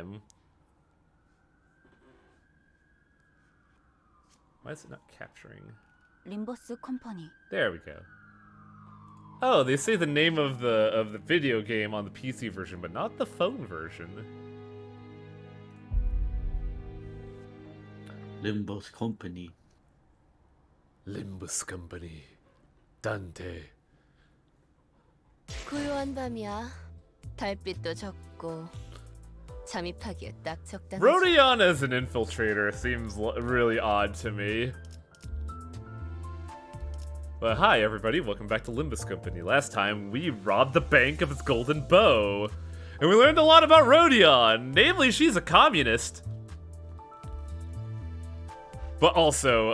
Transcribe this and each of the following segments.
time. Why is it not capturing? Limbus Company. There we go. Oh, they say the name of the video game on the PC version, but not the phone version. Limbus Company. Limbus Company. Dante. 고요한 밤이야. 달빛도 적고 잠입하기에 딱 적당하지. Rodion as an infiltrator seems really odd to me. Well, hi everybody, welcome back to Limbus Company. Last time, we robbed the bank of its golden bow. And we learned a lot about Rodion. Namely, she's a communist. But also,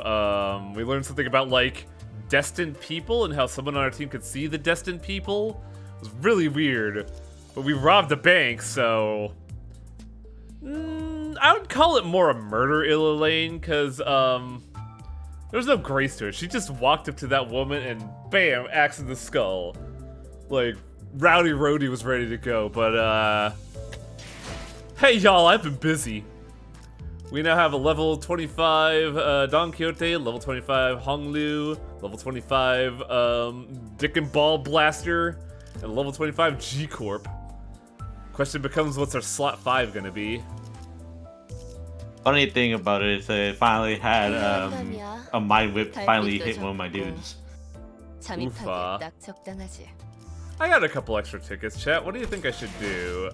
we learned something about, like, destined people and how someone on our team could see the destined people. It was really weird. But we robbed a bank, so... I would call it more a murder Elaine, because, there's no grace to it. She just walked up to that woman and bam, axe in the skull. Like, Rowdy Rody was ready to go, but, hey y'all, I've been busy. We now have a level 25 Don Quixote, level 25 Honglu, level 25 Dick and Ball Blaster, and level 25 G-Corp. Question becomes, what's our slot 5 gonna be? Funny thing about it is it finally had a mind whip finally hit one of my dudes. Oofa. 딱 적당하지. I got a couple extra tickets, chat. What do you think I should do?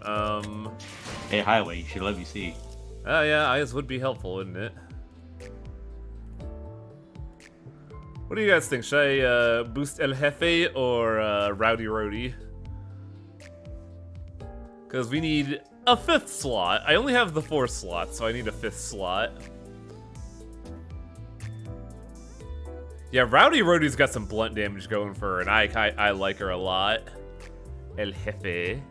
Hey, Highway, you should let me see. Oh yeah, eyes would be helpful, wouldn't it? What do you guys think? Should I boost El Jefe or Rowdy Rody? Because we need a 5th slot. I only have the 4th slot, so I need a 5th slot. Yeah, Rowdy Rody's got some blunt damage going for her, and I like her a lot. El Jefe.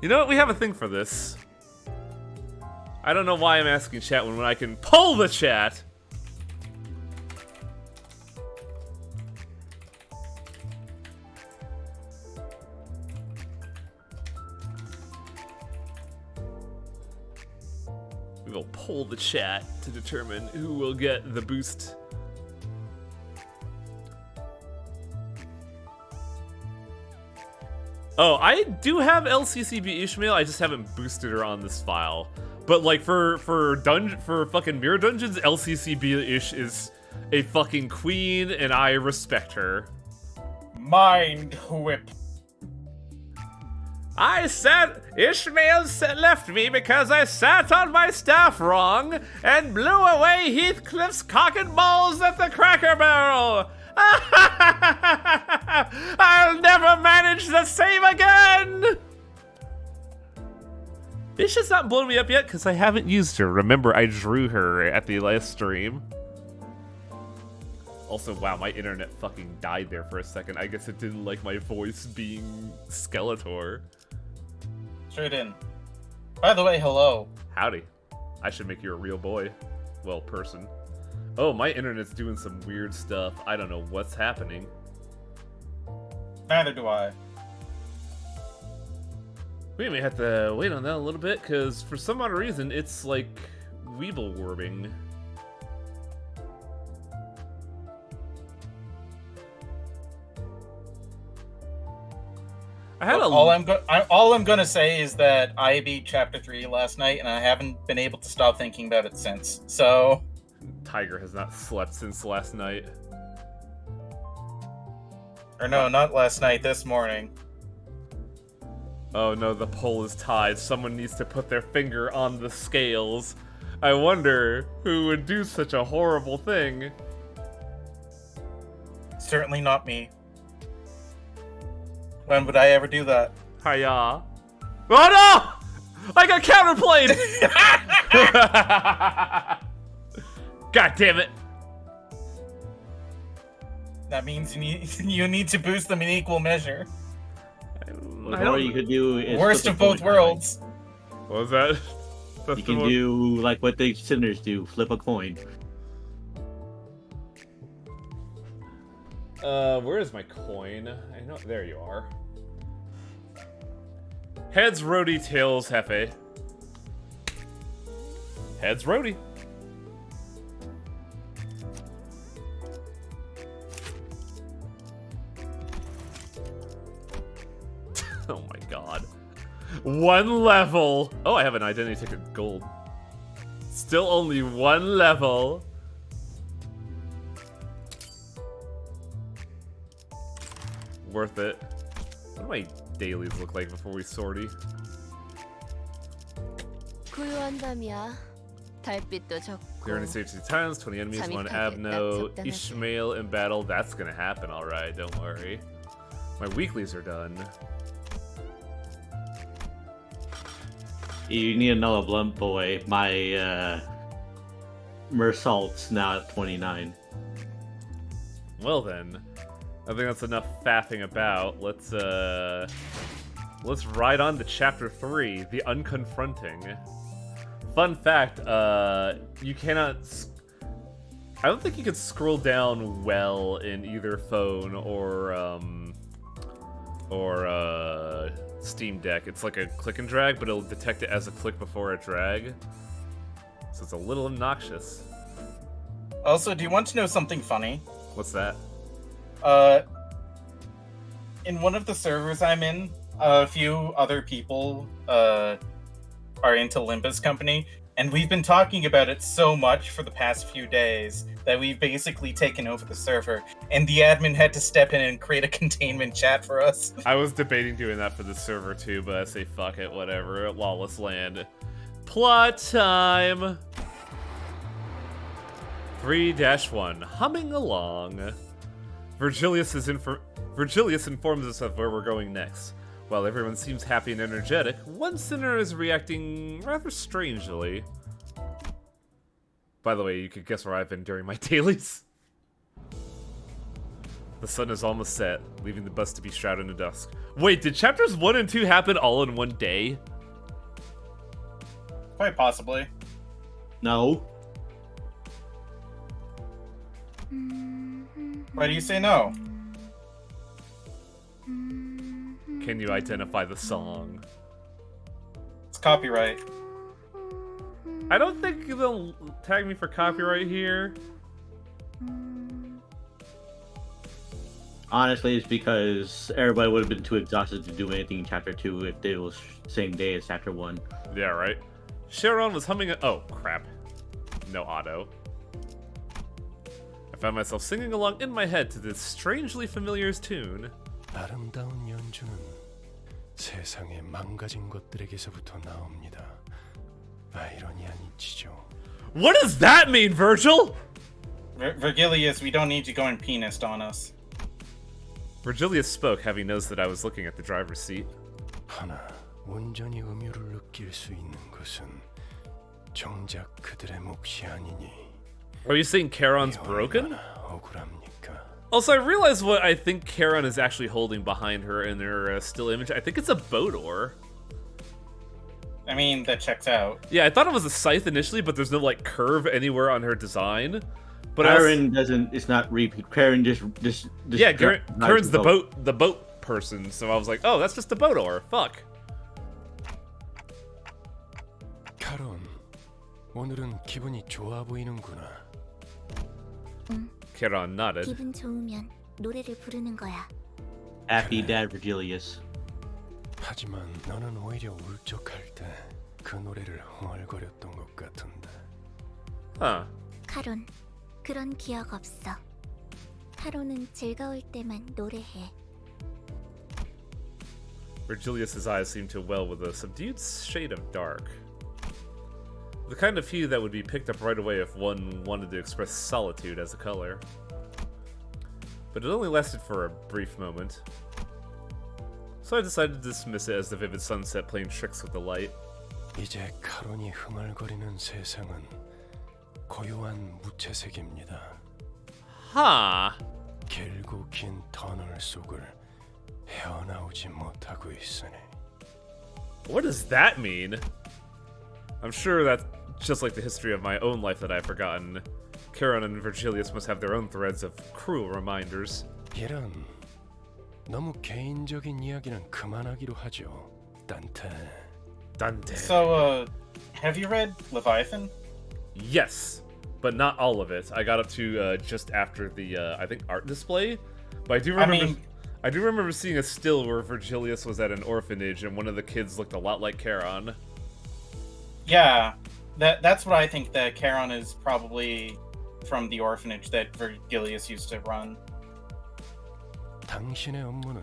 You know what? We have a thing for this. I don't know why I'm asking chat when I can pull the chat. We will pull the chat to determine who will get the boost. Oh, I do have LCCB Ishmael, I just haven't boosted her on this file. But like for fucking Mirror Dungeons, LCCB Ish is a fucking queen and I respect her. Mind whip. Ishmael left me because I sat on my staff wrong and blew away Heathcliff's cock and balls at the Cracker Barrel. I'll never manage the same again. Ish has not blown me up yet because I haven't used her. Remember, I drew her at the last stream. Also, wow, my internet fucking died there for a second. I guess it didn't like my voice being Skeletor. Sure didn't. By the way, hello. Howdy. I should make you a real boy. Well, person. Oh, my internet's doing some weird stuff. I don't know what's happening. Neither do I. We may have to wait on that a little bit, because for some odd reason, it's like Weeble warping. I had all I'm gonna say is that I beat Chapter 3 last night, and I haven't been able to stop thinking about it since. So Tiger has not slept since last night. Or no, not last night, this morning. Oh no, the pole is tied. Someone needs to put their finger on the scales. I wonder who would do such a horrible thing. Certainly not me. When would I ever do that? Hiya. Oh no! I got counterplayed! God damn it. That means you need to boost them in equal measure. Or you could do is worst of both worlds. What was that? You can do like what the sinners do, flip a coin. Where is my coin? I know, there you are. Heads, Rody, tails, Hefe. Heads Rhodey. Oh my god. One level. Oh, I have an identity ticket gold. Still only one level. Worth it. What do my dailies look like before we sortie? 고요한 밤이야. 달빛도 Clear any 적고. safety times, 20 enemies, one Abno, Ishmael in battle. That's gonna happen, alright, don't worry. My weeklies are done. You need another blunt boy. My Mersault's now at 29. Well then, I think that's enough faffing about. Let's ride on to chapter 3, the unconfronting. Fun fact, you cannot. I don't think you can scroll down well in either phone or Steam Deck. It's like a click and drag, but it'll detect it as a click before a drag. So it's a little obnoxious. Also, do you want to know something funny? What's that? In one of the servers I'm in, a few other people are into Limbus Company, and we've been talking about it so much for the past few days that we've basically taken over the server, and the admin had to step in and create a containment chat for us. I was debating doing that for the server too, but I say fuck it, whatever. Lawless Land. Plot time! 3-1. Humming along. Virgilius informs us of where we're going next. While everyone seems happy and energetic, one sinner is reacting rather strangely. By the way, you could guess where I've been during my dailies. The sun is almost set, leaving the bus to be shrouded in dusk. Wait, did chapters 1 and 2 happen all in one day? Quite possibly. No. Why do you say no? Can you identify the song? It's copyright. I don't think they'll tag me for copyright here. Honestly, it's because everybody would have been too exhausted to do anything in chapter 2 if it was same day as chapter 1. Yeah, right. Sharon was humming oh, crap. No auto. I found myself singing along in my head to this strangely familiar tune. 아름다운 연주는 세상의 망가진 것들에게서부터 나옵니다. 아이러니한 이치죠. What does that mean, Virgil? Virgilius, we don't need you going pianist on us. Virgilius spoke, having noticed that I was looking at the driver's seat. 하나, 온전히 음유를 느낄 수 있는 것은 정작 그들의 몫이 아니니. Are you saying Charon's broken? 억울합니까? Also, I realized what I think Charon is actually holding behind her in her still image. I think it's a boat oar. I mean, that checks out. Yeah, I thought it was a scythe initially, but there's no like curve anywhere on her design. But Karen doesn't. It's not repeat. Karen just yeah, Karen's the boat person. So I was like, oh, that's just a boat oar. Fuck. 카론, 오늘은 기분이 좋아 보이는구나. Charon nodded. 기분 좋으면 노래를 부르는 거야. Happy Dad Virgilius. 하지만 너는 오히려 울적할 때 그 노래를 흥얼거렸던 것 같은데. Huh. 카론, 그런 기억 없어. 카론은 즐거울 때만 노래해. Virgilius's eyes seemed to well with a subdued shade of dark. The kind of hue that would be picked up right away if one wanted to express solitude as a color. But it only lasted for a brief moment. So I decided to dismiss it as the vivid sunset playing tricks with the light. 이제 카론이 흥얼거리는 세상은 고요한 무채색입니다. Huh. 길고 긴 터널 속을 헤어나오지 못하고 있으니. What does that mean? I'm sure that's just like the history of my own life that I've forgotten. Charon and Virgilius must have their own threads of cruel reminders. 이런 너무 개인적인 이야기는 그만하기로 하죠. 딴테. Dante. So, have you read Leviathan? Yes, but not all of it. I got up to just after the I think art display, but I do remember. I do remember seeing a still where Virgilius was at an orphanage and one of the kids looked a lot like Charon. Yeah, that's what I think. That Charon is probably from the orphanage that Virgilius used to run. 당신의 업무는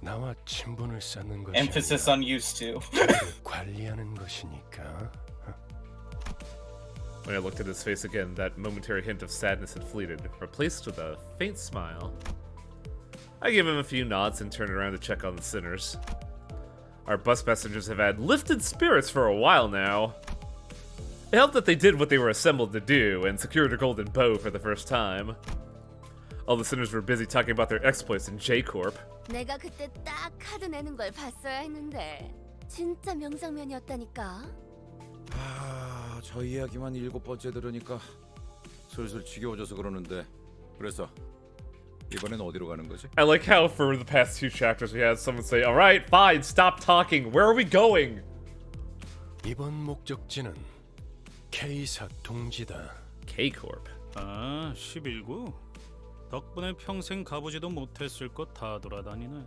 나와 친분을 쌓는 것이 Emphasis on used to. 관리하는 것이니까. When I looked at his face again, that momentary hint of sadness had fleeted, replaced with a faint smile. I gave him a few nods and turned around to check on the sinners. Our bus passengers have had lifted spirits for a while now. It helped that they did what they were assembled to do and secured a golden bow for the first time. All the sinners were busy talking about their exploits in J-Corp. 내가 그때 딱 카드 내는 걸 봤어야 했는데 진짜 명장면이었다니까. 저 이야기만 7번째 들으니까 슬슬 지겨워져서 그러는데 그래서 이번엔 어디로 가는 거지? I like how for the past 2 chapters we had someone say, "Alright, fine, stop talking. Where are we going?" 이번 목적지는 K사 동지다. K-Corp. 아, 11구. 덕분에 평생 가보지도 못했을 것 다 돌아다니네.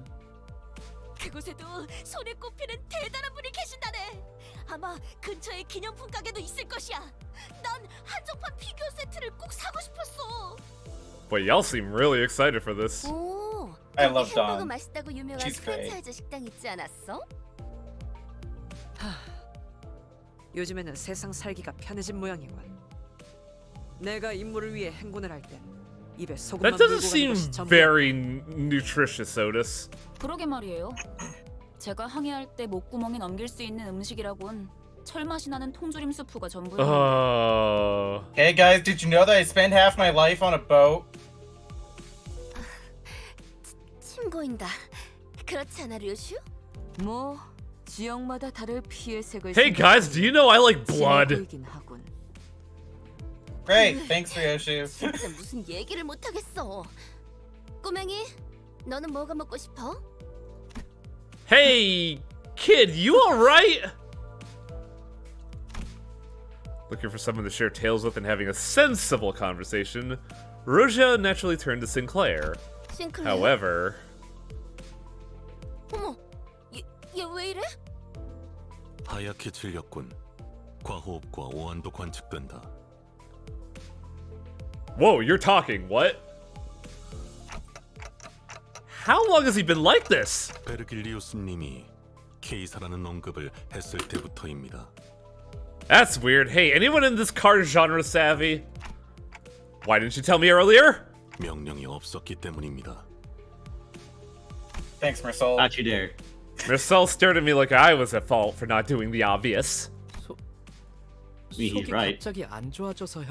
그곳에도 손에 꼽히는 대단한 분이 계신다네. 아마 근처에 기념품 가게도 있을 것이야. 난 한정판 피규어 세트를 꼭 사고 싶었어. But y'all seem really excited for this. 오, I love 햄버거 Dawn. 맛있다고 유명한 She's great. 프랜차이즈 식당 있지 않았어? 요즘에는 세상 살기가 편해진 모양이군. 내가 임무를 위해 행군을 할 땐 입에 소금만 That doesn't 물고 가는 seem 것이 전부야. very nutritious, Otis. 그러게 말이에요. 제가 항해할 때 목구멍에 넘길 수 있는 음식이라곤 철맛이 나는 통조림 수프가 전부예요. Hey guys, did you know that I spent half my life on a boat? 침 고인다. 그렇지 않아, 류슈? 뭐 지역마다 다를 피의 색을. Hey guys, do you know I like blood? 보이긴 하군. Great, thanks Ryoshu. 진짜 무슨 얘기를 못 하겠어. 꼬맹이, 너는 뭐가 먹고 싶어? Hey, kid, you alright? Looking for someone to share tales with and having a sensible conversation, Roja naturally turned to Sinclair. 싱클레어? However, 어머, 얘 왜 이래? 하얗게 질렸군. 과호흡과 오한도 관측된다. whoa, you're talking, what? How long has he been like this? 베르길리우스님이 케이사라는 언급을 했을 때부터입니다. That's weird. Hey, anyone in this card genre savvy? Why didn't you tell me earlier? 명령이 없었기 때문입니다. Thanks, Marcel. Not you dare. Marcel stared at me like I was at fault for not doing the obvious. I mean, he's right. 갑자기 안 좋아져서요.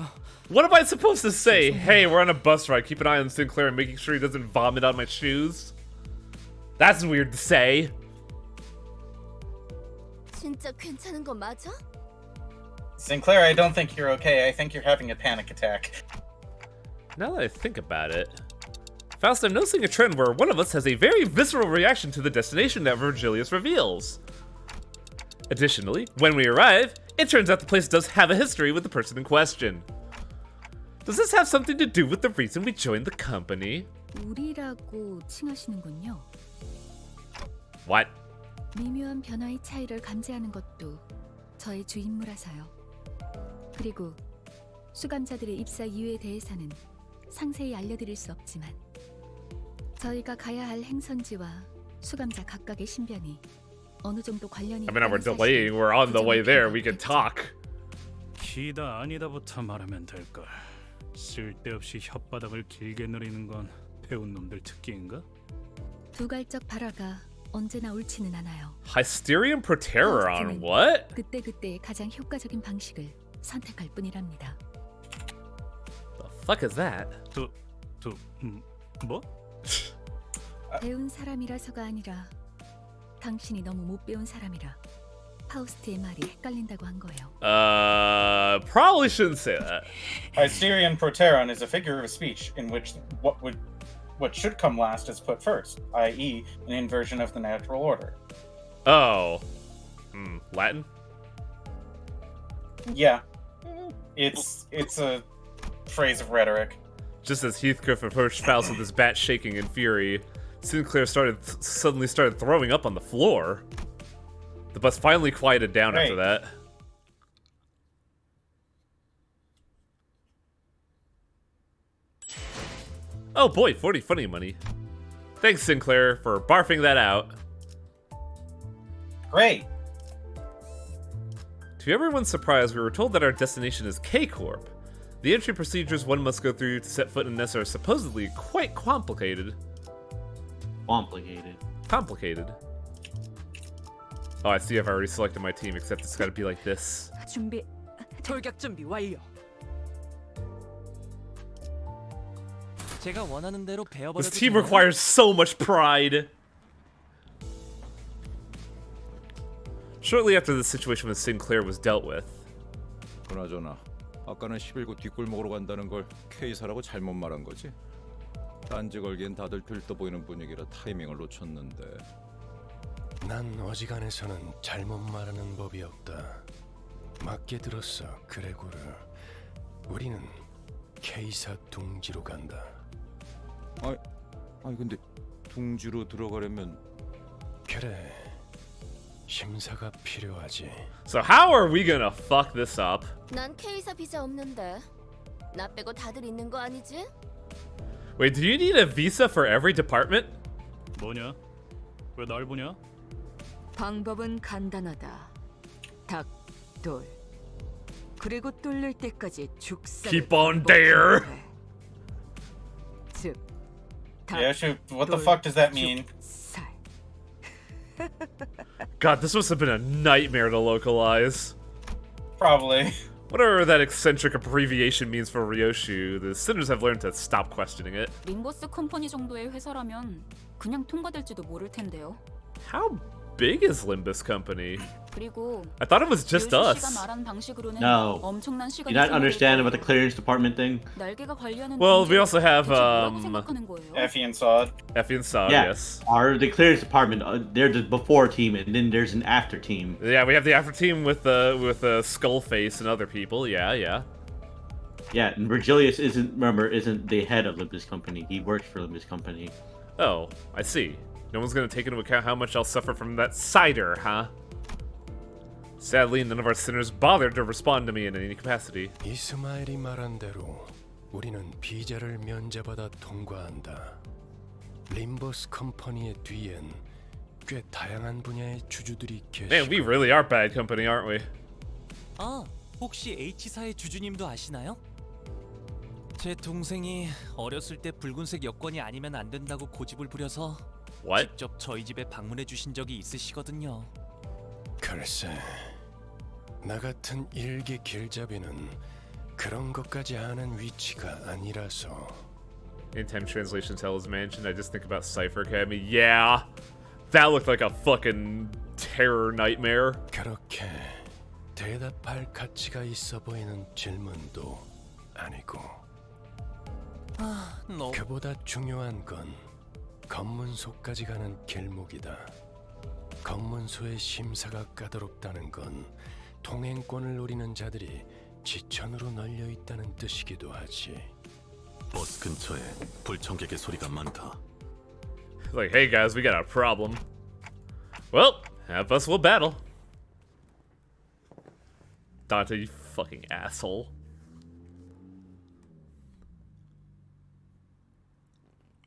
What am I supposed to say? Hey, we're on a bus ride. Keep an eye on Sinclair and making sure he doesn't vomit on my shoes. That's weird to say. 진짜 괜찮은 거 맞아? Sinclair, I don't think you're okay. I think you're having a panic attack. Now that I think about it, Faust, I'm noticing a trend where one of us has a very visceral reaction to the destination that Virgilius reveals. Additionally, when we arrive, it turns out the place does have a history with the person in question. Does this have something to do with the reason we joined the company? 우리라고 칭하시는군요. What? 미묘한 변화의 차이를 감지하는 것도 저의 주 임무라서요. 그리고 수감자들의 입사 이유에 대해서는 상세히 알려드릴 수 없지만 저희가 가야 할 행선지와 수감자 각각의 신변이 어느 정도 관련이 I mean, we're 있다는 delaying. 사실을 We're on the way there. 부정할 We can 필요가 talk. 기다 아니다부터 말하면 될걸. 쓸데없이 혓바닥을 길게 누리는 건 배운 놈들 특기인가? 없죠. 두갈적 발화가 언제나 옳지는 않아요. Hysterium Proteron, what? 그때그때 가장 효과적인 방식을 선택할 뿐이랍니다. The fuck is that? 뭐? 배운 사람이라서가 아니라 당신이 너무 못 배운 사람이라 파우스트의 말이 헷갈린다고 한 거예요. Probably shouldn't say that. Hysterion Proteron is a figure of speech in which what should come last is put first, i.e., an inversion of the natural order. Oh. Latin? Yeah. It's a phrase of rhetoric. Just as Heathcliff approached Faust with his bat shaking in fury, Sinclair suddenly started throwing up on the floor. The bus finally quieted down after that. Oh boy, 40 funny money. Thanks, Sinclair, for barfing that out. Great. To everyone's surprise, we were told that our destination is K-Corp. The entry procedures one must go through to set foot in this are supposedly quite complicated. Complicated. Oh, I see I've already selected my team, except it's gotta be like this. 돌격 준비 완료. 제가 원하는 대로 배워버려도 This team requires so much pride. Shortly after the situation with Sinclair was dealt with. 그나저나 아까는 11구 뒷골목으로 간다는 걸 K사라고 잘못 말한 거지? 딴지 걸기엔 다들 들떠 보이는 분위기라 타이밍을 놓쳤는데. 난 어지간해서는 잘못 말하는 법이 없다. 맞게 들었어, 그레고르. 우리는 K사 둥지로 간다. 아니 근데 둥지로 들어가려면 그래. 심사가 필요하지. So how are we gonna fuck this up? 난 K사 비자 없는데. 나 빼고 다들 있는 거 아니지? Wait, do you need a visa for every department? 뭐냐? 왜 날 보냐? 방법은 간단하다. 닭, 돌. 그리고 뚫릴 때까지 죽살. Keep on there. 즉, Yeah, shoot, what the fuck does that mean? God, this must have been a nightmare to localize. Probably. Whatever that eccentric abbreviation means for Ryoshu, the sinners have learned to stop questioning it. 림버스 컴퍼니 정도의 회사라면 그냥 통과될지도 모를 텐데요. How big is Limbus Company? 그리고 I thought it was just 씨가 us. 말한 방식으로는 No. 엄청난 시간이 You not understand about the clearance department thing? 날개가 걸려는 Well, we also have 생각하는 거예요. Effie and Sod. Effie and Sod, Yeah. yes. The clearance department, they're the before team, and then there's an after team. Yeah, we have the after team with Skullface and other people. Yeah. Yeah, and Virgilius isn't the head of Limbus Company. He works for Limbus Company. Oh, I see. No one's gonna take into account how much I'll suffer from that cider, huh? Sadly, none of our sinners bothered to respond to me in any capacity. 이스마일이 말한 대로 우리는 비자를 면제받아 통과한다. 림버스 컴퍼니의 뒤엔 꽤 다양한 분야의 주주들이 계시고. Man, we really are bad company, aren't we? 혹시 H사의 주주님도 아시나요? 제 동생이 어렸을 때 붉은색 여권이 아니면 안 된다고 고집을 부려서 What? 직접 저희 집에 방문해 주신 적이 있으시거든요. 글쎄, 나 같은 일개 길잡이는 그런 것까지 아는 위치가 아니라서. Anytime translation tell is mentioned, I just think about Cypher Academy. Yeah, that looked like a fucking terror nightmare. 그렇게 대답할 가치가 있어 보이는 질문도 아니고. 그보다 중요한 건 검문소까지 가는 길목이다. 검문소의 심사가 까다롭다는 건 통행권을 노리는 자들이 지천으로 널려 있다는 뜻이기도 하지. 버스 근처에 불청객의 소리가 많다. Like, hey guys, we got a problem. Well, half us will battle. Dante, you fucking asshole.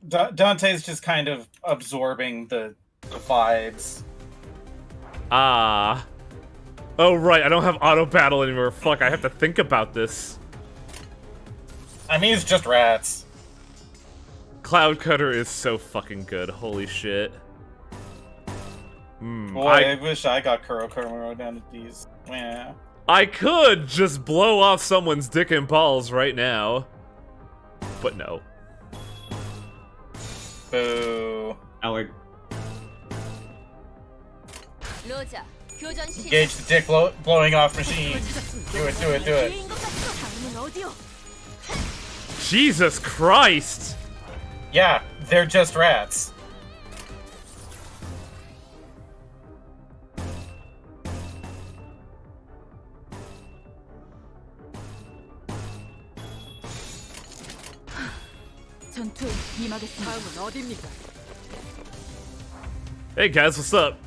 Dante's just kind of absorbing the vibes. Ah. Oh, right, I don't have auto battle anymore. Fuck, I have to think about this. I mean, it's just rats. Cloud Cutter is so fucking good. Holy shit. Boy, I wish I got Kuro down to these. Yeah. I could just blow off someone's dick and balls right now. But no. Boo. Howard. 로자, 교전 시작. Engage the dick blowing off machine. Do it. Jesus Christ! Yeah, they're just rats. 전투에 임하겠습니다. 다음은 어디입니까? Hey guys, what's up?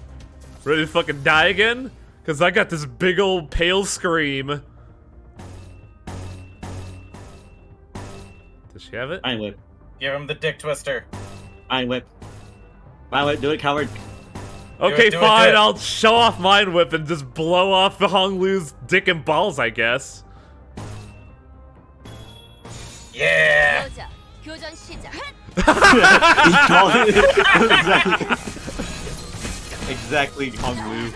Ready to fucking die again? Cause I got this big old pale scream. Does she have it? Iron Whip. Give him the dick twister. Iron Whip. Iron Whip, do it, coward. Okay, do it, fine, do it. I'll show off Mind Whip and just blow off the Hong Lu's dick and balls, I guess. Yeah! 여자, 교전 시작. Exactly Hong Lu.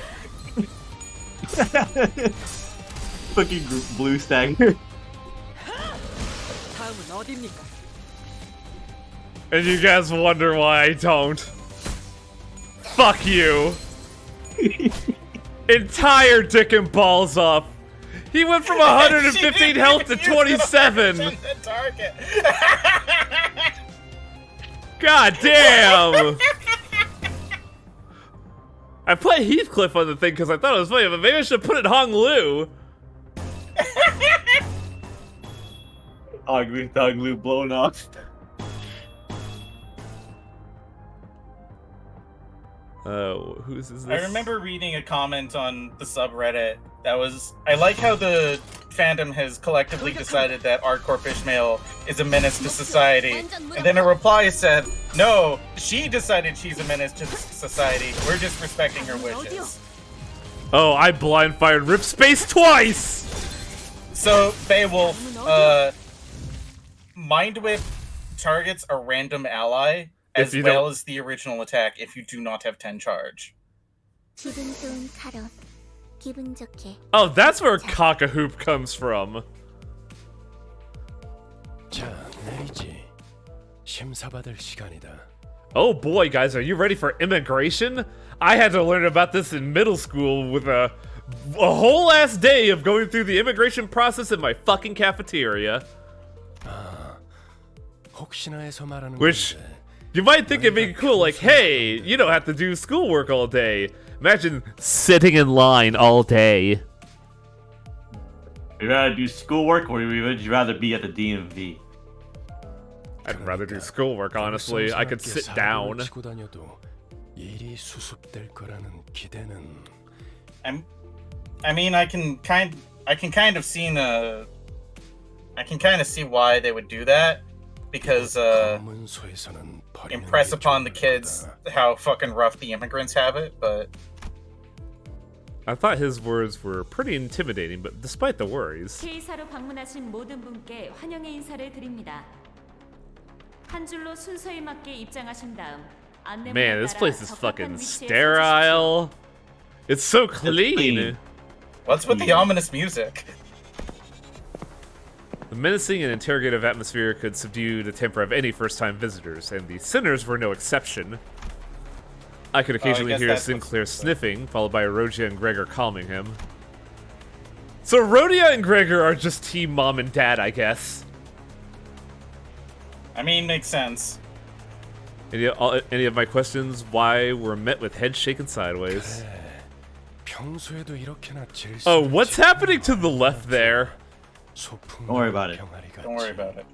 Fucking blue stagger. 다음은 어디입니까? And you guys wonder why I don't. Fuck you. Entire dick and balls up. He went from 115 health to 27. The target. God damn. I put Heathcliff on the thing because I thought it was funny, but maybe I should put it Hong Lu. Hong Lu blown off. Whose is this? I remember reading a comment on the subreddit that was, I like how the fandom has collectively decided that Ardcore Fishmail is a menace to society. And then a reply said, no, she decided she's a menace to society. We're just respecting her wishes. Oh, I blind fired Rip Space twice! So, Beowulf, Mind Whip targets a random ally as well as the original attack if you do not have 10 charge. 기분 좋은 카론. 기분 좋게. Oh, that's where Cock-a-Hoop comes from. 자, 내리지. 심사받을 시간이다. Oh boy, guys, are you ready for immigration? I had to learn about this in middle school with a whole ass day of going through the immigration process in my fucking cafeteria. 아, 혹시나 해서 말하는 Which, 건데. you might think it'd be cool, like, hey, you don't have to do schoolwork all day. Imagine sitting in line all day. Would you rather do schoolwork or would you rather be at the DMV? I'd rather do schoolwork, honestly. I could sit down. 치고 다녀도 일이 수습될 거라는 기대는. I mean, I can kind of see why they would do that, because impress upon the kids how fucking rough the immigrants have it. But I thought his words were pretty intimidating, but despite the worries. K사로 방문하신 모든 분께 환영의 인사를 드립니다. 한 줄로 순서에 맞게 입장하신 다음 안내문에 Man, this 따라 place is 적합한 fucking 위치에 sterile. It's so clean. what's with the ominous music? The menacing and interrogative atmosphere could subdue the temper of any first-time visitors, and the sinners were no exception. I could occasionally guess hear that's Sinclair sniffing, followed by Rodia and Gregor calming him. So Rodia and Gregor are just team mom and dad, I guess. I mean, makes sense. Any of my questions why we're met with heads shaken sideways? 평소에도 이렇게나 질서. Oh, what's happening to the left there? Don't worry about it. Don't worry about it.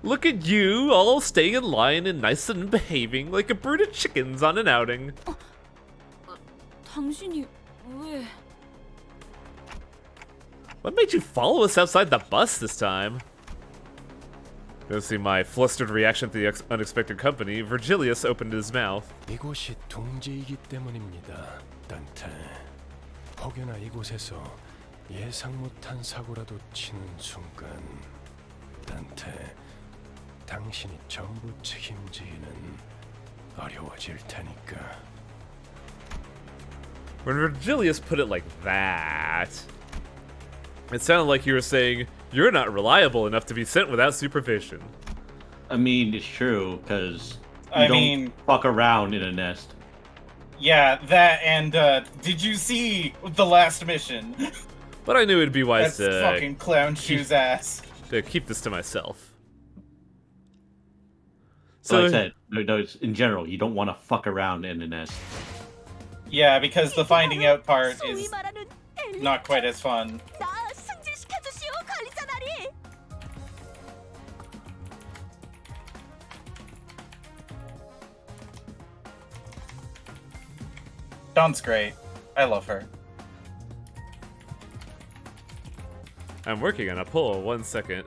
Look at you, all staying in line and nice and behaving like a brood of chickens on an outing. 당신이 왜? What made you follow us outside the bus this time? Gonna see my flustered reaction to the unexpected company, Virgilius opened his mouth. 이곳이 동지이기 때문입니다, 단테. 혹여나 이곳에서 예상 못한 사고라도 치는 순간, 단테, 당신이 전부 책임지기는 어려워질 테니까. When Virgilius put it like that, it sounded like you were saying, you're not reliable enough to be sent without supervision. I mean, it's true, because I you don't mean- fuck around in a nest. Yeah, that and did you see the last mission? But I knew it'd be wise That's to fucking clown shoes ass. to keep this to myself. So like I said, no, it's, in general, you don't want to fuck around in a nest. Yeah, because the finding out part 소위 is 말하는 엘리. not quite as fun. 나 승진시켜주시오, 관리자나리. Dawn's great. I love her. I'm working on a poll. 1 second.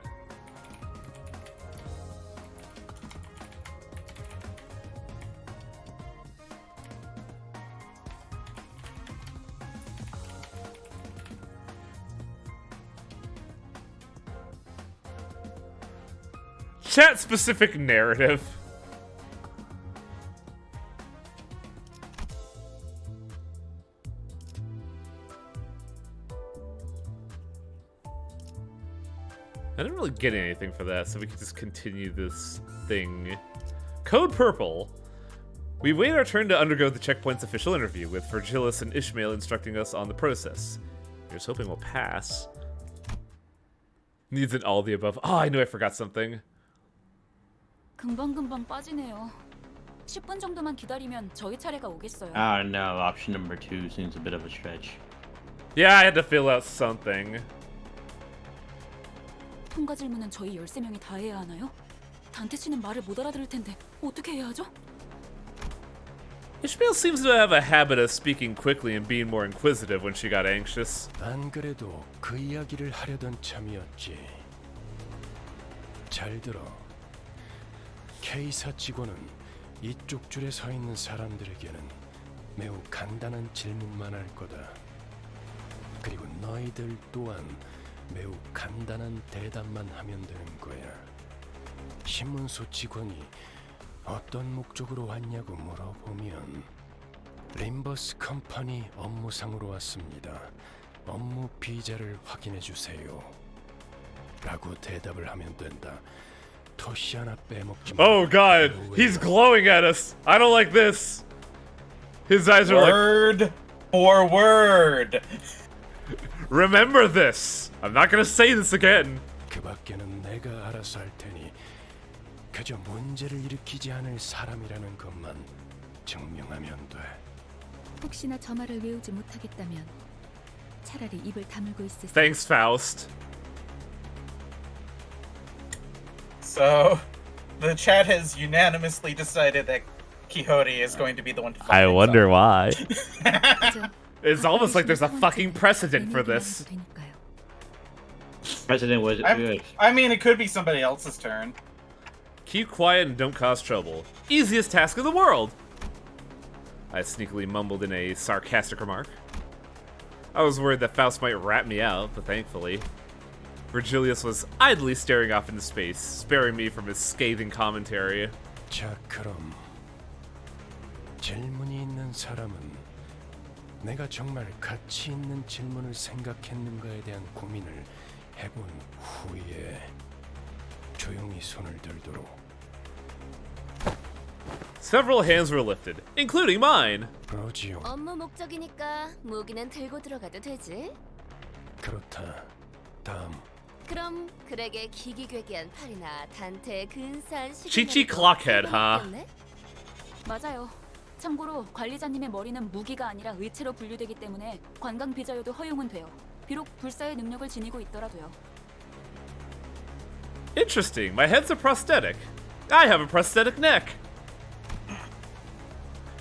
Chat-specific narrative. I didn't really get anything for that, so we can just continue this thing. Code Purple. We wait our turn to undergo the checkpoint's official interview, with Virgilis and Ishmael instructing us on the process. Here's hoping we'll pass. Needs an all the above. Oh, I knew I forgot something. 금방금방 빠지네요. 10분 정도만 기다리면 저희 차례가 오겠어요. Oh no, option number 2 seems a bit of a stretch. Yeah, I had to fill out something. 통과 질문은 저희 13명이 다 해야 하나요? 단테 씨는 말을 못 알아들을 텐데 어떻게 해야 하죠? Ishmael seems to have a habit of speaking quickly and being more inquisitive when she got anxious. 안 그래도 그 이야기를 하려던 참이었지. 잘 들어. K사 직원은 이쪽 줄에 서 있는 사람들에게는 매우 간단한 질문만 할 거다. 그리고 너희들 또한 매우 간단한 대답만 하면 되는 거야. 신문소 직원이 어떤 목적으로 왔냐고 물어보면 림버스 컴퍼니 업무상으로 왔습니다. 업무 비자를 확인해 주세요. 라고 대답을 하면 된다. 토시 하나 빼먹지 마. Oh god, he's glowing at us. I don't like this. His eyes are word for word. Remember this. I'm not gonna say this again. 그 밖에는 내가 알아서 할 테니 그저 문제를 일으키지 않을 사람이라는 것만 증명하면 돼. 혹시나 저 말을 외우지 못하겠다면 차라리 입을 다물고 있으세요. Thanks, Faust. So, the chat has unanimously decided that Quixote is going to be the one to fuck I things wonder up. why. It's almost like there's a fucking precedent for this. Precedent was good. I mean, it could be somebody else's turn. Keep quiet and don't cause trouble. Easiest task in the world. I sneakily mumbled in a sarcastic remark. I was worried that Faust might rat me out, but thankfully, Virgilius was idly staring off into space, sparing me from his scathing commentary. 자, 그럼 질문이 있는 사람은 내가 정말 가치 있는 질문을 생각했는가에 대한 고민을 해본 후에 조용히 손을 들도록. Several hands were lifted, including mine. 그러지요. 업무 목적이니까 무기는 들고 들어가도 되지? 그렇다. 다음. 그럼 그에게 기기괴기한 팔이나 단테의 근사한 Chi-Chi Clockhead, huh? 맞아요. 참고로 관리자님의 머리는 무기가 아니라 의체로 분류되기 때문에 관광 비자여도 허용은 돼요. 비록 불사의 능력을 지니고 있더라도요. Interesting. My head's a prosthetic. I have a prosthetic neck.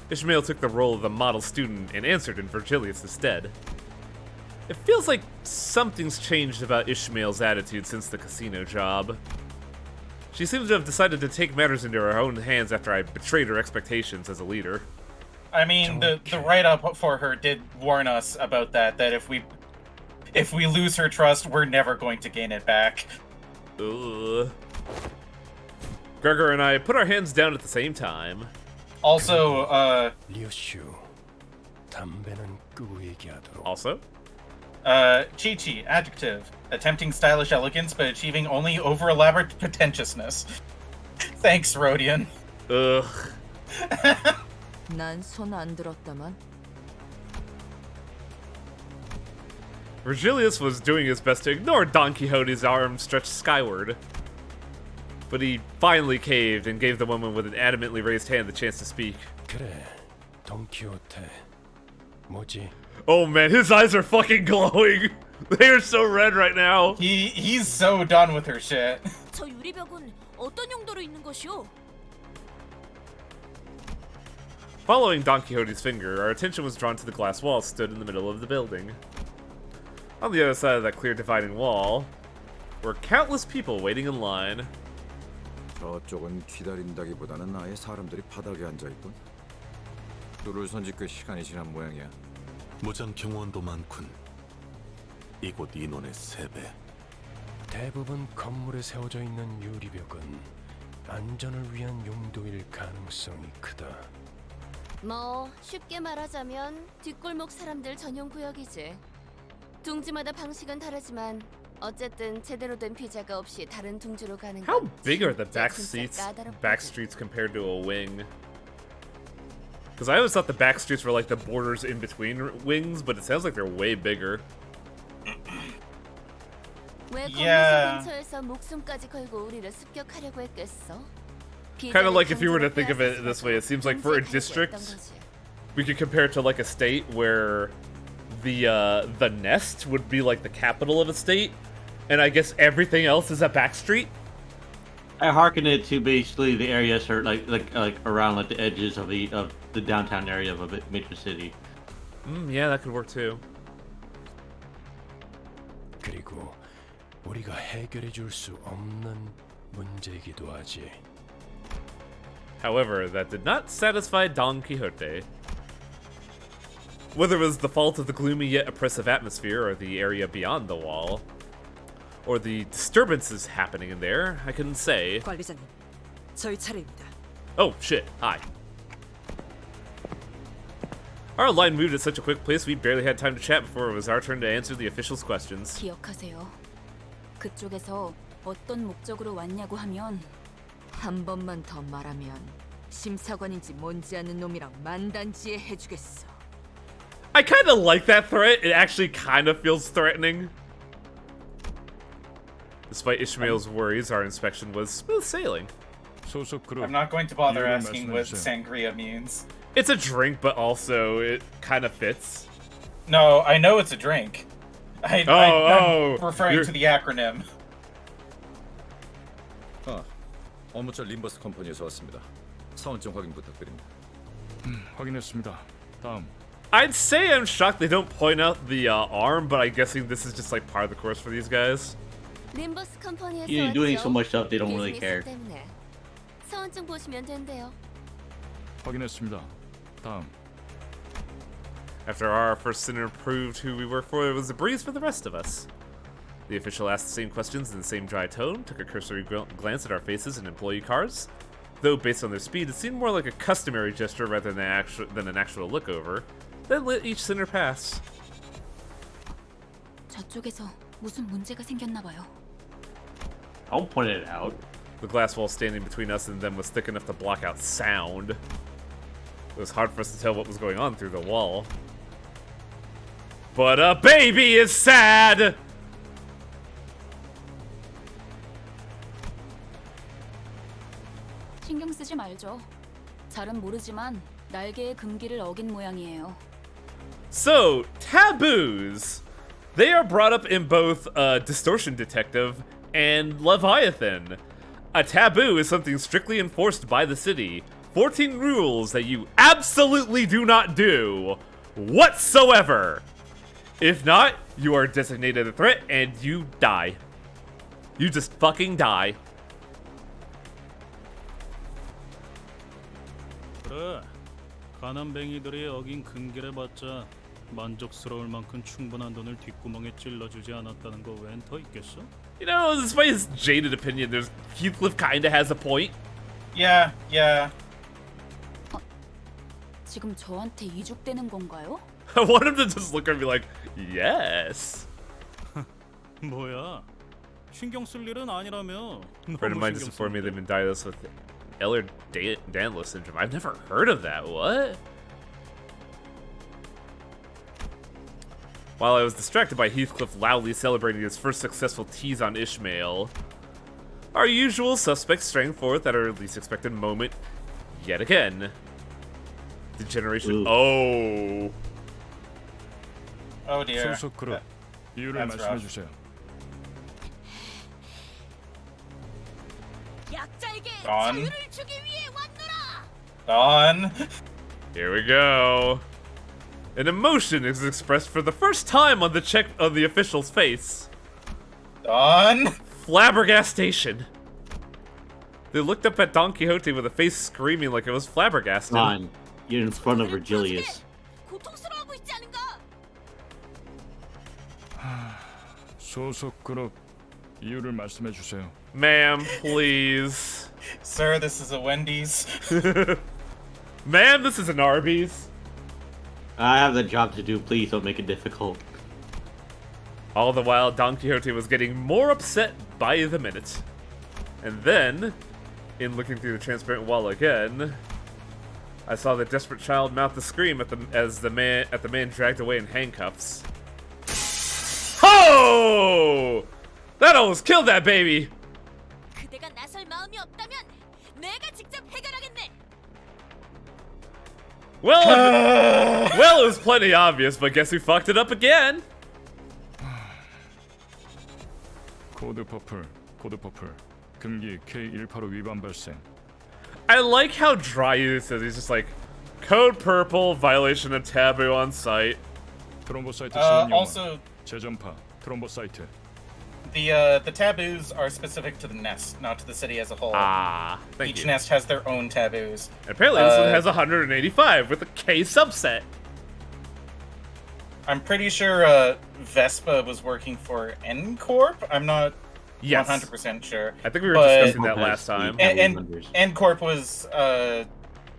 Ishmael took the role of the model student and answered in Virgilius' stead. It feels like something's changed about Ishmael's attitude since the casino job. She seems to have decided to take matters into her own hands after I betrayed her expectations as a leader. I mean, the write-up for her did warn us about that if we lose her trust, we're never going to gain it back. Ugh. Gregor and I put our hands down at the same time. Also, 리오슈, 담배는 끄고 얘기하도록. Also? Chi-Chi, adjective. Attempting stylish elegance, but achieving only over-elaborate pretentiousness. Thanks, Rodian. Ugh. 난 손 안 들었다만. Virgilius was doing his best to ignore Don Quixote's arm stretched skyward. But he finally caved and gave the woman with an adamantly raised hand the chance to speak. 그래, 돈키호테. 뭐지? Oh man, his eyes are fucking glowing. They are so red right now. He's so done with her shit. 저 유리벽은 어떤 용도로 있는 것이오? Following Don Quixote's finger, our attention was drawn to the glass wall stood in the middle of the building. On the other side of that clear dividing wall were countless people waiting in line. 저쪽은 기다린다기보다는 아예 사람들이 바닥에 앉아 있군. 줄을 선지 꽤 시간이 지난 모양이야. 무장 경호원도 많군. 이곳 인원의 3배. 대부분 건물에 세워져 있는 유리벽은 안전을 위한 용도일 가능성이 크다. 뭐 쉽게 말하자면 뒷골목 사람들 전용 구역이지. 둥지마다 방식은 다르지만 어쨌든 제대로 된 비자가 없이 다른 둥지로 가는 건 How big are the 진짜 back streets compared to a wing? Because I always thought the back streets were like the borders in between wings, but it sounds like they're way bigger. 왜 Yeah. 건물 근처에서 목숨까지 걸고 우리를 습격하려고 했겠어? Kind of like if you were to think of it this way, it seems like for a district, we could compare it to like a state where the nest would be like the capital of a state, and I guess everything else is a back street. I hearken it to basically the areas are like around like the edges of the downtown area of a major city. Yeah, that could work too. 그리고 우리가 해결해 줄 수 없는 문제이기도 하지. However, that did not satisfy Don Quixote. Whether it was the fault of the gloomy yet oppressive atmosphere, or the area beyond the wall, or the disturbances happening in there, I couldn't say. 관리자님, 저희 차례입니다. Oh, shit. Hi. Our line moved at such a quick pace we barely had time to chat before it was our turn to answer the officials' questions. 기억하세요. 그쪽에서 어떤 목적으로 왔냐고 하면 한 번만 더 말하면 심사관인지 뭔지 아는 놈이랑 만단지에 해주겠어. I kind of like that threat. It actually kind of feels threatening. Despite Ishmael's worries, our inspection was smooth sailing. I'm not going to bother asking what sangria means. It's a drink, but also it kind of fits. No, I know it's a drink. I'm referring to the acronym. 업무차 림버스 컴퍼니에서 왔습니다. 사원증 확인 부탁드립니다. 확인했습니다. 다음. I'd say I'm shocked they don't point out the arm, but I'm guessing this is just like part of the course for these guys. 림버스 컴퍼니에서 You're doing so much stuff they don't really care. 사원증 보시면 된대요. 확인했습니다. 다음. After our first sinner proved who we were for, it was a breeze for the rest of us. The official asked the same questions in the same dry tone, took a cursory glance at our faces and employee cars. Though based on their speed, it seemed more like a customary gesture rather than an actual look over. Then let each sinner pass. 저쪽에서 무슨 문제가 생겼나 봐요. Don't point it out. The glass wall standing between us and them was thick enough to block out sound. It was hard for us to tell what was going on through the wall. But a baby is sad! 신경 쓰지 말죠. 잘은 모르지만 날개의 금기를 어긴 모양이에요. So, taboos. They are brought up in both Distortion Detective and Leviathan. A taboo is something strictly enforced by the city. 14 rules that you absolutely do not do whatsoever. If not, you are designated a threat and you die. You just fucking die. 그래. 가난뱅이들이 어긴 금기를 받자 만족스러울 만큼 충분한 돈을 뒷구멍에 찔러주지 않았다는 거 웬 더 있겠어? You know, despite his jaded opinion, Heathcliff kinda has a point. Yeah. 지금 저한테 이죽되는 건가요? I want him to just look at me like, yes. 뭐야? 신경 쓸 일은 아니라며. A friend of mine just informed me they've been diagnosed with Ehlers-Danlos syndrome. I've never heard of that. What? While I was distracted by Heathcliff loudly celebrating his first successful tease on Ishmael, our usual suspects sprang forth at our least expected moment yet again. Degeneration. Oh dear. 소속 그룹 이유를 말씀해 주세요. 약자에게 Dawn. 자유를 주기 위해 왔노라. Dawn. Here we go. An emotion is expressed for the first time on the official's face. Done. Flabbergastation. They looked up at Don Quixote with a face screaming like it was flabbergasted. Fine. You're in front of Virgilius. 고통스러워하고 있지 않은가? 소속 그룹 이유를 말씀해 주세요. Ma'am, please. Sir, this is a Wendy's. Ma'am, this is an Arby's. I have the job to do. Please don't make it difficult. All the while, Don Quixote was getting more upset by the minute. And then, in looking through the transparent wall again, I saw the desperate child mouth a scream at the man dragged away in handcuffs. Ho! That almost killed that baby. 그대가 나설 마음이 없다면 내가 직접 해결하겠네. Well, it was plenty obvious, but guess who fucked it up again? 코드 퍼플. 금기 K185 위반 발생. I like how dry he says. He's just like, code purple, violation of taboo on site. 트럼보 사이트 지원 용어. Also, 재전파 트럼보 사이트. the taboos are specific to the nest, not to the city as a whole. Thank Each you. nest has their own taboos. And apparently this one has 185 with a K subset. I'm pretty sure Vespa was working for N Corp. I'm not 100% sure. I think we were discussing that last time. And N Corp was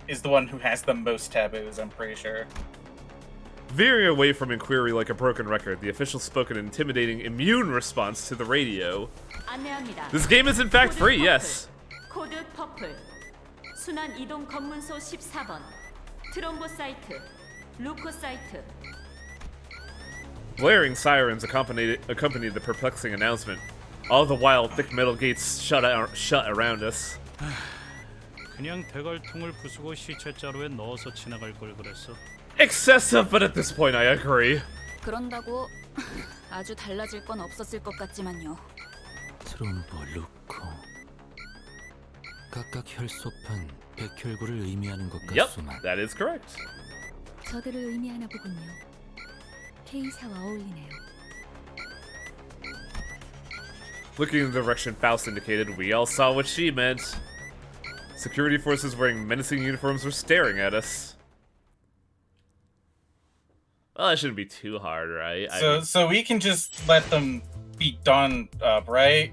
is the one who has the most taboos. I'm pretty sure. Veering away from inquiry like a broken record, the official spoke an intimidating immune response to the radio. 안내합니다. This game is in fact free, yes. 코드 퍼플. 순환 이동 검문소 14번. 트럼보 사이트. 루코 사이트. Blaring sirens accompanied the perplexing announcement. All the while, thick metal gates shut around us. 그냥 대갈통을 부수고 시체 자루에 넣어서 지나갈 걸 그랬어. Excessive, but at this point I agree. 그런다고 아주 달라질 건 없었을 것 같지만요. 트럼보, 루코. 각각 혈소판, 백혈구를 의미하는 것 Yep, 같소만. that is correct. 저들을 의미하나 보군요. K사와 어울리네요. Looking in the direction Faust indicated, we all saw what she meant. Security forces wearing menacing uniforms were staring at us. Well, that shouldn't be too hard, right? So we can just let them be done up, right?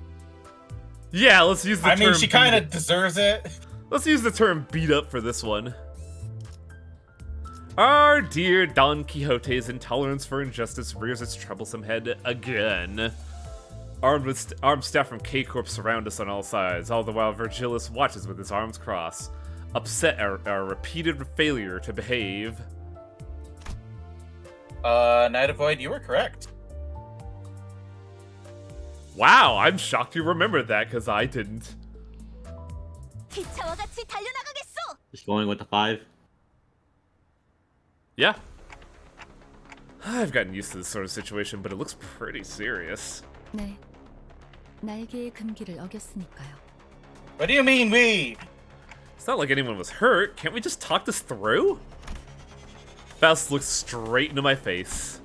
Yeah, let's use the term. I mean, she kind of deserves it. Let's use the term beat up for this one. Our dear Don Quixote's intolerance for injustice rears its troublesome head again. Armed staff from K-Corp surround us on all sides, all the while Virgilius watches with his arms crossed, upset at our repeated failure to behave. Night of Void, you were correct. Wow, I'm shocked you remembered that, because I didn't. 기차와 같이 달려나가겠소. Just going with the 5. Yeah. I've gotten used to this sort of situation, but it looks pretty serious. 네, 날개의 금기를 어겼으니까요. What do you mean we? It's not like anyone was hurt. Can't we just talk this through? Faust looks straight into my face.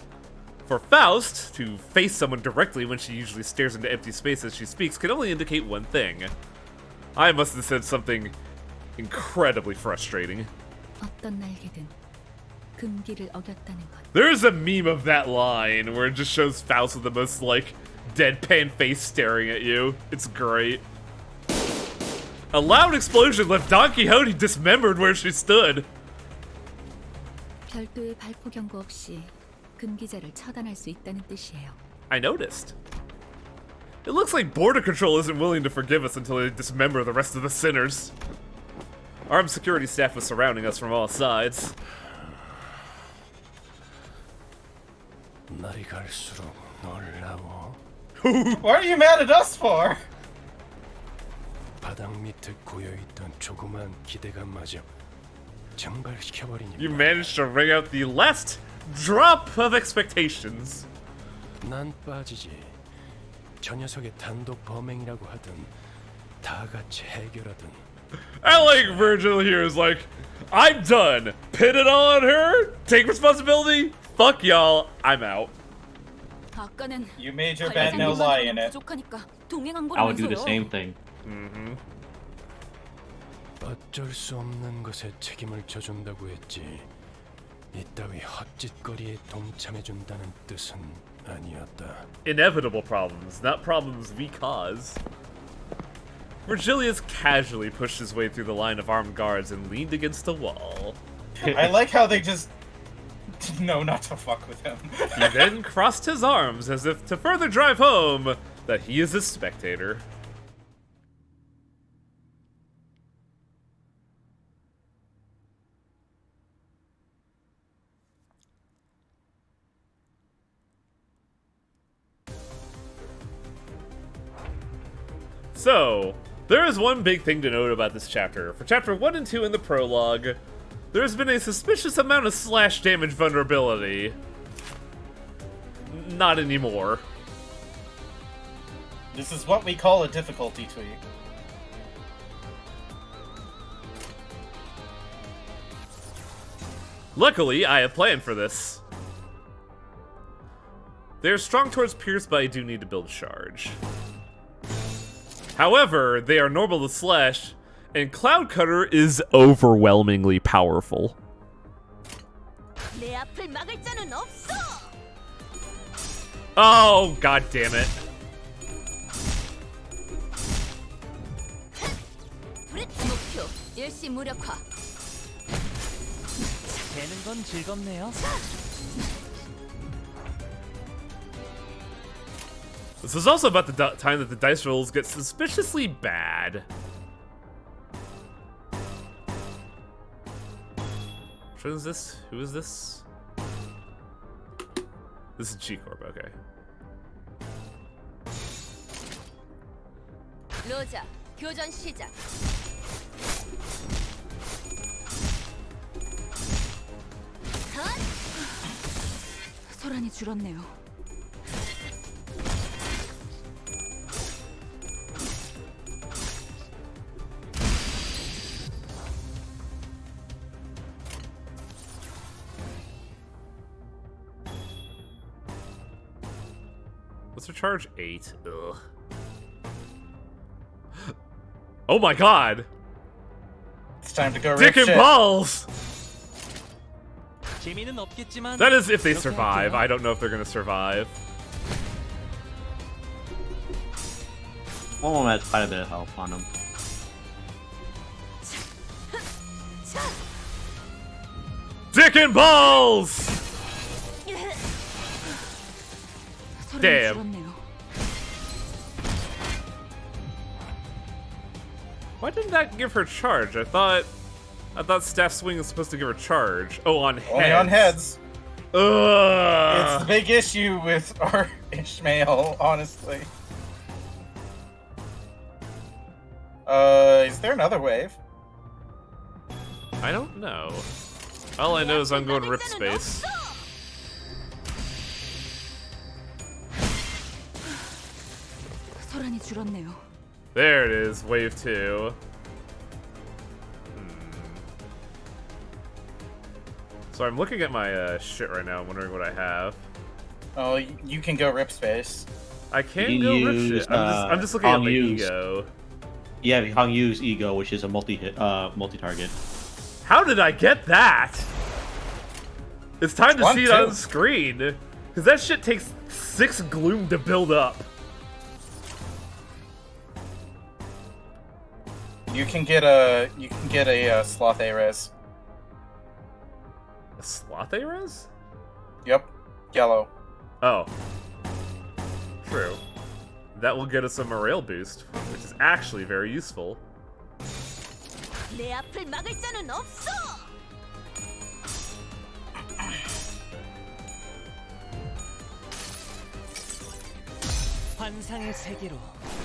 For Faust, to face someone directly when she usually stares into empty space as she speaks can only indicate one thing. I must have said something incredibly frustrating. 어떤 날개든 금기를 어겼다는 것. There's a meme of that line where it just shows Faust with the most, like, deadpan face staring at you. It's great. A loud explosion left Don Quixote dismembered where she stood. 별도의 발포 경고 없이 금기자를 처단할 수 있다는 뜻이에요. I noticed. It looks like border control isn't willing to forgive us until they dismember the rest of the sinners. Armed security staff was surrounding us from all sides. 날이 갈수록 놀라워. What are you mad at us for? 바닥 밑에 고여있던 조그만 기대감마저 증발시켜버리니. You managed to wring out the last drop of expectations. 난 빠지지. 저 녀석의 단독 범행이라고 하든 다 같이 해결하든 I like Virgil here is like, I'm done. Pin it on her. Take responsibility. Fuck y'all. I'm out. 아까는 You made your bed, no lie in it. 부족하니까 동행한 I would do the 거라면서요. same thing. Mm-hmm. 어쩔 수 없는 것에 책임을 져준다고 했지. 이따위 헛짓거리에 동참해준다는 뜻은 아니었다. Inevitable problems, not problems we cause. Virgilius casually pushed his way through the line of armed guards and leaned against a wall. I like how they just know not to fuck with him. He then crossed his arms as if to further drive home that he is a spectator. So, there is one big thing to note about this chapter. For chapter 1 and 2 in the prologue, there has been a suspicious amount of slash damage vulnerability. Not anymore. This is what we call a difficulty tweak. Luckily, I have planned for this. They are strong towards Pierce, but I do need to build Charge. However, they are normal to Slash, and Cloud Cutter is overwhelmingly powerful. 내 앞을 막을 자는 없어. Oh, god damn it. 목표 일시 무력화. 되는 건 즐겁네요. This is also about the time that the dice rolls get suspiciously bad. Which one is this? Who is this? This is G-Corp, okay. 로자, 교전 시작. 소란이 줄었네요. What's her charge? 8. Ugh. Oh my god! It's time to go Dick and rip shit. balls! 재미는 없겠지만 That is if they 그렇게 survive. 할게요. I don't know if they're gonna survive. One has quite a bit of health on him. Dick and balls! 소란이 Damn. 줄었네요. Why didn't that give her charge? I thought staff swing is supposed to give her charge. Oh, on heads. Only on heads. Ugh. It's the big issue with our Ishmael, honestly. Is there another wave? I don't know. All I know is I'm going rip space. 소란이 줄었네요. There it is, wave 2. So I'm looking at my shit right now, wondering what I have. Oh, you can go rip space. I can You go rip use, shit. I'm just looking at my Hong-Yu's. ego. Yeah, Hong Yu's ego, which is a multi-target. How did I get that? It's time to One, see it two. on screen. Because that shit takes 6 gloom to build up. You can get a sloth A-res. A sloth A-res? Yep, yellow. Oh. True. That will get us a morale boost, which is actually very useful. 내 앞을 막을 자는 없어. 환상의 세계로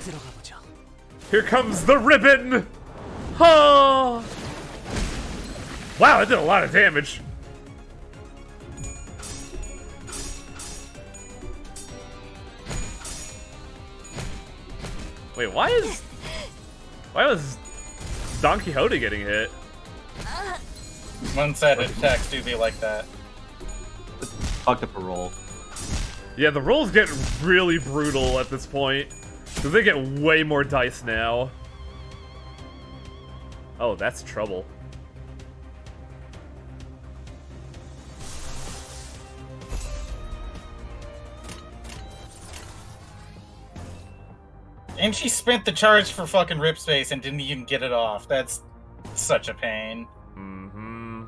들어가 보죠. Here comes the ribbon! Oh! Wow, that did a lot of damage. Wait, why was Don Quixote getting hit. One-sided attacks do be like that. Fucked up a roll. Yeah, the rolls get really brutal at this point. Because they get way more dice now. Oh, that's trouble. And she spent the charge for fucking rip space and didn't even get it off. That's such a pain. Mm-hmm.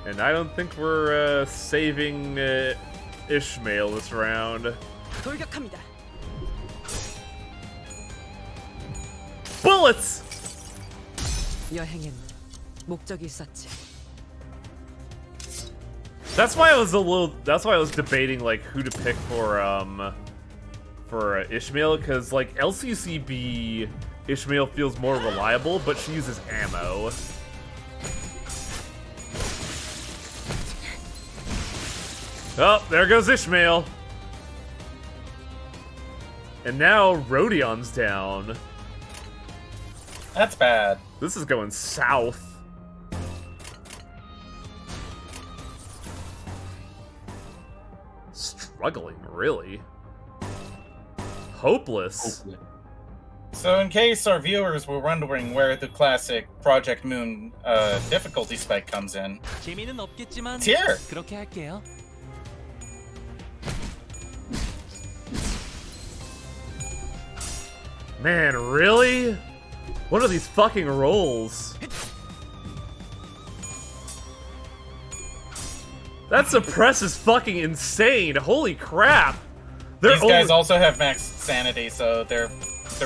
And I don't think we're saving Ishmael this round. 돌격합니다. Bullets! 여행엔 목적이 있었지. That's why I was debating like who to pick for Ishmael, because like LCCB Ishmael feels more reliable, but she uses ammo. Oh, there goes Ishmael. And now Rodion's down. That's bad. This is going south. Struggling, really. Hopeless. So in case our viewers were wondering where the classic Project Moon difficulty spike comes in, 재미는 없겠지만 it's here. 그렇게 할게요. Man, really? What are these fucking rolls? That suppress is fucking insane. Holy crap. These guys also have max sanity, so their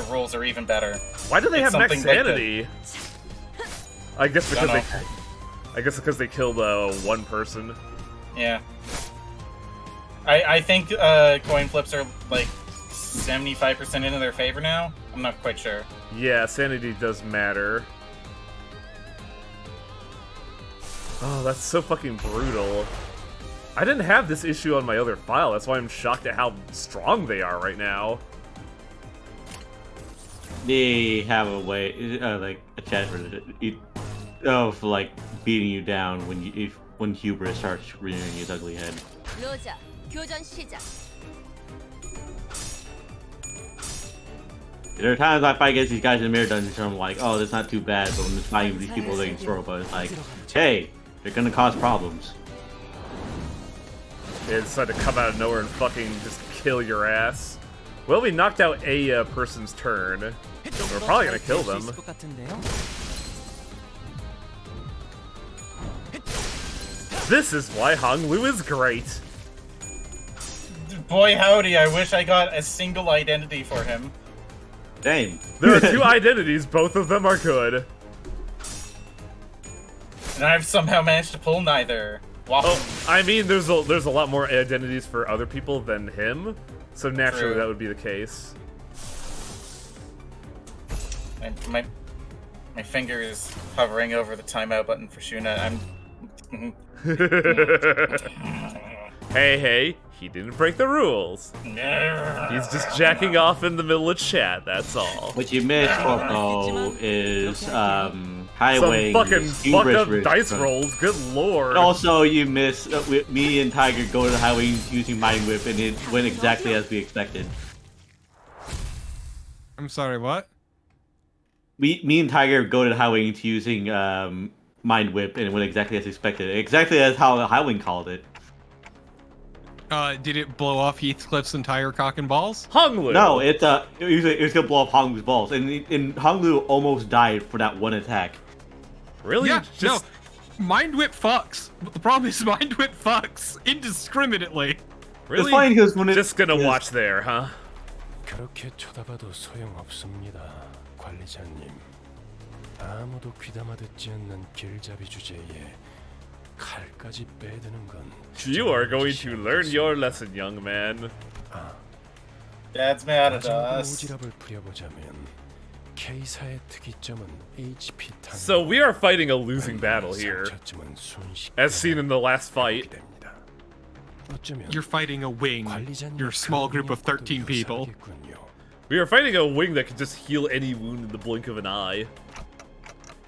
rolls are even better. Why do they have max something like sanity? I guess because they killed one person. Yeah. I think coin flips are like 75% into their favor now. I'm not quite sure. Yeah, sanity does matter. Oh, that's so fucking brutal. I didn't have this issue on my other file, that's why I'm shocked at how strong they are right now. They have a way, like a chat of like beating you down when hubris starts rearing his ugly head. 로자, 교전 시작. There are times I fight against these guys in the mirror dungeons and I'm like, oh, that's not too bad, but when it's fighting these people they can throw, but it's like, hey, they're gonna cause problems. They decided to come out of nowhere and fucking just kill your ass. Well, we knocked out a person's turn. We're probably gonna kill them. This is why Hong Lu is great. Boy howdy, I wish I got a single identity for him. Same. There are two identities, both of them are good. And I've somehow managed to pull neither. Wow. Oh, I mean, there's a lot more identities for other people than him, so naturally True. that would be the case. And my finger is hovering over the timeout button for Shuna. Hey, he didn't break the rules. He's just jacking off in the middle of chat, that's all. What you missed, Coco, is highway. Some fucking fucked up dice rolls, good lord. And also, you missed me and Tiger go to the highway using Mind Whip, and it went exactly as we expected. I'm sorry, what? Me and Tiger go to the highway using Mind Whip, and it went exactly as expected. Exactly as how the Highwing called it. Did it blow off Heathcliff's entire cock and balls? Hong Lu! No, it was gonna blow up Hong Lu's balls, and Hong Lu almost died for that one attack. Really? Yeah, no. Mind Whip fucks. The problem is Mind Whip fucks indiscriminately. Really? It's fine because when just gonna watch there, huh? 그렇게 쳐다봐도 소용없습니다, 관리자님. 아무도 귀담아 듣지 않는 길잡이 주제에 칼까지 빼드는 건. You are going to learn your lesson, young man. Dad's mad at us. 오지랖을 부려보자면 K사의 특이점은 HP 탄. So we are fighting a losing battle here, as seen in the last fight. You're fighting a wing. You're a small group of 13 people. We are fighting a wing that can just heal any wound in the blink of an eye.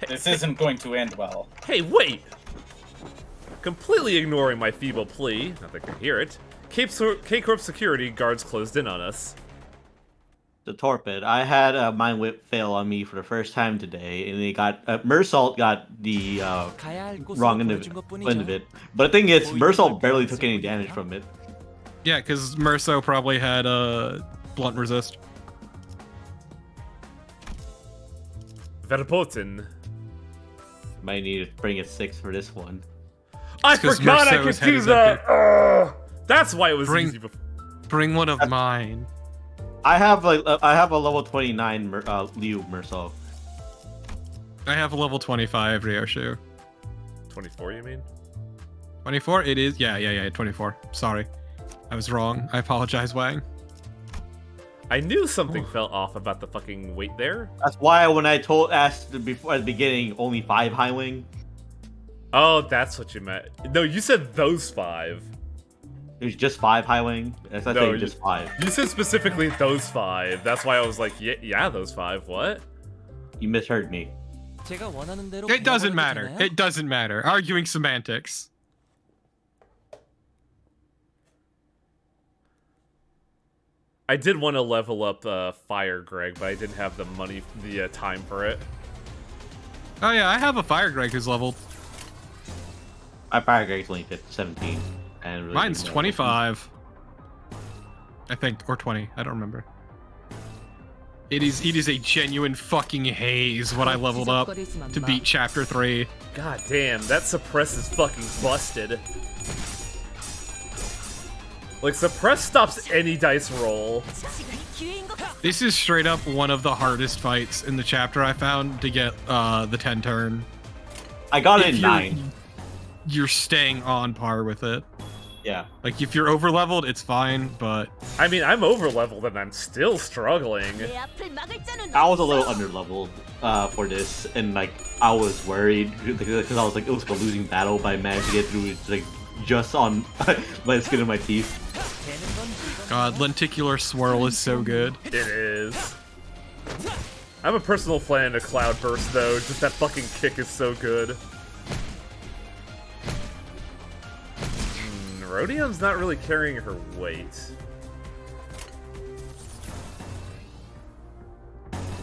This isn't going to end well. Hey, wait! Completely ignoring my feeble plea, not that I can hear it, K-Corp security guards closed in on us. The torpid. I had a mind whip fail on me for the first time today, and they got Mersault got the wrong end of it. But the thing is, Mersault barely took any damage from it. Yeah, because Merso probably had blunt resist. Verboten. Might need to bring a 6 for this one. I forgot I could do that. That's why it was easy before. Bring one of mine. I have a level 29 Liu Mersault. I have a level 25 Ryoshu. 24, you mean? 24? It is. Yeah. 24. Sorry, I was wrong. I apologize, Wang. I knew something felt off about the fucking weight there. That's why when I asked before at the beginning, only 5 high wing. Oh, that's what you meant. No, you said those 5. It was just 5 high wing. I think just 5. You said specifically those 5. That's why I was like, yeah, those 5. What? You misheard me. It doesn't matter. It doesn't matter. Arguing semantics. I did want to level up Fire Greg, but I didn't have the money, the time for it. Oh yeah, I have a Fire Greg who's leveled. My Fire Greg's only 17. And really mine's 25. I think, or 20. I don't remember. It is a genuine fucking haze what I leveled up to beat Chapter 3. God damn, that suppress is fucking busted. Like, suppress stops any dice roll. This is straight up one of the hardest fights in the chapter I found to get the 10 turn. I got it in 9. You're staying on par with it. Yeah. Like, if you're over leveled, it's fine, but... I mean, I'm over leveled and I'm still struggling. I was a little under leveled for this, and like, I was worried because I was like, it was a losing battle, but I managed to get through it like just on my skin of my teeth. God, lenticular swirl is so good. It is. I'm a personal fan of Cloud Burst though, just that fucking kick is so good. Rhodion's not really carrying her weight.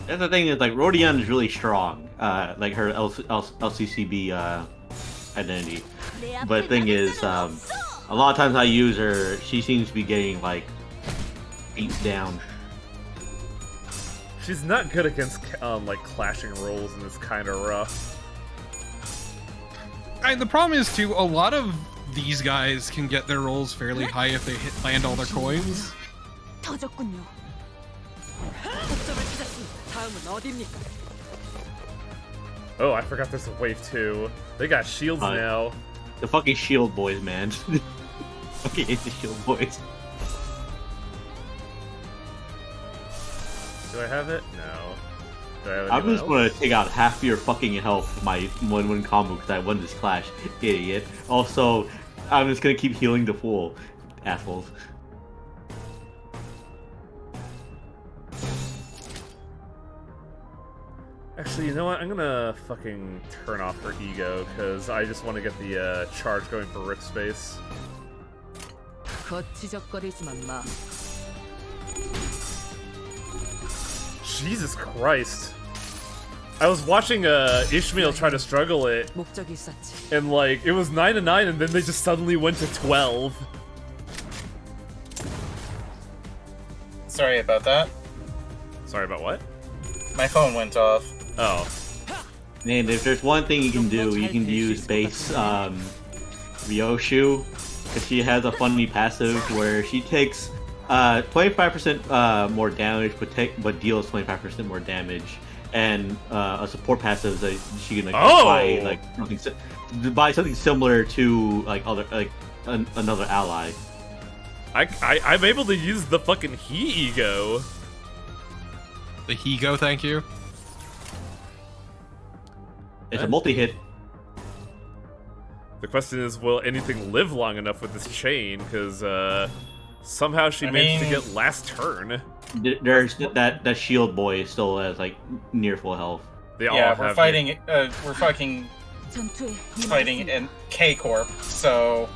That's the thing is, like, Rhodion is really strong, like her LCCB identity. But the thing is, a lot of times I use her, she seems to be getting, like, beat down. She's not good against, like, clashing rolls, and it's kind of rough. And the problem is, too, a lot of these guys can get their rolls fairly high if they land all their coins. Oh, I forgot there's a wave 2. They got shields now. The fucking shield boys, man. Fucking hate the shield boys. Do I have it? No. Do I have I'm just gonna take out half your fucking health with my 1-1 combo because I won this clash, idiot. Also, I'm just gonna keep healing the fool, assholes. Actually, you know what? I'm gonna fucking turn off her ego, because I just want to get the charge going for Rip Space. Jesus Christ. I was watching Ishmael try to struggle it, and like, it was 9-9, and then they just suddenly went to 12. Sorry about that. Sorry about what? My phone went off. Oh. Man, if there's one thing you can do, you can use base Ryoshu, because she has a funny passive where she takes 25% more damage, but deals 25% more damage, and a support passive that she can buy something similar to like another ally. I'm able to use the fucking He Ego. The He-Go, thank you. It's a multi-hit. The question is, will anything live long enough with this chain? Because Somehow she managed to get last turn. There's that shield boy still has like near full health. They all Yeah, have we're fighting. We're fucking fighting in K Corp. So.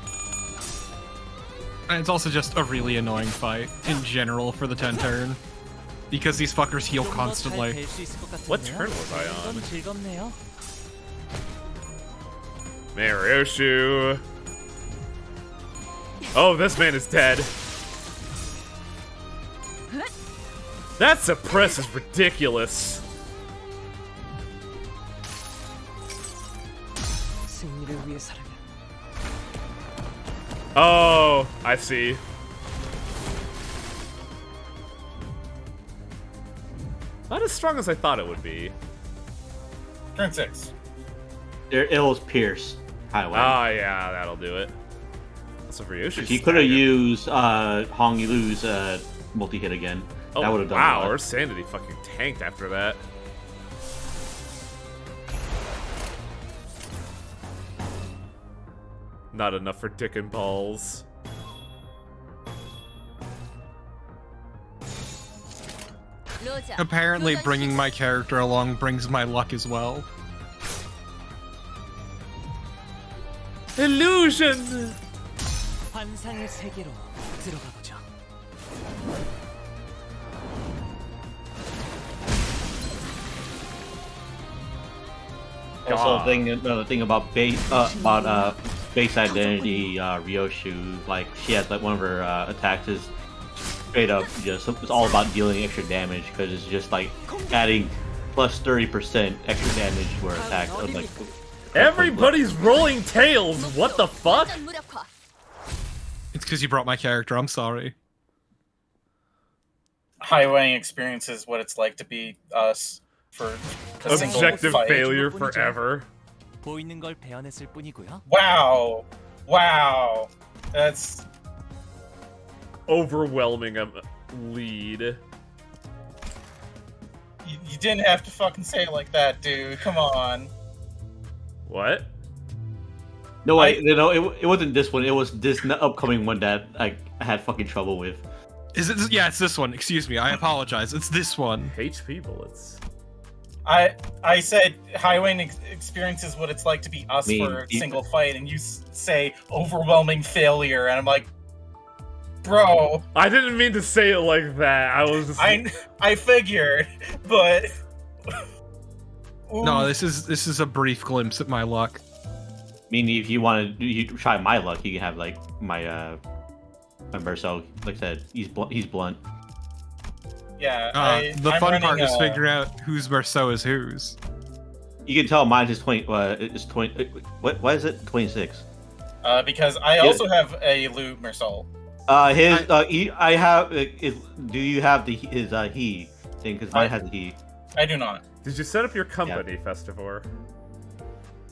And it's also just a really annoying fight in general for the 10 turn. Because these fuckers heal constantly. What turn was I on? Maroshu. Oh, this man is dead. That suppress is ridiculous. Oh, I see. Not as strong as I thought it would be. Turn 6. It was Pierce. Highway. Oh yeah, that'll do it. So Ryoshi's he could have used Hong Yilu's multi-hit again. Oh, that would have done wow, well. her sanity fucking tanked after that. Not enough for dick and balls. Apparently bringing my character along brings my luck as well. Illusion! 환상의 세계로 들어가 보자. Also, the thing about base identity, Ryoshu, like she has like one of her attacks is straight up just it's all about dealing extra damage because it's just like adding plus 30% extra damage to her attack. Like everybody's rolling tails. What the fuck? It's because you brought my character. I'm sorry. Highwaying experiences what it's like to be us for a objective fight. failure forever. 보이는 걸 배워냈을 뿐이고요. Wow, wow, that's overwhelming lead. You didn't have to fucking say it like that, dude. Come on. What? No, it wasn't this one. It was this upcoming one that I had fucking trouble with. Is it? Yeah, it's this one. Excuse me. I apologize. It's this one. HP bullets. I said highwaying experiences what it's like to be us for a single fight, and you say overwhelming failure, and I'm like, bro. I didn't mean to say it like that. I was. Just... I figured, but. No, this is a brief glimpse at my luck. I mean, if you want to try my luck, you can have like my Merso. Like I said, he's blunt. Yeah. The fun part is figuring out whose Merso is whose. You can tell mine is 20. It's 20. Why is it 26? Because I also have a Lu Mersol. I have. Do you have his he thing? Because mine has a he. I do not. Did you set up your company, Festivore?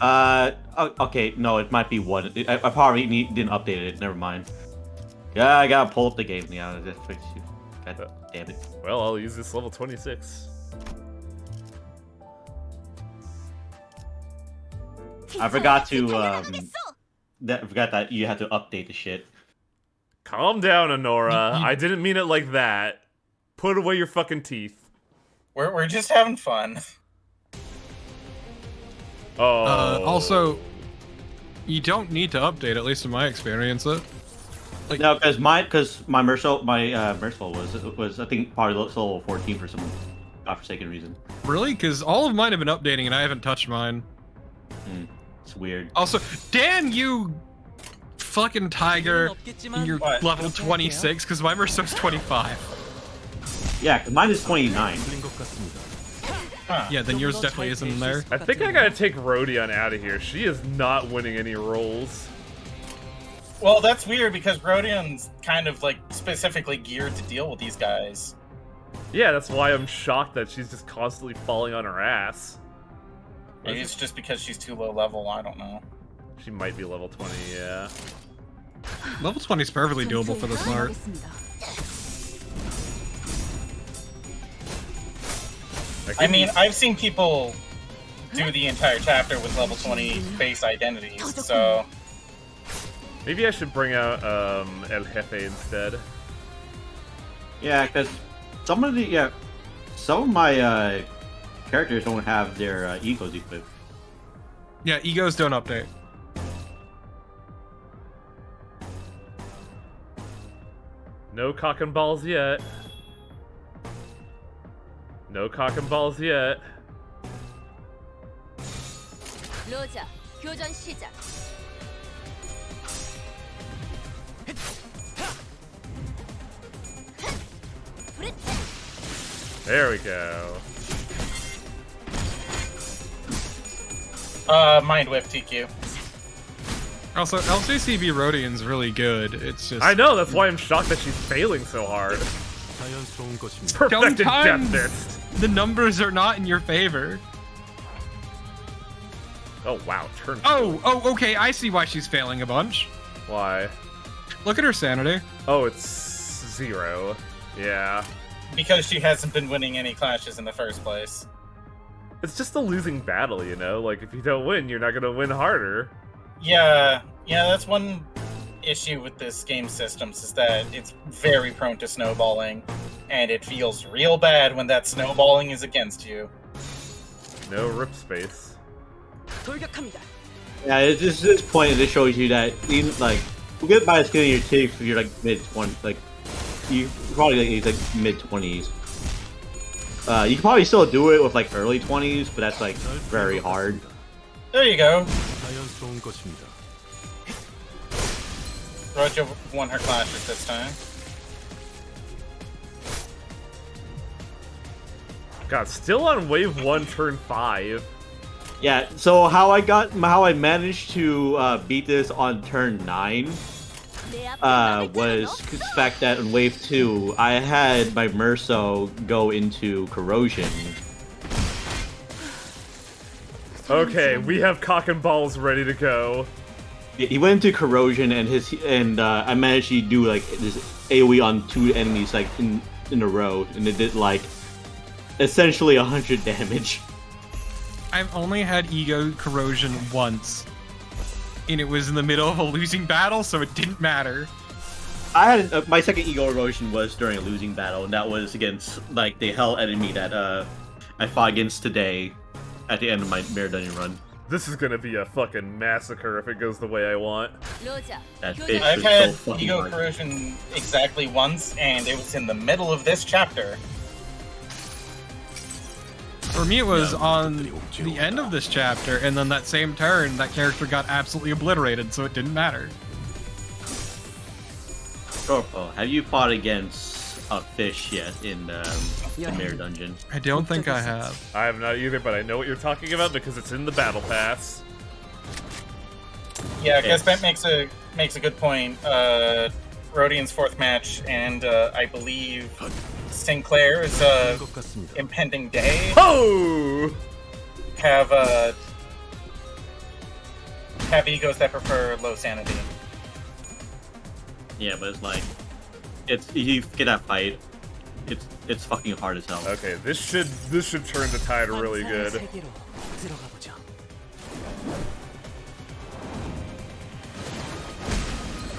Okay, no, it might be one. I probably didn't update it. Never mind. Yeah, I gotta pull up the game now. God damn it. Well, I'll use this level 26. I forgot to I forgot that you had to update the shit. Calm down, Honora. I didn't mean it like that. Put away your fucking teeth. We're just having fun. Oh. Also, you don't need to update, at least in my experience. Like, no, because my Merciful was I think probably level 14 for some godforsaken reason. Really? Because all of mine have been updating, and I haven't touched mine. It's weird. Also, damn you, fucking tiger! You're level 26 because my Merciful's 25. Yeah, because mine is 29. Yeah, then yours definitely isn't in there. I think I gotta take Rodion out of here. She is not winning any rolls. Well, that's weird because Rodion's kind of like specifically geared to deal with these guys. Yeah, that's why I'm shocked that she's just constantly falling on her ass. Maybe it's just because she's too low level, I don't know. She might be level 20, yeah. Level 20 is perfectly doable for this art. I mean, I've seen people do the entire chapter with level 20 base identities, so... Maybe I should bring out El Jefe instead. Yeah, because some of my characters don't have their egos equipped. Yeah, egos don't update. No cock and balls yet. No cock and balls yet. 로자, 교전 시작. There we go. Mind Whip TQ. Also, LJCB Rodian's really good. It's just... I know, that's why I'm shocked that she's failing so hard. Perfected Sometimes death fist. the numbers are not in your favor. Oh wow, turn. Oh, okay, I see why she's failing a bunch. Why? Look at her sanity. Oh, it's 0. Yeah. Because she hasn't been winning any clashes in the first place. It's just a losing battle, you know? Like, if you don't win, you're not gonna win harder. Yeah, that's one issue with this game systems, is that it's very prone to snowballing, and it feels real bad when that snowballing is against you. No rip space. Yeah, it's just this point. It just shows you that even like you get by skin in your teeth if you're like mid-20s, like you probably like mid-20s. You can probably still do it with like early 20s, but that's like very hard. There you go. Roger won her clashes this time. God, still on wave 1, turn 5. Yeah, so how I managed to beat this on turn 9 was the fact that in wave 2 I had my Merso go into corrosion. Okay, we have cock and balls ready to go. He went into corrosion and I managed to do like this AoE on 2 enemies like in a row, and it did like essentially 100 damage. I've only had ego corrosion once, and it was in the middle of a losing battle, so it didn't matter. I had my second ego erosion was during a losing battle, and that was against like the hell enemy that I fought against today at the end of my Mirror Dungeon run. This is gonna be a fucking massacre if it goes the way I want. That fish I've was had so fucking ego hard. corrosion exactly once, and it was in the middle of this chapter. For me, it was on the end of this chapter, and then that same turn, that character got absolutely obliterated, so it didn't matter. Oh, have you fought against a fish yet in the Mirror Dungeon? I don't think I have. I have not either, but I know what you're talking about because it's in the battle pass. Yeah, Gazbent makes a good point. Rodian's 4th match, and I believe Sinclair's impending day have egos that prefer low sanity. Yeah, but it's like you get that fight, it's fucking hard as hell. Okay, this should turn the tide really good.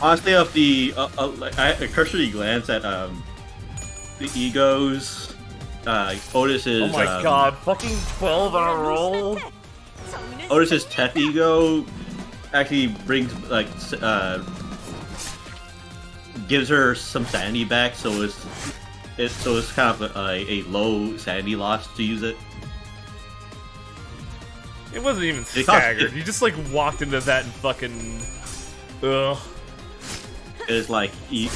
Honestly, of the I cursory glance at the egos, Otis is. Oh my god, fucking 12 on a roll. Otis's Teth ego actually brings like gives her some sanity back, so it's kind of a low sanity loss to use it. It wasn't even staggered. You just like walked into that and fucking. Ugh. It's like you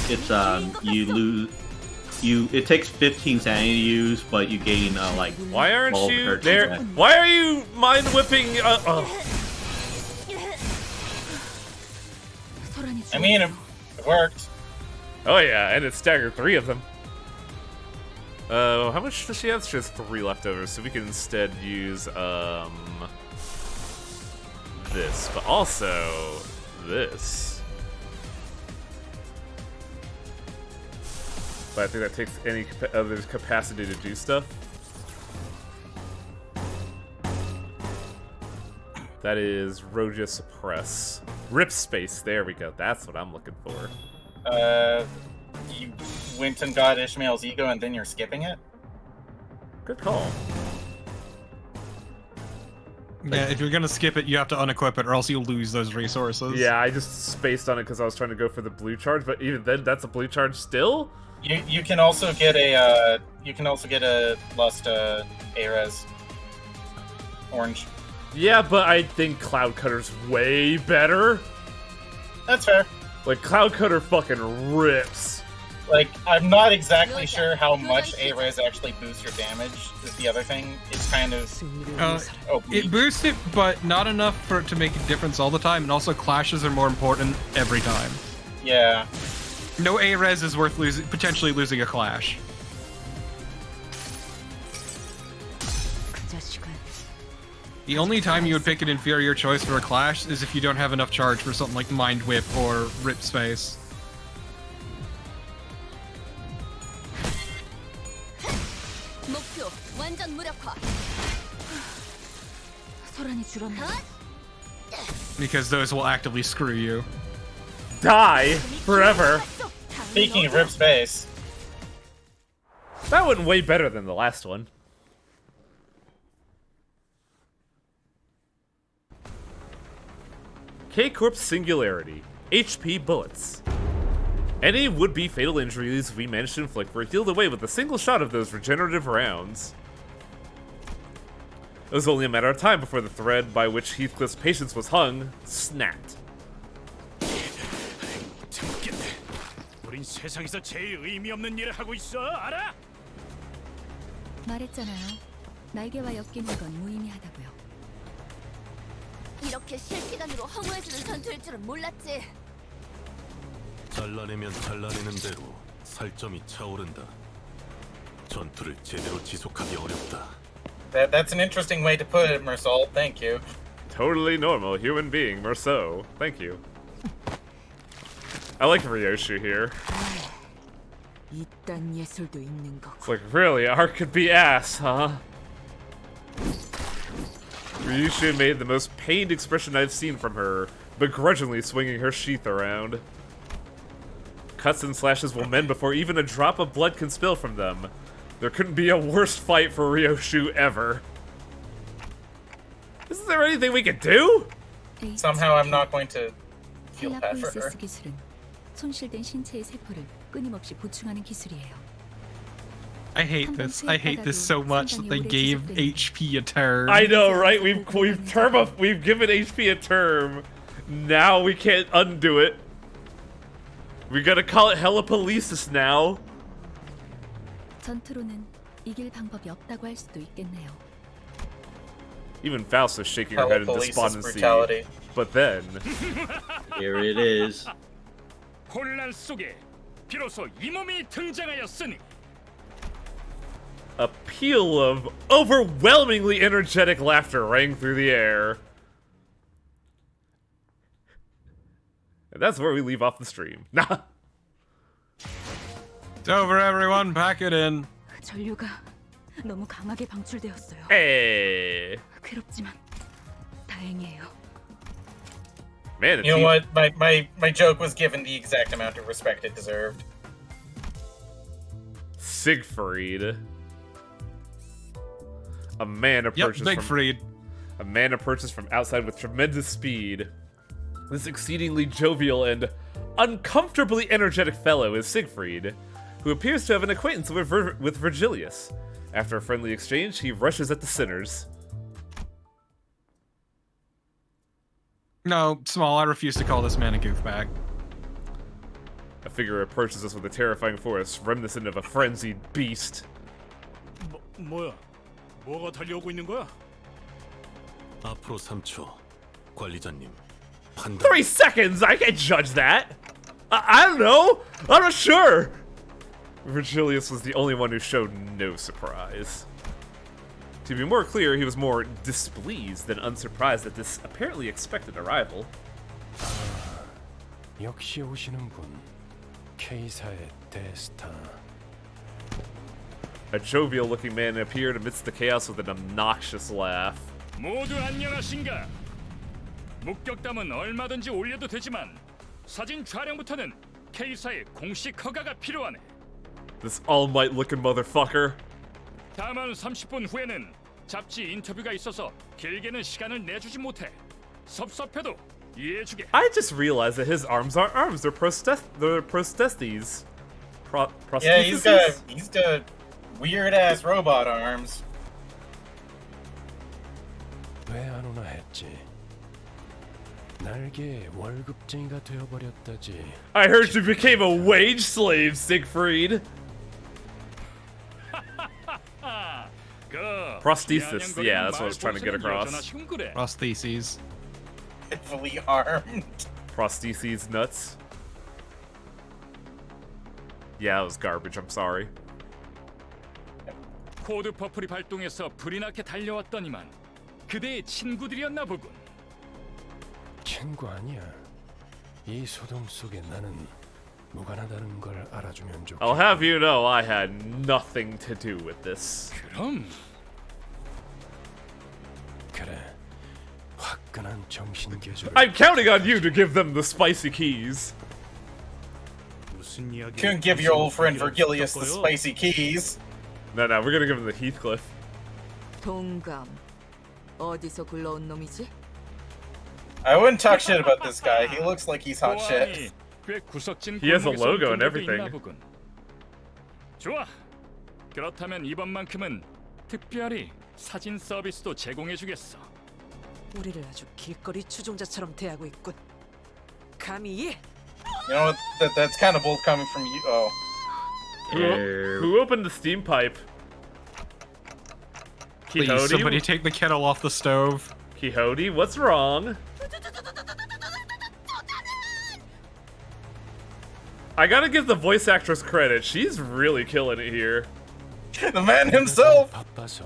lose. It takes 15 sanity to use, but you gain like. Why aren't you there? Why are you mind whipping? I mean, it worked. Oh yeah, and it staggered 3 of them. How much does she have? She has 3 left over, so we can instead use this, but also this. But I think that takes any other capacity to do stuff. That is Roja Suppress. Rip Space, there we go. That's what I'm looking for. You Winton got Ishmael's ego and then you're skipping it? Good call. Yeah, if you're gonna skip it, you have to unequip it, or else you'll lose those resources. Yeah, I just spaced on it because I was trying to go for the blue charge, but even then, that's a blue charge still. You can also get a Lust Ares orange. Yeah, but I think Cloud Cutter's way better. That's fair. Like, Cloud Cutter fucking rips. Like, I'm not exactly sure how much A-Res actually boosts your damage, is the other thing. It's kind of... it boosts it, but not enough for it to make a difference all the time, and also clashes are more important every time. Yeah. No A-Res is worth potentially losing a clash. The only time you would pick an inferior choice for a clash is if you don't have enough charge for something like Mind Whip or Rip Space. Because those will actively screw you. Die forever. Speaking of Rip Space. That went way better than the last one. K-Corp's Singularity. HP bullets. Any would-be fatal injuries we managed to inflict were healed away with a single shot of those regenerative rounds. It was only a matter of time before the thread by which Heathcliff's patience was hung snapped. 우린 세상에서 제일 의미 없는 일을 하고 있어, 알아? 말했잖아요. 날개와 엮이는 건 무의미하다고요. 이렇게 실시간으로 허무해지는 전투일 줄은 몰랐지. 잘라내면 잘라내는 대로 살점이 차오른다. 전투를 제대로 지속하기 어렵다. That's an interesting way to put it, Mersal. Thank you. Totally normal human being, Merceau. Thank you. I like Ryoshu here. It's like, really, art could be ass, huh? Ryoshu made the most pained expression I've seen from her, begrudgingly swinging her sheath around. Cuts and slashes will mend before even a drop of blood can spill from them. There couldn't be a worse fight for Ryoshu ever. Isn't there anything we could do? Somehow I'm not going to feel bad for her. 기술은 손실된 신체의 세포를 끊임없이 보충하는 기술이에요. I hate this. I hate this so much that they gave HP a term. I know, right? We've given HP a term. Now we can't undo it. We gotta call it helipolysis now. 전투로는 이길 방법이 없다고 할 수도 있겠네요. Even Faust is shaking her head in despondency. Brutality. But then, here it is. 혼란 속에 비로소 이 몸이 등장하였으니. A peal of overwhelmingly energetic laughter rang through the air. And that's where we leave off the stream. Nah. It's over, everyone. Pack it in. 전류가 너무 강하게 방출되었어요. Hey. 괴롭지만 다행이에요. Man, you know what? My joke was given the exact amount of respect it deserved. Siegfried. A man approaches A man approaches from outside with tremendous speed. This exceedingly jovial and uncomfortably energetic fellow is Siegfried, who appears to have an acquaintance with Virgilius. After a friendly exchange, he rushes at the sinners. No, Small, I refuse to call this man a goofbag. A figure approaches us with a terrifying force, reminiscent of a frenzied beast. 뭐야? 뭐가 달려오고 있는 거야? 앞으로 3초. 관리자님. 3 seconds? I can't judge that. I don't know. I'm not sure. Virgilius was the only one who showed no surprise. To be more clear, he was more displeased than unsurprised at this apparently expected arrival. 역시 오시는군. K사의 대스타. A jovial-looking man appeared amidst the chaos with an obnoxious laugh. 모두 안녕하신가? 목격담은 얼마든지 올려도 되지만 사진 촬영부터는 K사의 공식 허가가 필요하네. This All Might looking motherfucker. 다만 30분 후에는 잡지 인터뷰가 있어서 길게는 시간을 내주지 못해. 섭섭해도 이해해주게. I just realized that his arms aren't arms. They're prostheses. Yeah, he's got weird ass robot arms. 왜 안 오나 했지. 날개 월급쟁이가 되어버렸다지. I heard you became a wage slave, Siegfried. Prosthesis, yeah, that's what I was trying to get across. Prostheses. Heavily armed. Prostheses nuts. Yeah, that was garbage, I'm sorry. 코드 퍼플이 발동해서 불이 나게 달려왔더니만 그대의 친구들이었나 보군. 친구 아니야. 이 소동 속에 나는 무관하다는 걸 알아주면 좋겠다. I'll have you know I had nothing to do with this. 그럼 그래. 화끈한 정신 개조를. I'm counting on you to give them the spicy keys. Couldn't give your old friend Virgilius the spicy keys. No, we're gonna give him the Heathcliff. 동감. 어디서 굴러온 놈이지? I wouldn't talk shit about this guy. He looks like he's hot shit. He has a logo and everything. 좋아. 그렇다면 이번만큼은 특별히 사진 서비스도 제공해주겠어. 우리를 아주 길거리 추종자처럼 대하고 있군. 감히 이? You know what? That's kind of bold coming from you. Oh. Who opened the steam pipe? Please, Quixote? somebody take the kettle off the stove. Quixote, what's wrong? I gotta give the voice actress credit. She's really killing it here. The man himself. 바빠서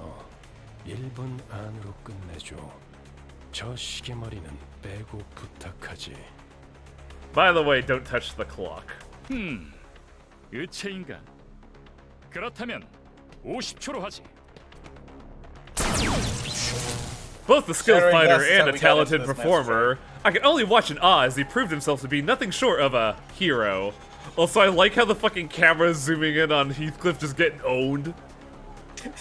1분 안으로 끝내줘. 저 시계머리는 빼고 부탁하지. By the way, don't touch the clock. 의체인가? 그렇다면 50초로 하지. Both the skilled Shattering fighter glasses and how a we got talented into this match, performer, I can only watch in awe as he proved himself to be nothing short of a hero. Also, I like how the fucking camera is zooming in on Heathcliff just getting owned.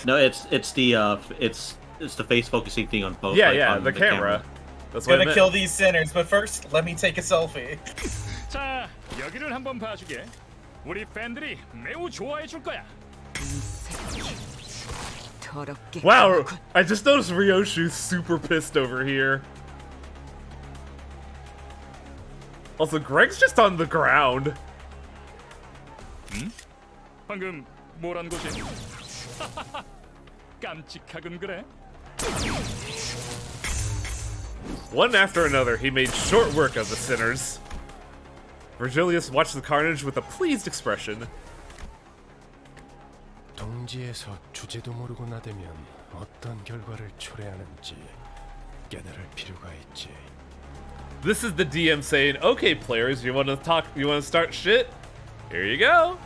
No, it's the face focusing thing on both. Yeah, like, yeah, on the camera. That's what I Gonna meant. kill these sinners, but first, let me take a selfie. 자, 여기를 한번 봐주게. 우리 팬들이 매우 좋아해줄 거야. 더럽게. Wow, I just noticed Ryoshu's super pissed over here. Also, Greg's just on the ground. 방금 뭐란 거지? 깜찍하군 그래? One after another, he made short work of the sinners. Virgilius watched the carnage with a pleased expression. 동지에서 주제도 모르고 나대면 어떤 결과를 초래하는지 깨달을 필요가 있지. This is the DM saying, "Okay, players, you want to start shit? Here you go."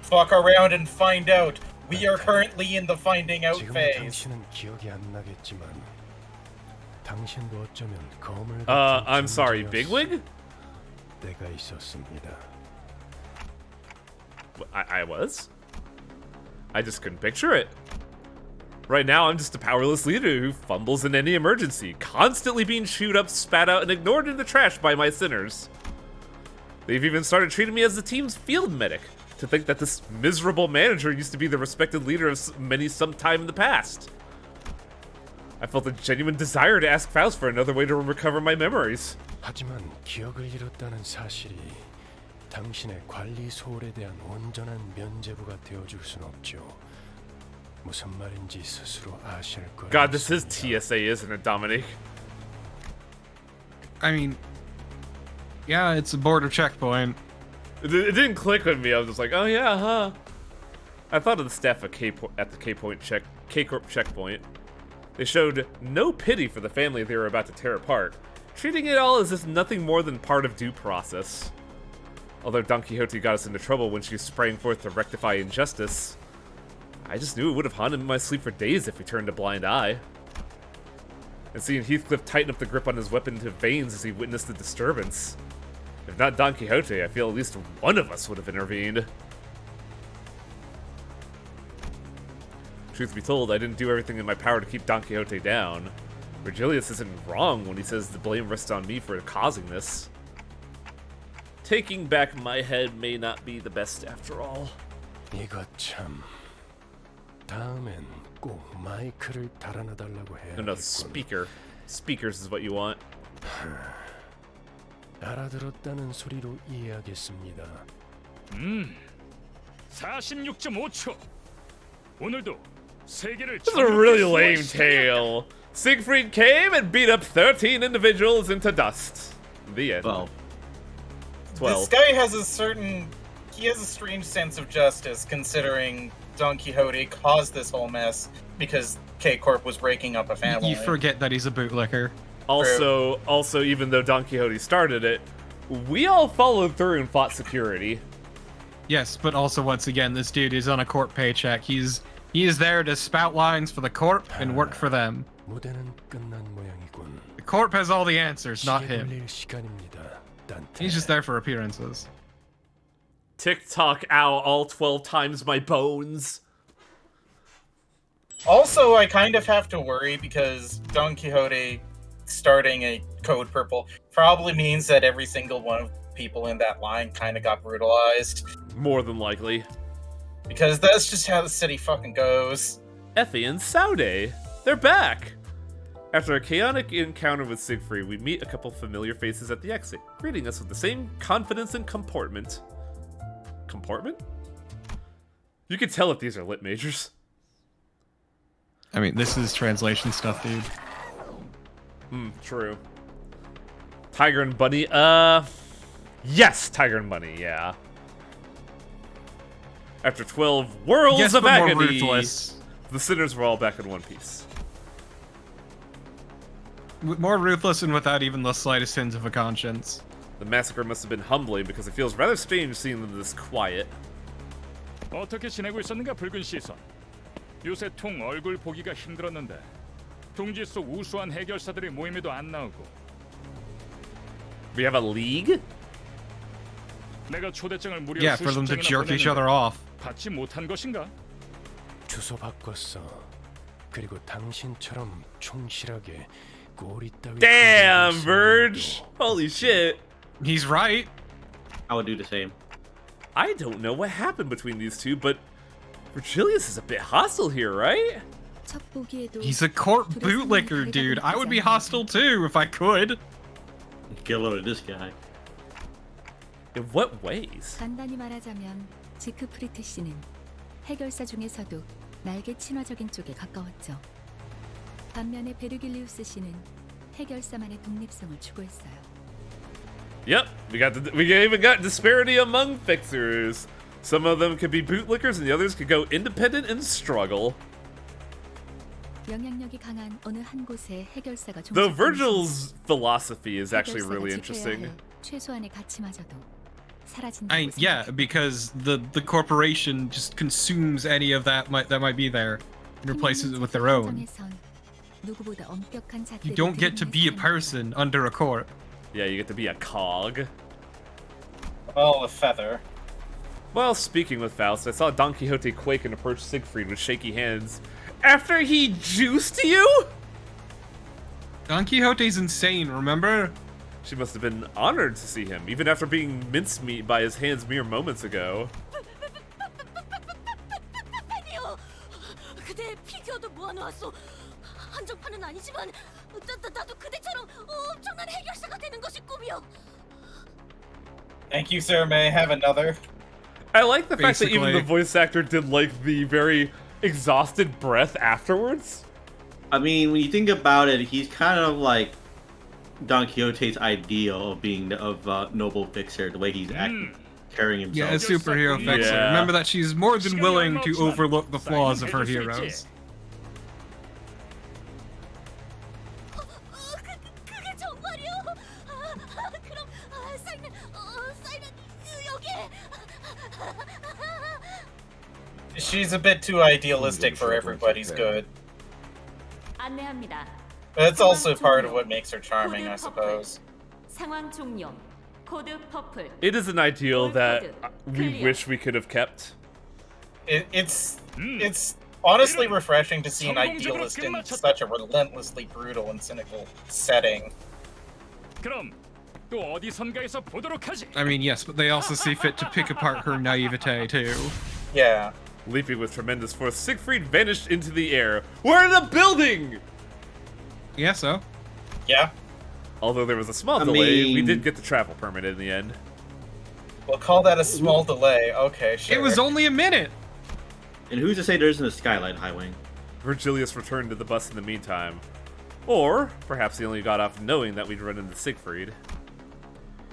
Fuck around and find out. We are currently in the finding out 지금 phase. 당신은 기억이 안 나겠지만 당신도 어쩌면 검을 I'm sorry, Bigwig? 때가 있었습니다. I was? I just couldn't picture it. Right now, I'm just a powerless leader who fumbles in any emergency, constantly being chewed up, spat out, and ignored in the trash by my sinners. They've even started treating me as the team's field medic. To think that this miserable manager used to be the respected leader of many sometime in the past. I felt a genuine desire to ask Faust for another way to recover my memories. 하지만 기억을 잃었다는 사실이 당신의 관리 소홀에 대한 온전한 면죄부가 되어줄 순 없죠. 무슨 말인지 스스로 아실 거예요. God, this is TSA, isn't it, Dominic? I mean, yeah, it's a border checkpoint. It didn't click with me. I was just like, oh yeah, huh? I thought of the staff at the K-Corp checkpoint. They showed no pity for the family they were about to tear apart, treating it all as if nothing more than part of due process. Although Don Quixote got us into trouble when she sprang forth to rectify injustice, I just knew it would have haunted my sleep for days if he turned a blind eye. And seeing Heathcliff tighten up the grip on his weapon to veins as he witnessed the disturbance. If not Don Quixote, I feel at least one of us would have intervened. Truth be told, I didn't do everything in my power to keep Don Quixote down. Virgilius isn't wrong when he says the blame rests on me for causing this. Taking back my head may not be the best after all. 이거 참. 다음엔 꼭 마이크를 달아놔달라고 해야겠군. No, speaker. Speakers is what you want. 알아들었다는 소리로 이해하겠습니다. 46.5초. 오늘도 세계를 This is a really lame tale. Siegfried came and beat up 13 individuals into dust. The end. 12. This guy has a strange sense of justice, considering Don Quixote caused this whole mess because K-Corp was breaking up a family. You forget that he's a bootlicker. Also, even though Don Quixote started it, we all followed through and fought security. Yes, but also once again, this dude is on a corp paycheck. He is there to spout lines for the corp and work for them. The corp has all the answers, not him. He's just there for appearances. TikTok, ow, all 12 times my bones. Also, I kind of have to worry because Don Quixote starting a Code Purple probably means that every single one of the people in that line kind of got brutalized. More than likely. Because that's just how the city fucking goes. Effie and Saude, they're back! After a chaotic encounter with Siegfried, we meet a couple familiar faces at the exit, greeting us with the same confidence and comportment. Comportment? You can tell if these are lit majors. I mean, this is translation stuff, dude. True. Tiger and Bunny, yes, Tiger and Bunny, yeah. After 12 worlds of agony, the sinners were all back in one piece. More ruthless and without even the slightest hint of a conscience. The massacre must have been humbling because it feels rather strange seeing them this quiet. 어떻게 지내고 있었는가 붉은 시선. 요새 통 얼굴 보기가 힘들었는데 둥지 속 우수한 해결사들의 모임에도 안 나오고. We have a league? 내가 초대장을 무려 Yeah, for them to jerk each other off. 받지 못한 것인가? 주소 바꿨어. 그리고 당신처럼 충실하게 꼬리 따위. Damn, Verge! Holy shit! He's right. I would do the same. I don't know what happened between these two, but Virgilius is a bit hostile here, right? He's a corp bootlicker, dude. I would be hostile too if I could. Get a load of this guy. In what ways? 간단히 말하자면 지크프리트 씨는 해결사 중에서도 날개 친화적인 쪽에 가까웠죠. 반면에 베르길리우스 씨는 해결사만의 독립성을 추구했어요. Yep, we even got disparity among fixers. Some of them could be bootlickers and the others could go independent and struggle. 영향력이 강한 어느 한 곳에 해결사가 Though Virgil's philosophy is actually really interesting. 최소한의 가치마저도 사라진다고 Yeah, because the corporation just consumes any of that might be there and replaces it with their own. 누구보다 엄격한 잣대를 You don't get to be a person under a corp. Yeah, you get to be a cog. Well, a feather. Well, speaking with Faust, I saw Don Quixote quake and approach Siegfried with shaky hands. After he juiced you? Don Quixote's insane, remember? She must have been honored to see him, even after being mincemeat by his hands mere moments ago. 그대 피규어도 모아놓았어. 한정판은 아니지만 나도 그대처럼 엄청난 해결사가 되는 것이 꿈이야. Thank you, sir. May I have another? I like the fact that even the voice actor did like the very exhausted breath afterwards. I mean, when you think about it, he's kind of like Don Quixote's ideal of being noble fixer, the way he's acting, carrying himself. Yeah, a superhero fixer. Yeah. Remember that she's more than willing to overlook the flaws of her heroes. 그게 정말이요? 그럼 사인은 여기. She's a bit too idealistic for everybody's good. 안내합니다. That's also part of what makes her charming, I suppose. 상황 종료. 코드 퍼플. It is an ideal that we wish we could have kept. It's honestly refreshing to see an idealist in such a relentlessly brutal and cynical setting. 그럼 또 어디선가에서 보도록 하지. I mean, yes, but they also see fit to pick apart her naivete too. Yeah. Leaping with tremendous force, Siegfried vanished into the air. We're in a building! Yeah, so? Yeah. Although there was a small delay, we did get the travel permit in the end. We'll call that a small delay. Okay, sure. It was only a minute! And who's to say there isn't a skylight high wing? Virgilius returned to the bus in the meantime. Or, perhaps he only got off knowing that we'd run into Siegfried.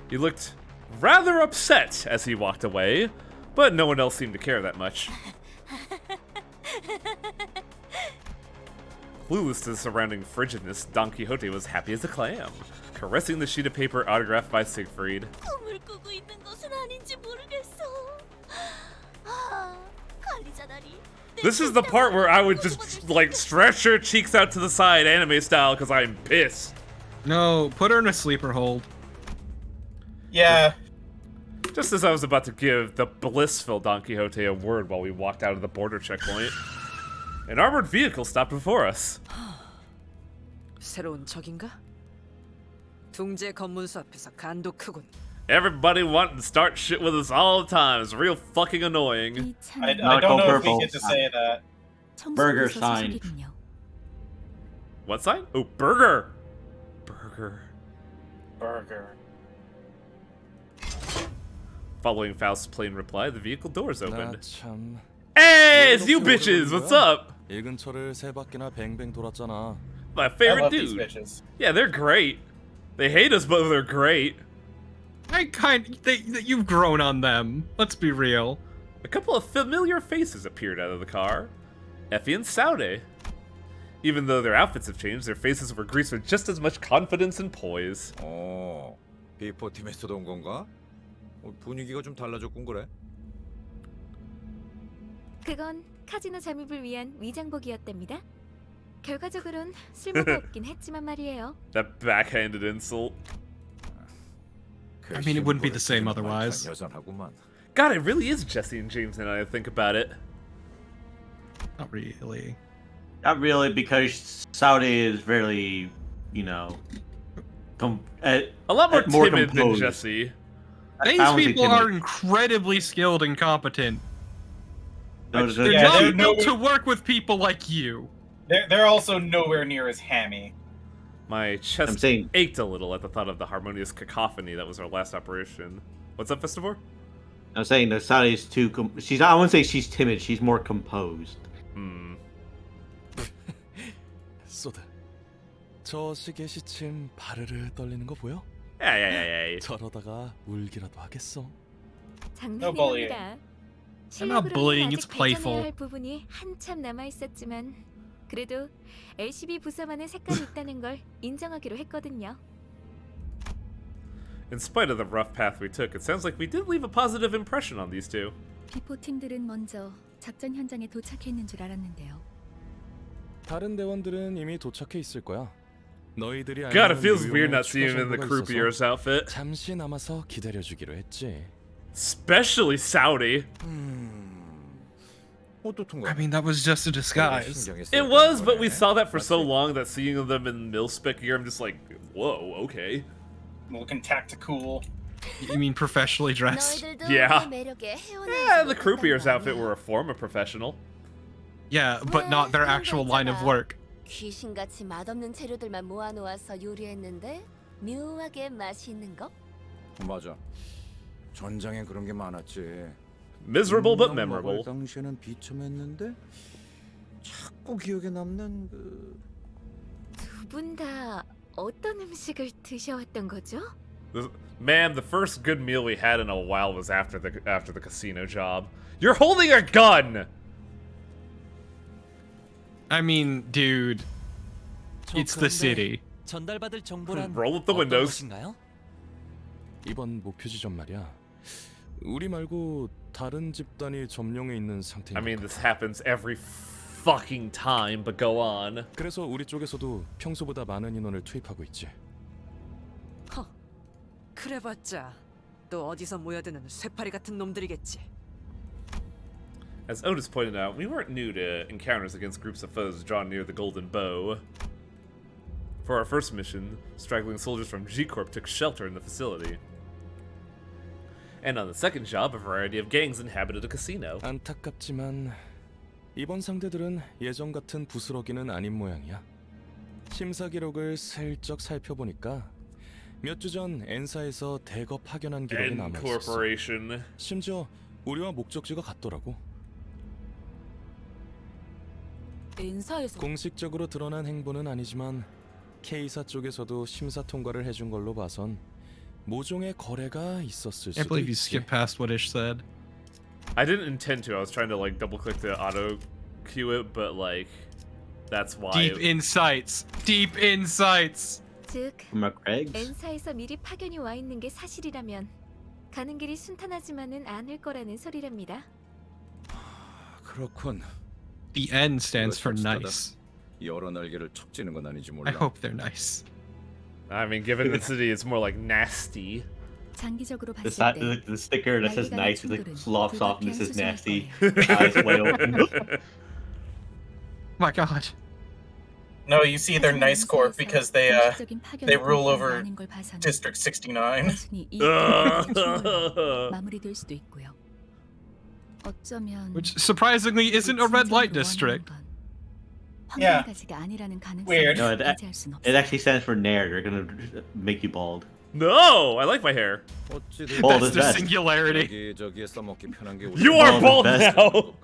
He looked rather upset as he walked away, but no one else seemed to care that much. Clueless to the surrounding frigidness, Don Quixote was happy as a clam, caressing the sheet of paper autographed by Siegfried. 꿈을 꾸고 있는 것은 아닌지 모르겠어. 관리자다리. This is the part where I would just, like, stretch her cheeks out to the side, anime style, because I'm pissed. No, put her in a sleeper hold. Yeah. Just as I was about to give the blissful Don Quixote a word while we walked out of the border checkpoint, an armored vehicle stopped before us. 새로운 적인가? 둥지 검문소 앞에서 간도 크군. Everybody wanting to start shit with us all the time. It's real fucking annoying. I don't know if we get to say that. Burger sign. What sign? Oh, burger. Burger. Burger. Following Faust's plain reply, the vehicle doors opened. 참. Hey, it's you bitches. What's up? 이 근처를 세 바퀴나 뱅뱅 돌았잖아. My favorite I love dude. these bitches. Yeah, they're great. They hate us, but they're great. You've grown on them. Let's be real. A couple of familiar faces appeared out of the car. Effie and Saude. Even though their outfits have changed, their faces were greased with just as much confidence and poise. 비포 팀에서도 온 건가? 분위기가 좀 달라졌군 그래. 그건 카지노 잠입을 위한 위장복이었답니다. 결과적으론 쓸모가 없긴 했지만 말이에요. That backhanded insult. I mean, it wouldn't be the same otherwise. God, it really is Jesse and James now I think about it. Not really. Not really, because Saudi is very, you know, a lot more timid than composed. Jesse. These people are incredibly skilled and competent. They're Yeah, not built to work with people like you. They're also nowhere near as hammy. My chest ached a little at the thought of the harmonious cacophony that was our last operation. What's up, Festivore? I'm saying that Saudi is too. I wouldn't say she's timid. She's more composed. 소드, 저 시계 시침 바르르 떨리는 거 보여? 야야야야. 저러다가 울기라도 하겠어. 장난입니다. I'm not bullying. It's 아직 발전해야 playful. 할 부분이 한참 남아 있었지만 그래도 LCB 부서만의 색깔이 있다는 걸 인정하기로 했거든요. In spite of the rough path we took, it sounds like we did leave a positive impression on these two. 비포 팀들은 먼저 작전 현장에 도착했는 줄 알았는데요. 다른 대원들은 이미 도착해 있을 거야. 너희들이 God, it feels weird not seeing him in the croupier's outfit. 잠시 남아서 기다려주기로 했지. Especially Saudi. I mean, that was just a disguise. It was, but we saw that for so long that seeing them in mil-spec gear, I'm just like, whoa, okay. Looking tactical. You mean professionally dressed? Yeah. Yeah, the croupier's outfit were a form of professional. Yeah, but not their actual line of work. 귀신같이 맛없는 재료들만 모아놓아서 요리했는데 묘하게 맛이 있는 거? 맞아. 전장에 그런 게 많았지. Miserable but memorable. 당시에는 비참했는데 자꾸 기억에 남는 그. 두 분 다 어떤 음식을 드셔왔던 거죠? Man, the first good meal we had in a while was after the casino job. You're holding a gun. I mean, dude, it's the city. 전달받을 정보란 Roll up the windows. 이번 목표 지점 말이야. 우리 말고 다른 집단이 점령해 있는 상태인 I mean, this happens every fucking time, but go on. 그래서 우리 쪽에서도 평소보다 많은 인원을 투입하고 있지. 그래봤자 또 어디서 모여드는 쇠파리 같은 놈들이겠지. As Otis pointed out, we weren't new to encounters against groups of foes drawn near the Golden Bow. For our first mission, straggling soldiers from G-Corp took shelter in the facility. And on the second job, a variety of gangs inhabited a casino. 안타깝지만 이번 상대들은 예전 같은 부스러기는 아닌 모양이야. 심사 기록을 슬쩍 살펴보니까 몇 주 전 엔사에서 대거 파견한 기록이 남아 있었어. 심지어 우리와 목적지가 같더라고. 엔사에서 공식적으로 드러난 행보는 아니지만 K사 쪽에서도 심사 통과를 해준 걸로 봐선 모종의 거래가 있었을 I 수도 believe you 있지. skipped past what Ish said. I didn't intend to. I was trying to like double click to auto cue it, but like that's why. Deep insights. Deep insights. 즉, Craig? 엔사에서 미리 파견이 와 있는 게 사실이라면 가는 길이 순탄하지만은 않을 거라는 소리랍니다. 그렇군. The N stands for nice. 여러 날개를 척 찌는 건 아니지 몰라. I hope they're nice. I mean, given the city, it's more like nasty. 장기적으로 The, 봤을 때 the sticker that says 날개가 nice is like 충돌은 slops off and it 불가피한 says 수순일 nasty. 거예요. Eyes wide open. My God. No, you see, they're nice corp because they rule over District 69. 마무리될 수도 있고요. 어쩌면 Which surprisingly isn't a red light district. Yeah. 황금가지가 아니라는 가능성을 Weird. No, 배제할 순 it actually stands for Nair. They're gonna make you bald. No, I like my hair. Bald That's is the best. singularity. You are bald now.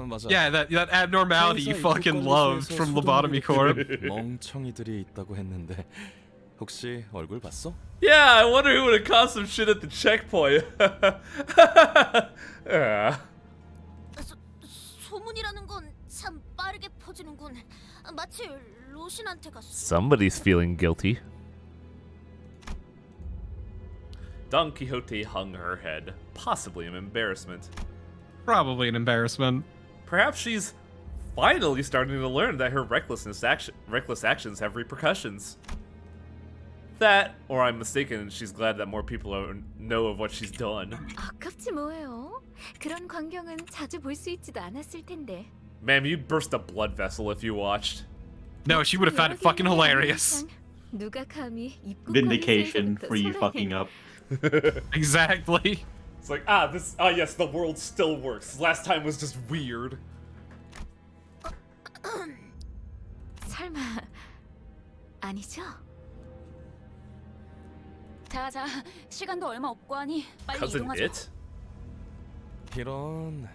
맞아. Yeah, that abnormality you fucking loved from Lobotomy Corp. 멍청이들이 있다고 했는데 혹시 얼굴 봤어? Yeah, I wonder who would have caused some shit at the checkpoint. Yeah. 소문이라는 건 참 빠르게 퍼지는군. 마치 로신한테가 Somebody's feeling guilty. Don Quixote hung her head, possibly in embarrassment. Probably an embarrassment. Perhaps she's finally starting to learn that her reckless actions have repercussions. That, or I'm mistaken, and she's glad that more people know of what she's done. 아깝지 뭐예요. 그런 광경은 자주 볼 수 있지도 않았을 텐데. Ma'am, you'd burst a blood vessel if you watched. No, she would have found it fucking hilarious. 누가 감히 입국 Vindication for you fucking up. Exactly. It's like, yes, the world still works. Last time was just weird. 설마 아니죠? 자자, 시간도 얼마 없고 하니 빨리 Cousin 이동하자. It? 이런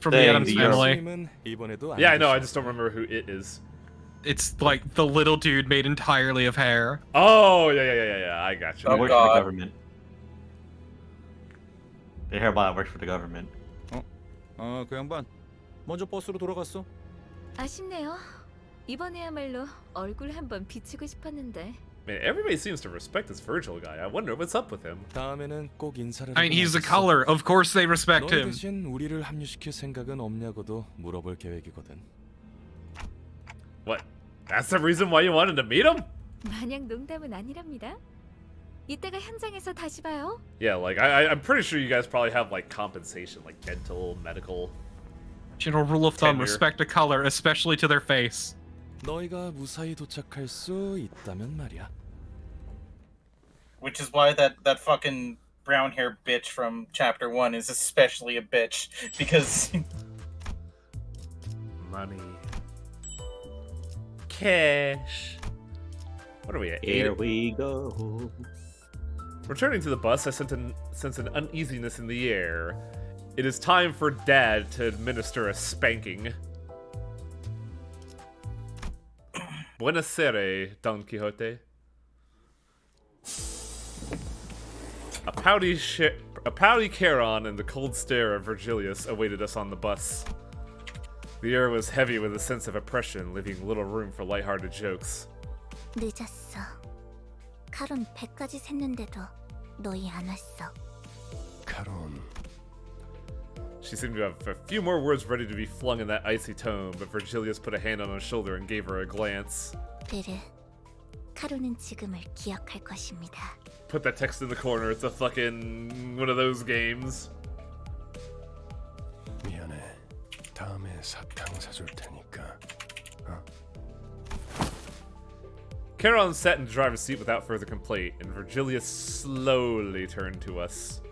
From the Addams Family. 이번에도 Yeah, I know, I just don't remember who it is. It's like the little dude made entirely of hair. Oh, yeah, I got you. It works for the government. The hairbot works for the government. 그 양반 먼저 버스로 돌아갔어. 아쉽네요. 이번에야말로 얼굴 한번 비추고 싶었는데. Man, everybody seems to respect this Virgil guy. I wonder what's up with him. 다음에는 꼭 인사를. I mean, he's the color. Of course they respect 너희 him. 대신 우리를 합류시킬 생각은 없냐고도 물어볼 계획이거든. What? That's the reason why you wanted to meet him? 마냥 농담은 아니랍니다. 이따가 현장에서 다시 봐요. Yeah, like I'm pretty sure you guys probably have like compensation, like dental, medical. General rule of thumb: tenure. respect a color, especially to their face. 너희가 무사히 도착할 수 있다면 말이야. Which is why that fucking brown hair bitch from chapter 1 is especially a bitch because Money. Cash. What are we at? Here we go. Returning to the bus, I sense an uneasiness in the air. It is time for Dad to administer a spanking. Buonasera, Don Quixote. A pouty Charon and the cold stare of Virgilius awaited us on the bus. The air was heavy with a sense of oppression, leaving little room for lighthearted jokes. 늦었어. 카론 100까지 샜는데도 너희 안 왔어. 카론. She seemed to have a few more words ready to be flung in that icy tone, but Virgilius put a hand on her shoulder and gave her a glance. 베르, 카론은 지금을 기억할 것입니다. Put that text in the corner, it's a fucking one of those games. 사탕 사줄 테니까. Charon sat in the driver's seat without further complaint, and Virgilius slowly turned to us.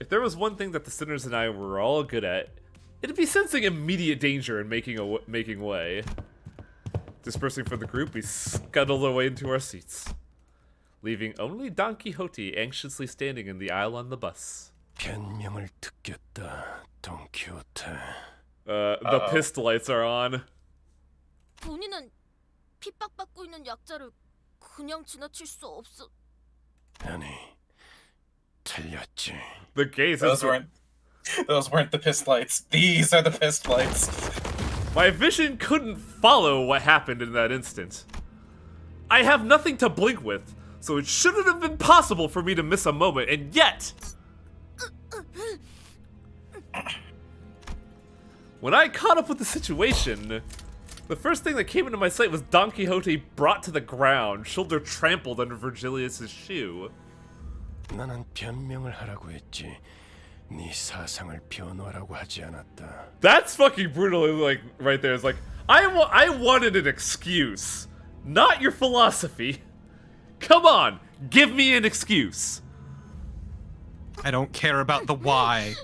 If there was one thing that the sinners and I were all good at, it'd be sensing immediate danger and making way. Dispersing from the group, we scuttled away into our seats, leaving only Don Quixote anxiously standing in the aisle on the bus. 변명을 듣겠다, Don Quixote. The pistol lights are on. 본인은 핍박받고 있는 약자를 그냥 지나칠 수 없어. 아니, 틀렸지. The gaze those weren't the piss lights. These are the piss lights. My vision couldn't follow what happened in that instant. I have nothing to blink with, so it shouldn't have been possible for me to miss a moment, and yet... When I caught up with the situation, the first thing that came into my sight was Don Quixote brought to the ground, shoulder trampled under Virgilius' shoe. 나는 변명을 하라고 했지. 네 사상을 변호하라고 하지 않았다. That's fucking brutal, like, right there. It's like, I wanted an excuse, not your philosophy. Come on, give me an excuse. I don't care about the why.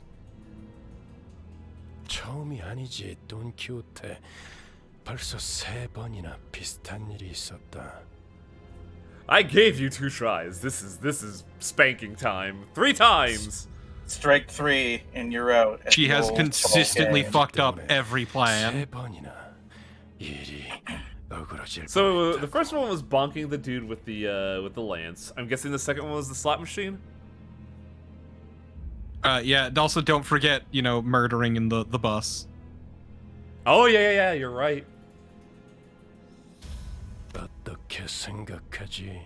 처음이 아니지, 돈 키호테. 벌써 3번이나 비슷한 일이 있었다. I gave you 2 tries. This is spanking time. 3 times. Strike 3 and you're out. She has consistently fucked up every plan. So the first one was bonking the dude with the lance. I'm guessing the second one was the slot machine. Yeah. Also, don't forget, murdering in the bus. Oh yeah. You're right. 어떻게 생각하지?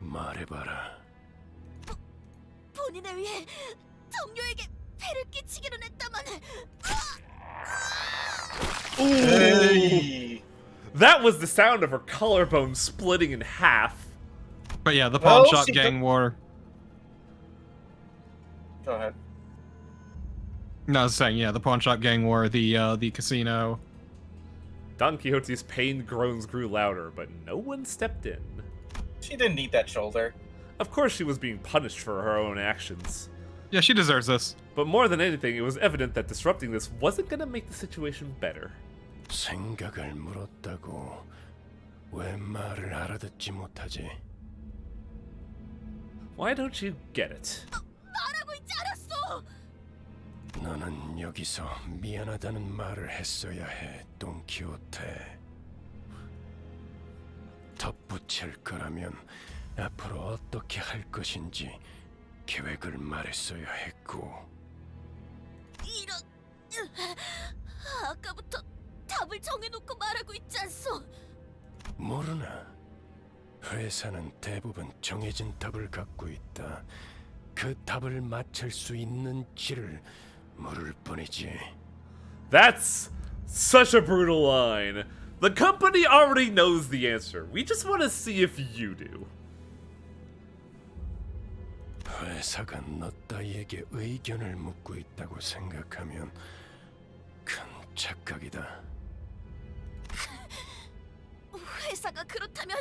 말해봐라. 본인을 위해 동료에게 패를 끼치기로 했다만. Ooh. That was the sound of her collarbone splitting in half. But yeah, the pawn shop gang war. Go ahead. No, I was saying, yeah, the pawn shop gang war, the casino. Don Quixote's pained groans grew louder, but no one stepped in. She didn't need that shoulder. Of course she was being punished for her own actions. Yeah, she deserves this. But more than anything, it was evident that disrupting this wasn't gonna make the situation better. 생각을 물었다고 왜 말을 알아듣지 못하지? Why don't you get it? 말하고 있지 않았어. 너는 여기서 미안하다는 말을 했어야 해, 돈키호테. 덧붙일 거라면 앞으로 어떻게 할 것인지 계획을 말했어야 했고. 이런... 아까부터 답을 정해놓고 말하고 있지 않소? 모르나? 회사는 대부분 정해진 답을 갖고 있다. 그 답을 맞출 수 있는 길을 물을 뿐이지. That's such a brutal line. The company already knows the answer. We just want to see if you do. 회사가 너 따위에게 의견을 묻고 있다고 생각하면 큰 착각이다. 회사가 그렇다면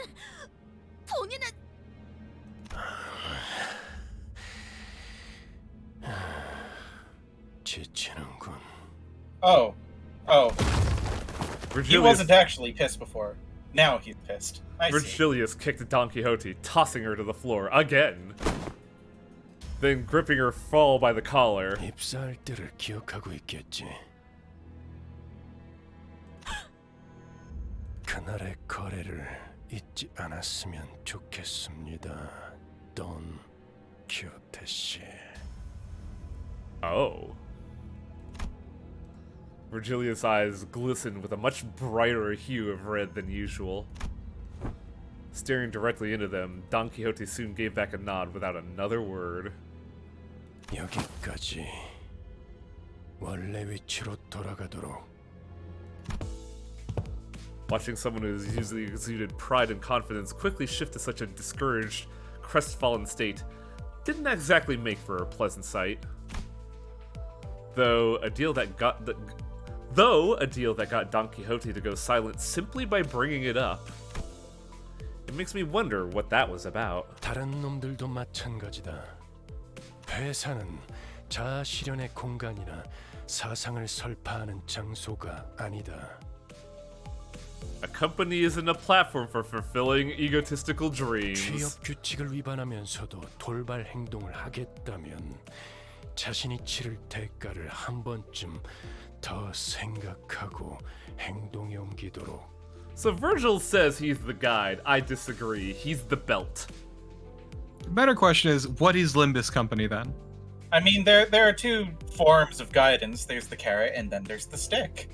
본인은... 지치는군. Oh. Virgilius, He wasn't actually pissed before. Now he's pissed. I see. Virgilius kicked Don Quixote, tossing her to the floor again. Then gripping her fall by the collar. 입사할 때를 기억하고 있겠지. 그날의 거래를 잊지 않았으면 좋겠습니다, 돈 키호테 씨. Oh. Virgilius' eyes glistened with a much brighter hue of red than usual. Staring directly into them, Don Quixote soon gave back a nod without another word. 여기까지. 원래 위치로 돌아가도록. Watching someone who has usually exuded pride and confidence quickly shift to such a discouraged, crestfallen state didn't exactly make for a pleasant sight. Though a deal that got Don Quixote to go silent simply by bringing it up. It makes me wonder what that was about. 다른 놈들도 마찬가지다. 회사는 자아 실현의 공간이나 사상을 설파하는 장소가 아니다. A company isn't a platform for fulfilling egotistical dreams. 취업 규칙을 위반하면서도 돌발 행동을 하겠다면 자신이 치를 대가를 한 번쯤 더 생각하고 행동에 옮기도록. So Virgil says he's the guide. I disagree. He's the belt. The better question is, what is Limbus Company then? I mean, there are two forms of guidance. There's the carrot, and then there's the stick.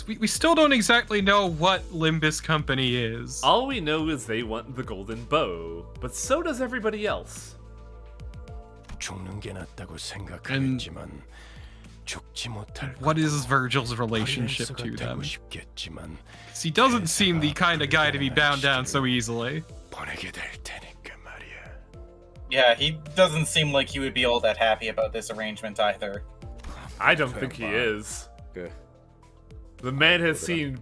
We still don't exactly know what Limbus Company is. All we know is they want the golden bow, but so does everybody else. 죽는 게 낫다고 생각하겠지만 죽지 못할. What is Virgil's relationship to them? He doesn't seem the kind of guy to be bound down so easily. 보내게 될 테니까 말이야. Yeah, he doesn't seem like he would be all that happy about this arrangement either. I don't think he is. The man has seemed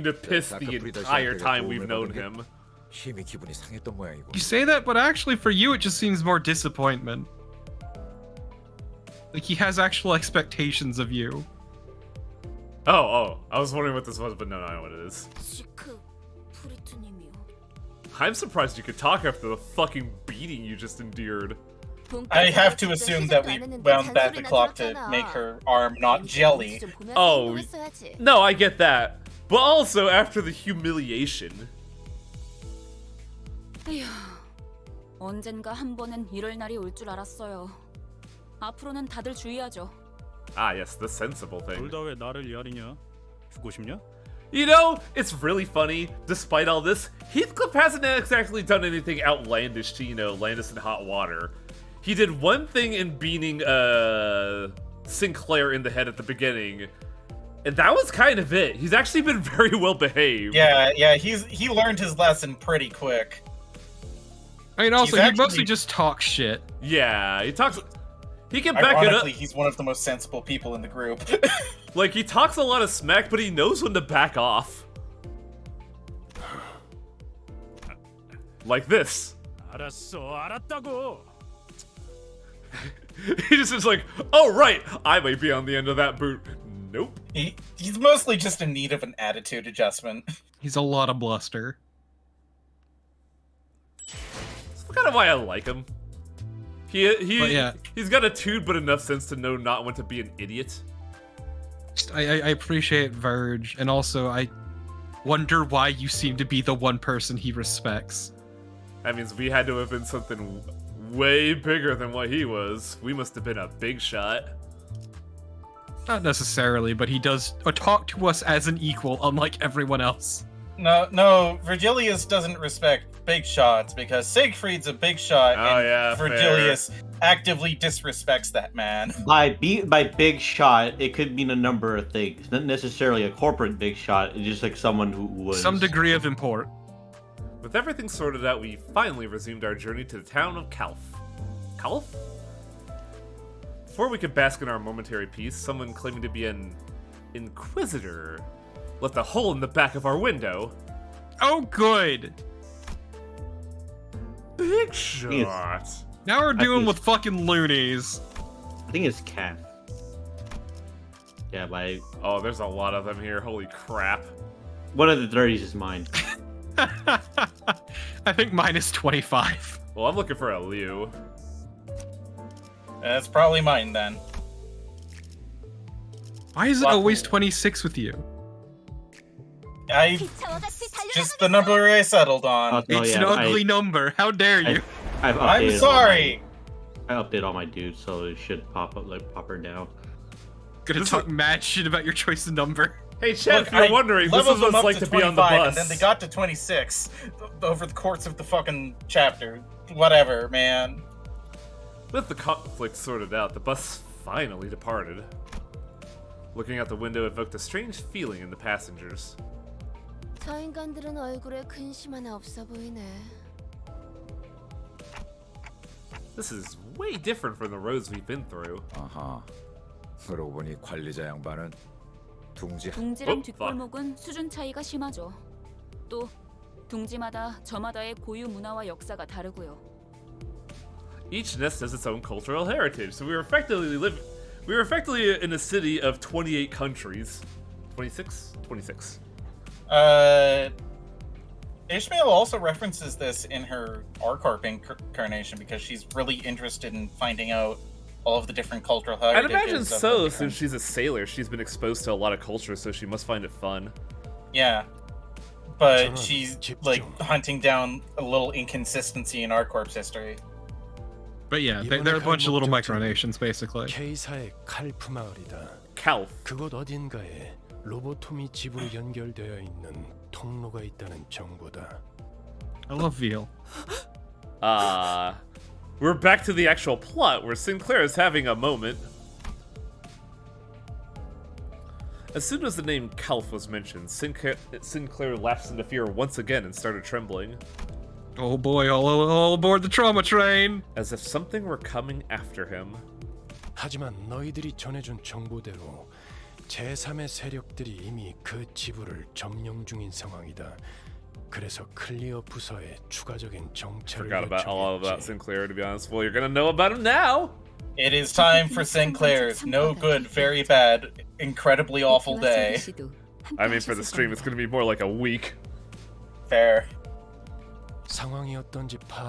to piss the entire time we've known him. You say that, but actually for you it just seems more disappointment. Like he has actual expectations of you. Oh, I was wondering what this was, but no, I know what it is. I'm surprised you could talk after the fucking beating you just endured. I have to assume that we wound back the clock to make her arm not jelly. Oh, no, I get that. But also after the humiliation. 에휴, 언젠가 한 번은 이럴 날이 올 줄 알았어요. 앞으로는 다들 주의하죠. Ah, yes, the sensible thing. 둘 다 왜 나를 야리냐? 죽고 싶냐? You know, it's really funny. Despite all this, Heathcliff hasn't exactly done anything outlandish to, land us in hot water. He did one thing in beating Sinclair in the head at the beginning, and that was kind of it. He's actually been very well behaved. Yeah, he learned his lesson pretty quick. I mean, also, he mostly just talks shit. Yeah, he talks. He can back it up. Ironically, he's one of the most sensible people in the group. Like, he talks a lot of smack, but he knows when to back off. Like this. 알았어, 알았다고. He just is like, oh right, I might be on the end of that boot. Nope. He's mostly just in need of an attitude adjustment. He's a lot of bluster. That's kind of why I like him. He's got a tude but enough sense to know not when to be an idiot. I appreciate Verge, and also I wonder why you seem to be the one person he respects. That means we had to have been something way bigger than what he was. We must have been a big shot. Not necessarily, but he does talk to us as an equal, unlike everyone else. No, Virgilius doesn't respect big shots because Siegfried's a big shot, and Virgilius actively disrespects that man. By big shot, it could mean a number of things. Not necessarily a corporate big shot, it's just like someone who was... some degree of import. With everything sorted out, we finally resumed our journey to the town of Calf. Calf? Before we could bask in our momentary peace, someone claiming to be an inquisitor left a hole in the back of our window. Oh, good. Big shot. Now we're dealing with fucking loonies. I think it's Calf. Yeah, Oh, there's a lot of them here. Holy crap. One of the 30s is mine. I think mine is 25. Well, I'm looking for a Liu. That's probably mine then. Why is it always 26 with you? Just the number I settled on. It's an ugly number. How dare you? I'm sorry. I update all my dudes, so it should pop her down. Gonna talk mad shit about your choice of number. Hey, Chad, if you're wondering, this is what it's like to be on the bus. And then they got to 26 over the course of the fucking chapter. Whatever, man. With the conflict sorted out, the bus finally departed. Looking out the window evoked a strange feeling in the passengers. 저 인간들은 얼굴에 근심 하나 없어 보이네. This is way different from the roads we've been through. 아하. 그러고 보니 관리자 양반은 둥지랑 뒷골목은 수준 차이가 심하죠. 또 둥지마다 저마다의 고유 문화와 역사가 다르고요. Each nest has its own cultural heritage, so we were effectively in a city of 28 countries. 26? 26. Ishmael also references this in her R-Corp incarnation because she's really interested in finding out all of the different cultural heritages. I'd imagine so, since she's a sailor, she's been exposed to a lot of culture, so she must find it fun. Yeah. But she's, like, hunting down a little inconsistency in R-Corp's history. But yeah, they're a bunch of little micronations, basically. Kei사의 칼프 마을이다. Kalf. 그곳 어딘가에 로보톰이 집으로 연결되어 있는 통로가 있다는 정보다. I love veal. We're back to the actual plot, where Sinclair is having a moment. As soon as the name Kalf was mentioned, Sinclair lapsed into fear once again and started trembling. Oh boy, all aboard the trauma train! As if something were coming after him. 하지만 너희들이 전해준 정보대로 제3의 세력들이 이미 그 지부를 점령 중인 상황이다. 그래서 클리어 부서에 추가적인 정찰을 Forgot about all about Sinclair, to be honest. Well, you're gonna know about him now! It is time for Sinclair's no good, very bad, incredibly awful day. I mean, for the stream, it's gonna be more like a week. Fair.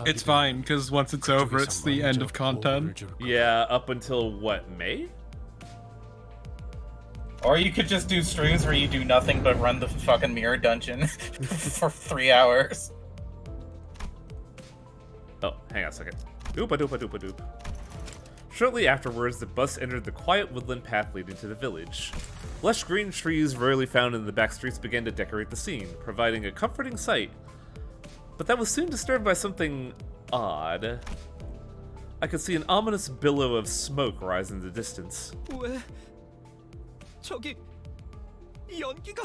It's fine, because once it's over, it's the end of content. Yeah, up until, what, May? Or you could just do streams where you do nothing but run the fucking mirror dungeon for 3 hours. Oh, hang on a second. Oopa-doopa-doopa-doop. Shortly afterwards, the bus entered the quiet woodland path leading to the village. Lush green trees rarely found in the back streets began to decorate the scene, providing a comforting sight. But that was soon disturbed by something odd. I could see an ominous billow of smoke rise in the distance. 왜? 저기 연기가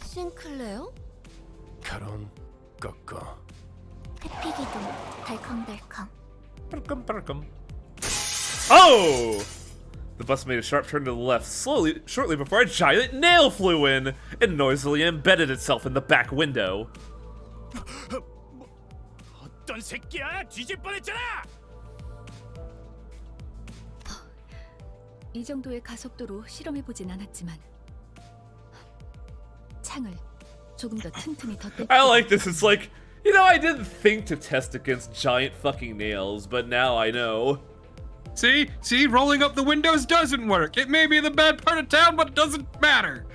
싱클레어? 카론 꺾어. 해피기도 달컹달컹. Oh! The bus made a sharp turn to the left shortly before a giant nail flew in and noisily embedded itself in the back window. 어떤 새끼야? 뒤질 뻔했잖아. 이 정도의 가속도로 실험해보진 않았지만 창을 조금 더 튼튼히 더 I like this. It's like, you know, I didn't think to test against giant fucking nails, but now I know. See, rolling up the windows doesn't work. It may be the bad part of town, but it doesn't matter.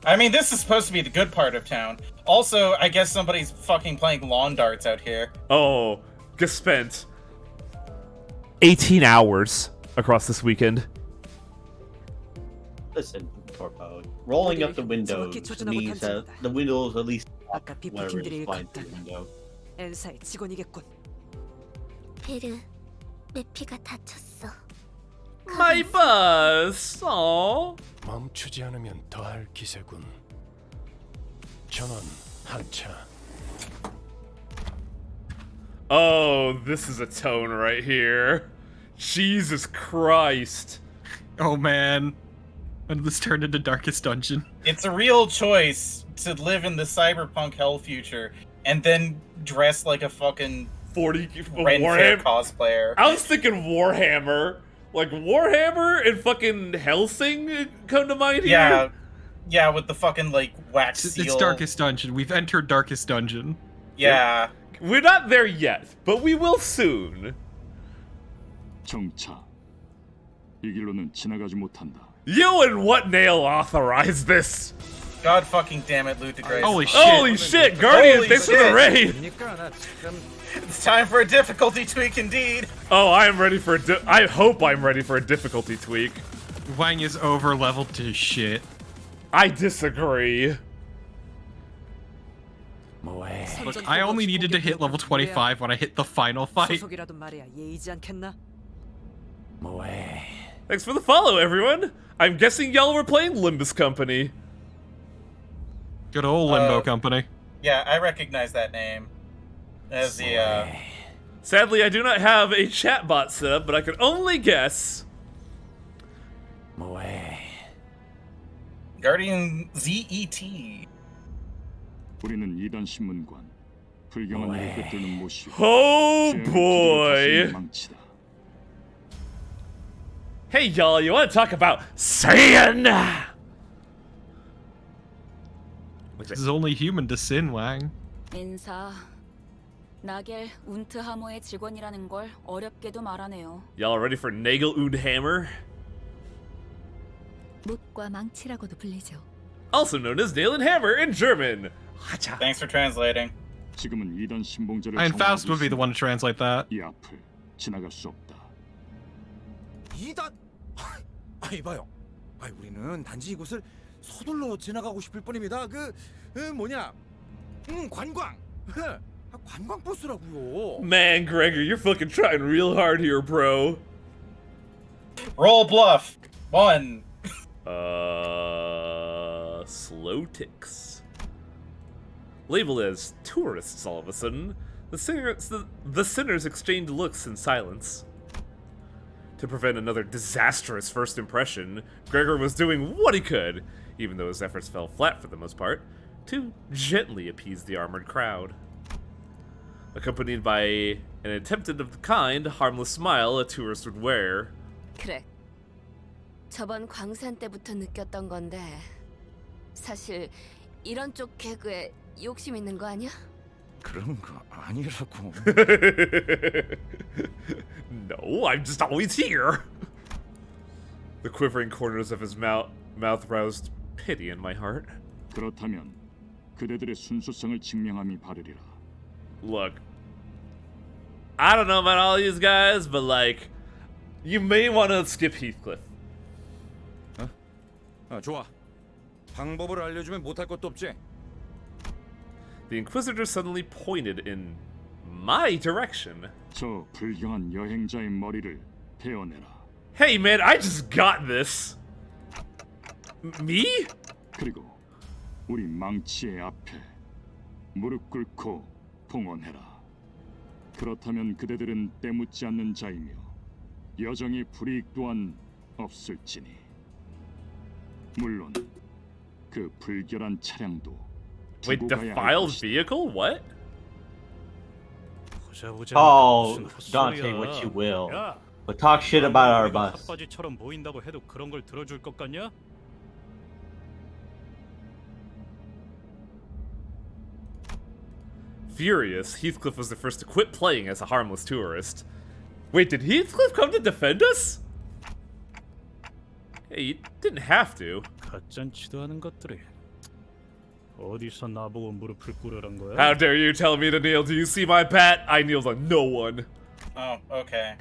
I mean, this is supposed to be the good part of town. Also, I guess somebody's fucking playing lawn darts out here. Oh, just spent 18 hours across this weekend. Listen, Torpo, rolling up the windows means that the windows at least whatever is flying through the window. 엔사의 직원이겠군. 베르, 내 피가 다쳤어. My bus. Aww. 멈추지 않으면 더할 기세군. 전원 한차. Oh, this is a tone right here. Jesus Christ. Oh man. When did this turn into Darkest Dungeon? It's a real choice to live in the cyberpunk hell future and then dress like a fucking 40 Warhammer cosplayer. I was thinking Warhammer. Like Warhammer and fucking Helsing come to mind here. Yeah, with the fucking like wax seal. It's Darkest Dungeon. We've entered Darkest Dungeon. Yeah. We're not there yet, but we will soon. 정차. 이 길로는 지나가지 못한다. You and what nail authorized this? God fucking damn it, Loot the Grace. Holy shit. Holy shit, Guardian, Holy thanks shit. for the raid. It's time for a difficulty tweak indeed. Oh, I am ready for I hope I'm ready for a difficulty tweak. Wang is over leveled to shit. I disagree. Look, I only needed to hit level 25 when I hit the final fight. 소속이라도 말해야 예의지 않겠나? Thanks for the follow, everyone. I'm guessing y'all were playing Limbus Company. Good old Limbo Company. Yeah, I recognize that name as the Sadly, I do not have a chatbot set up, but I can only guess. 뭐해? Guardian ZET. 우리는 2단 신문관 불경한 일을 꿰뚫는 모시오. Oh boy! 망치다. Hey y'all, you want to talk about sin? This is only human to sin, Wang. 인사. 나겔 운트 하모의 직원이라는 걸 어렵게도 말하네요. Y'all ready for Nagel und Hammer? 못과 망치라고도 불리죠. Also known as Nail and Hammer in German. Thanks for translating. 지금은 2단 신봉제를 And Faust would be the one to translate that. 이 앞을 지나갈 수 없다. 2단? 이봐요. 우리는 단지 이곳을 서둘러 지나가고 싶을 뿐입니다. 관광. 관광 버스라고요. Man, Gregor, you're fucking trying real hard here, bro. Roll bluff. 1. Slow ticks. Labeled as tourists all of a sudden, the sinners exchanged looks in silence. To prevent another disastrous first impression, Gregor was doing what he could, even though his efforts fell flat for the most part, to gently appease the armored crowd. Accompanied by an attempted of the kind, harmless smile a tourist would wear. 그래. 저번 광산 때부터 느꼈던 건데 사실 이런 쪽 개그에 욕심 있는 거 아니야? 그런 거 아니라고. No, I'm just always here. The quivering corners of his mouth roused pity in my heart. 그렇다면 그대들의 순수성을 증명함이 바르리라. Look, I don't know about all these guys, but like, you may want to skip Heathcliff. 좋아. 방법을 알려주면 못할 것도 없지. The Inquisitor suddenly pointed in my direction. 저 불경한 여행자의 머리를 베어내라. Hey man, I just got this. Me? 그리고 우리 망치의 앞에 무릎 꿇고 봉헌해라. 그렇다면 그대들은 때묻지 않는 자이며 여정의 불이익 또한 없을지니. 물론 그 불결한 차량도 Wait, defiled vehicle? What? Oh, Dante, what you will. But talk shit about our bus. 핫바지처럼 보인다고 해도 그런 걸 들어줄 것 같냐? Furious, Heathcliff was the first to quit playing as a harmless tourist. Wait, did Heathcliff come to defend us? Hey, you didn't have to. 가짠치도 않은 것들이 어디서 나보고 무릎을 꿇으란 거야? How dare you tell me to kneel? Do you see my bat? I kneeled on no one. Oh, okay.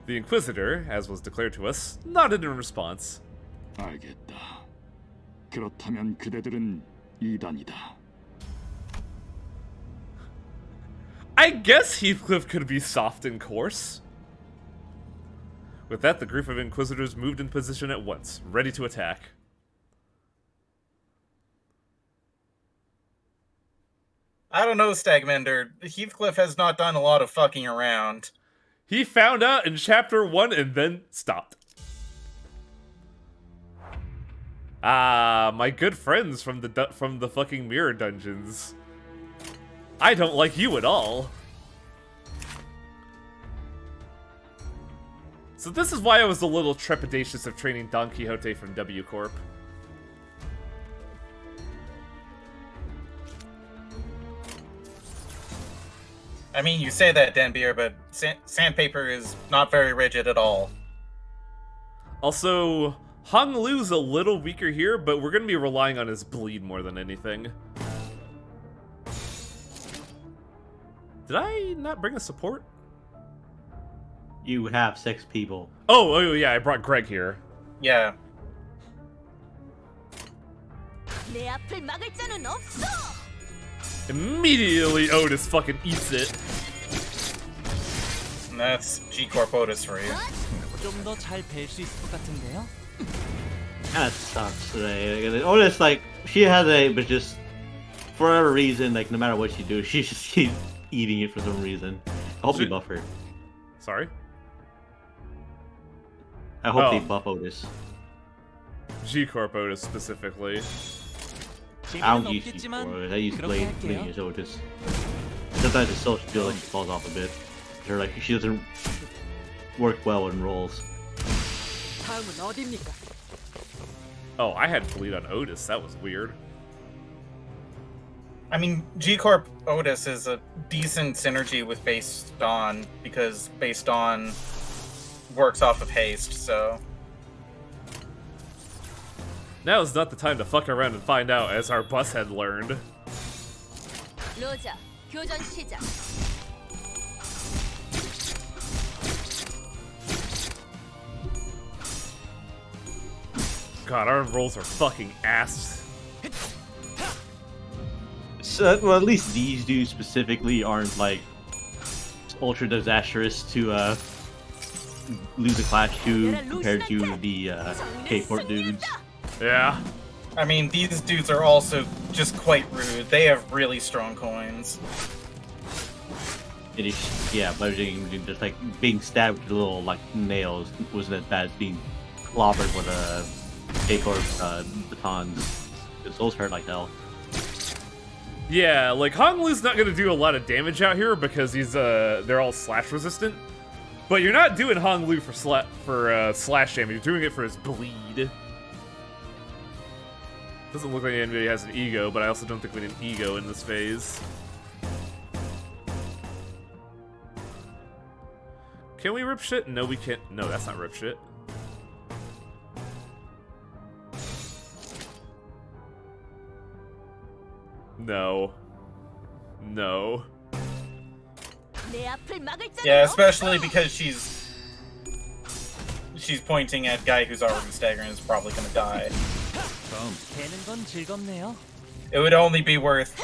The Inquisitor, as was declared to us, nodded in response. 알겠다. 그렇다면 그대들은 2단이다. I guess Heathcliff could be soft and coarse. With that, the group of Inquisitors moved in position at once, ready to attack. I don't know, Stagmender. Heathcliff has not done a lot of fucking around. He found out in chapter 1 and then stopped. Ah, my good friends from the fucking mirror dungeons. I don't like you at all. So this is why I was a little trepidatious of training Don Quixote from W Corp. I mean, you say that, Denbeer, but sandpaper is not very rigid at all. Also, Hong Lu's a little weaker here, but we're going to be relying on his bleed more than anything. Did I not bring a support? You have 6 people. Oh yeah, I brought Greg here. Yeah. 내 앞을 막을 자는 없어. Immediately Otis fucking eats it. And that's G-Corp Otis for you. 좀 더 잘 뵐 수 있을 것 같은데요? That sucks today. Otis, like, she has but just for whatever reason, like, no matter what she do, she's eating it for some reason. I hope they buff her. Sorry? I hope they buff Otis. G-Corp Otis specifically. I don't use G-Corp Otis. I use Blade as Otis. Sometimes it's so feel like she falls off a bit. Or like she doesn't work well in rolls. 다음은 어디입니까? Oh, I had bleed on Otis. That was weird. I mean, G-Corp Otis is a decent synergy with Based On, because Based On works off of haste, so... Now is not the time to fuck around and find out, as our bus had learned. 로저, 교전 시작. God, our rolls are fucking ass. So, well, at least these dudes specifically aren't like ultra disastrous to lose a clash to compared to the K-Port dudes. Yeah. I mean, these dudes are also just quite rude. They have really strong coins. It is, yeah, but just like being stabbed with little like nails wasn't as bad as being clobbered with K-Corp batons. Because those hurt like hell. Yeah, like Honglu's not gonna do a lot of damage out here because he's they're all slash resistant. But you're not doing Honglu for slash damage. You're doing it for his bleed. Doesn't look like anybody has an ego, but I also don't think we need an ego in this phase. Can we rip shit? No, we can't. No, that's not rip shit. No. No. Yeah, especially because she's pointing at guy who's already staggering and is probably gonna die. It would only be worth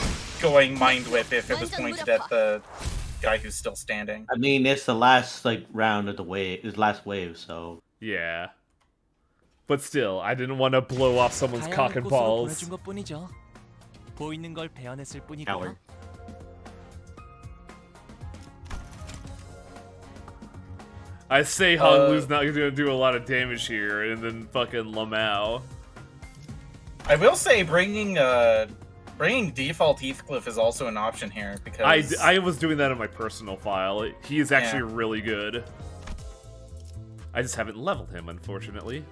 going Mind Whip if it was pointed at the guy who's still standing. I mean, it's the last like round of the wave, his last wave, so yeah. But still, I didn't want to blow off someone's cock and balls. 보이는 걸 베어냈을 뿐이고요. Coward. I say Honglu's not gonna do a lot of damage here, and then fucking Lamau. I will say bringing default Heathcliff is also an option here because I was doing that on my personal file. He is actually really good. I just haven't leveled him, unfortunately.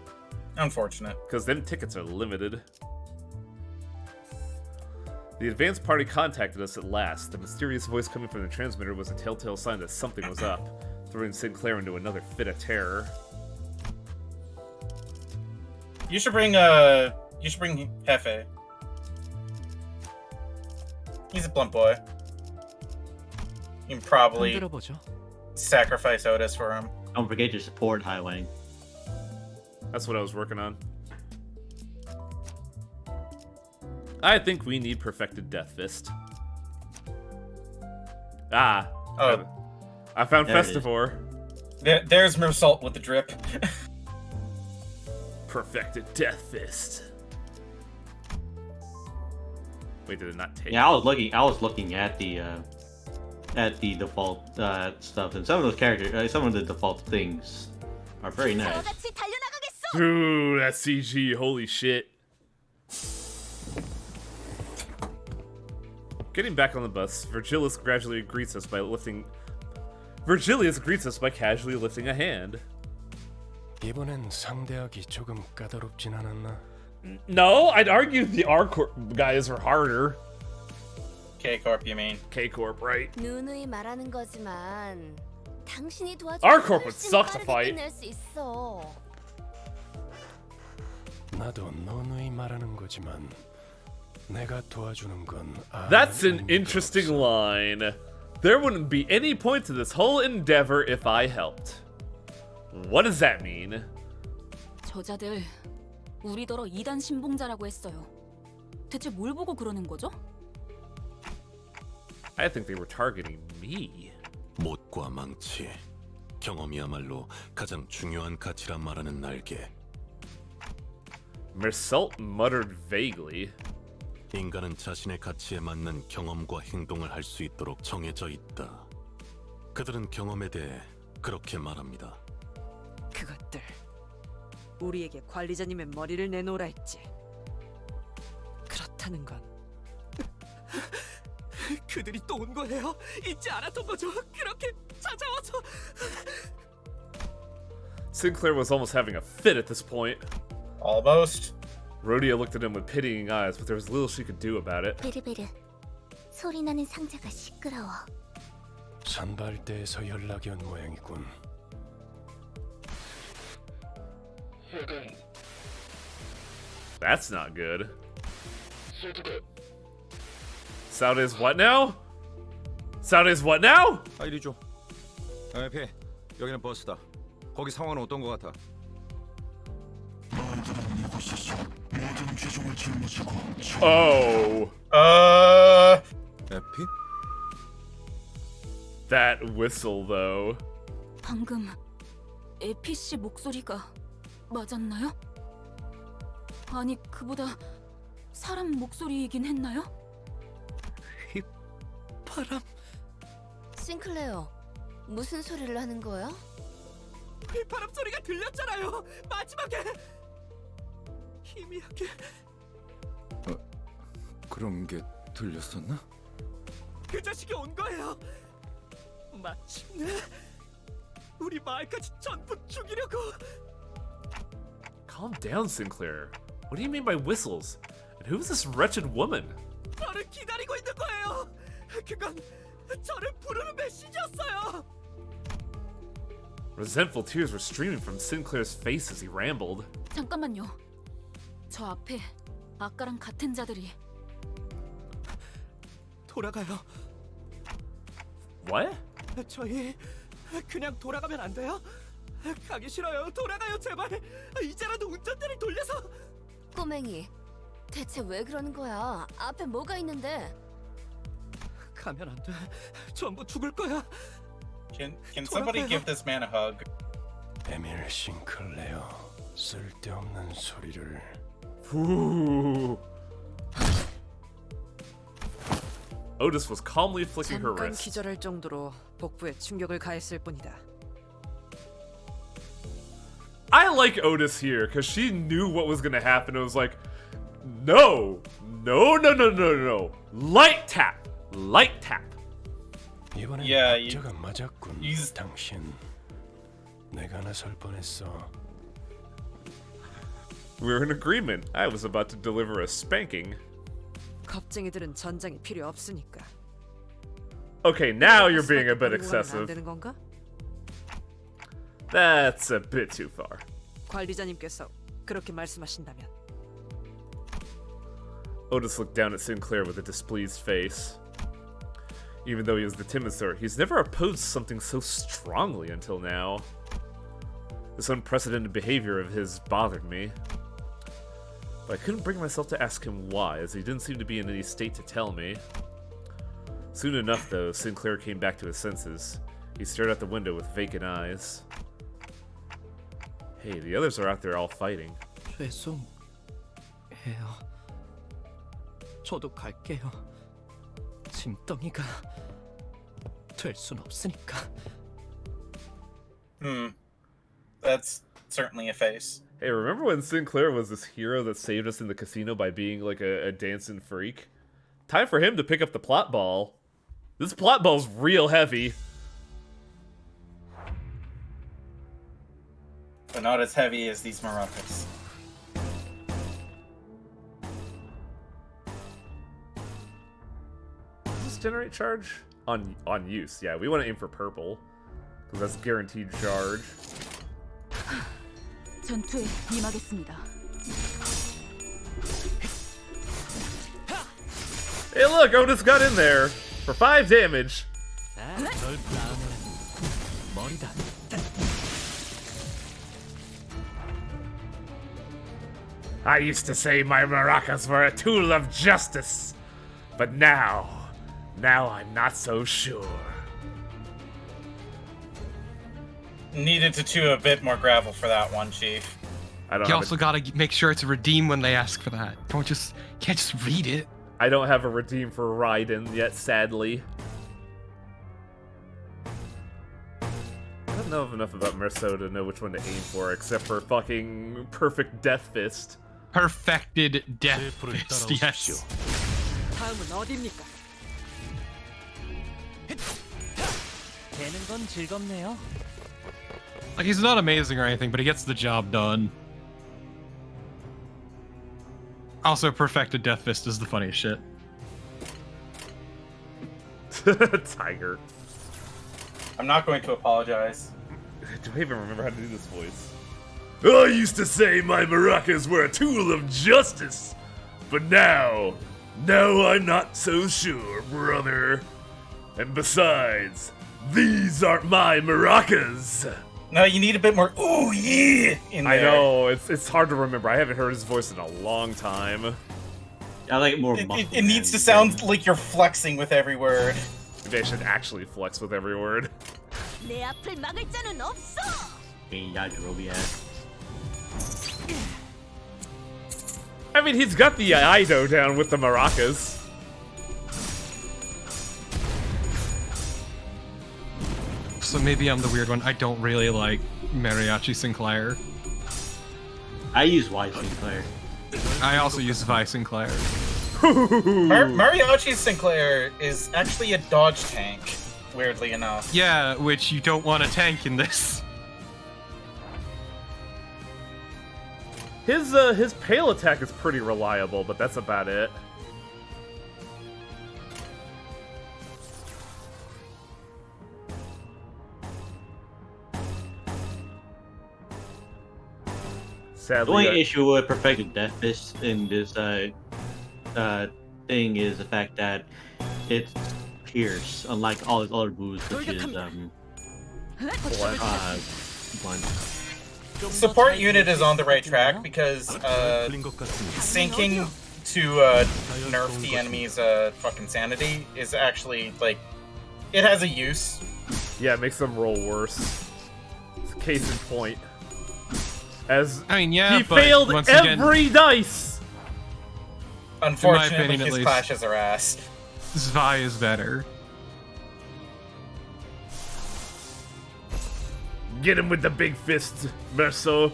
Unfortunate. Because them tickets are limited. The advanced party contacted us at last. The mysterious voice coming from the transmitter was a telltale sign that something was up, throwing Sinclair into another fit of terror. You should bring Hefe. He's a blunt boy. You can probably sacrifice Otis for him. Don't forget your support, Highway. That's what I was working on. I think we need Perfected Death Fist. Ah. Oh. I found Festivore. There's Mersault with the drip. Perfected Death Fist. Wait, did it not take? Yeah, I was looking at the default stuff, and some of those characters, some of the default things are very nice. Ooh, that CG, holy shit. Getting back on the bus, Virgilius greets us by casually lifting a hand. 이번엔 상대하기 조금 까다롭진 않았나? No, I'd argue the R-Corp guys are harder. K-Corp, you mean? K-Corp, right? 누누이 말하는 거지만 당신이 도와줘. R-Corp would suck to fight. 나도 누누이 말하는 거지만 내가 도와주는 건 That's an interesting line. There wouldn't be any point to this whole endeavor if I helped. What does that mean? 저자들 우리더러 2단 신봉자라고 했어요. 대체 뭘 보고 그러는 거죠? I think they were targeting me. 못과 망치, 경험이야말로 가장 중요한 가치란 말하는 날개. Mersault muttered vaguely. 인간은 자신의 가치에 맞는 경험과 행동을 할 수 있도록 정해져 있다. 그들은 경험에 대해 그렇게 말합니다. 그것들 우리에게 관리자님의 머리를 내놓으라 했지. 그렇다는 건 그들이 또 온 거예요? 잊지 않았던 거죠? 그렇게 찾아와서. Sinclair was almost having a fit at this point. Almost. Rhodia looked at him with pitying eyes, but there was little she could do about it. 베르베르, 소리 나는 상자가 시끄러워. 선발대에서 연락이 온 모양이군. That's not good. Saude's what now? Saude's what now? 아, 이리 줘. 배, 여기는 버스다. 거기 상황은 어떤 거 같아? Oh. 에피? That whistle, though. 방금 에피 씨 목소리가 맞았나요? 아니, 그보다 사람 목소리이긴 했나요? 바람. 싱클레어, 무슨 소리를 하는 거야? 바람 소리가 들렸잖아요. 마지막에 희미하게. 그런 게 들렸었나? 그 자식이 온 거예요. 마침내 우리 마을까지 전부 죽이려고. Calm down, Sinclair. What do you mean by whistles? And who's this wretched woman? 저를 기다리고 있는 거예요. 그건 저를 부르는 메시지였어요. Resentful tears were streaming from Sinclair's face as he rambled. 잠깐만요. 저 앞에 아까랑 같은 자들이. 돌아가요. What? 저희 그냥 돌아가면 안 돼요? 가기 싫어요. 돌아가요, 제발. 이제라도 운전대를 돌려서. 꼬맹이, 대체 왜 그러는 거야? 앞에 뭐가 있는데? 가면 안 돼. 전부 죽을 거야. Can somebody give this man a hug? 에밀 싱클레어, 쓸데없는 소리를. Ooh. Otis was calmly flicking her 잠깐 wrist. 기절할 정도로 복부에 충격을 가했을 뿐이다. I like Otis here because she knew what was going to happen. It was like, no, no, no, no, no, no, light tap, light tap. 이번엔 Yeah, 박자가 맞았군. 당신, 내가 나설 뻔했어. We're in agreement. I was about to deliver a spanking. 겁쟁이들은 전장이 필요 없으니까. Okay, now you're being a bit 안 excessive. 되는 건가? That's a bit too far. 관리자님께서 그렇게 말씀하신다면. Otis looked down at Sinclair with a displeased face. Even though he was the timid sort, he's never opposed something so strongly until now. This unprecedented behavior of his bothered me. But I couldn't bring myself to ask him why, as he didn't seem to be in any state to tell me. Soon enough, though, Sinclair came back to his senses. He stared out the window with vacant eyes. Hey, the others are out there all fighting. 죄송해요. 저도 갈게요. 짐덩이가 될 순 없으니까. That's certainly a face. Hey, remember when Sinclair was this hero that saved us in the casino by being like a dancing freak? Time for him to pick up the plot ball. This plot ball's real heavy. But not as heavy as these maracas. Does this generate charge? On use, yeah. We want to aim for purple. Because that's guaranteed charge. 전투에 임하겠습니다. Hey look, Otis got in there for 5 damage. 널 다음에는 머리다. I used to say my maracas were a tool of justice. But now I'm not so sure. Needed to chew a bit more gravel for that one, Chief. I don't You also gotta make sure to redeem when they ask for that. Can't just read it. I don't have a redeem for Raiden yet, sadly. I don't know enough about Merceau to know which one to aim for, except for fucking perfect Death Fist. Perfected Death Fist, yes. 다음은 어디입니까? 되는 건 즐겁네요. Like, he's not amazing or anything, but he gets the job done. Also, perfected Death Fist is the funniest shit. Tiger. I'm not going to apologize. Do I even remember how to do this voice? I used to say my maracas were a tool of justice, but now I'm not so sure, brother. And besides, these aren't my maracas. No, you need a bit more ooh yeah in there. I know, it's hard to remember. I haven't heard his voice in a long time. I like it more. It needs to sound like you're flexing with every word. Maybe I should actually flex with every word. 내 앞을 막을 자는 없어. I mean, he's got the Aido down with the maracas. So maybe I'm the weird one. I don't really like Mariachi Sinclair. I use Y Sinclair. I also use Vi Sinclair. Mariachi Sinclair is actually a dodge tank, weirdly enough. Yeah, which you don't want to tank in this. His pale attack is pretty reliable, but that's about it. Sadly, the only issue with perfected Death Fist in this thing is the fact that it's pierce, unlike all his other moves, which is blunt. Support unit is on the right track because sinking to nerf the enemy's fucking sanity is actually like it has a use. Yeah, it makes them roll worse. It's a case in point. As I mean, yeah, he but failed once every dice. Unfortunately, opinion, at his least. clashes are ass. Zvi is better. Get him with the big fist, Merceau.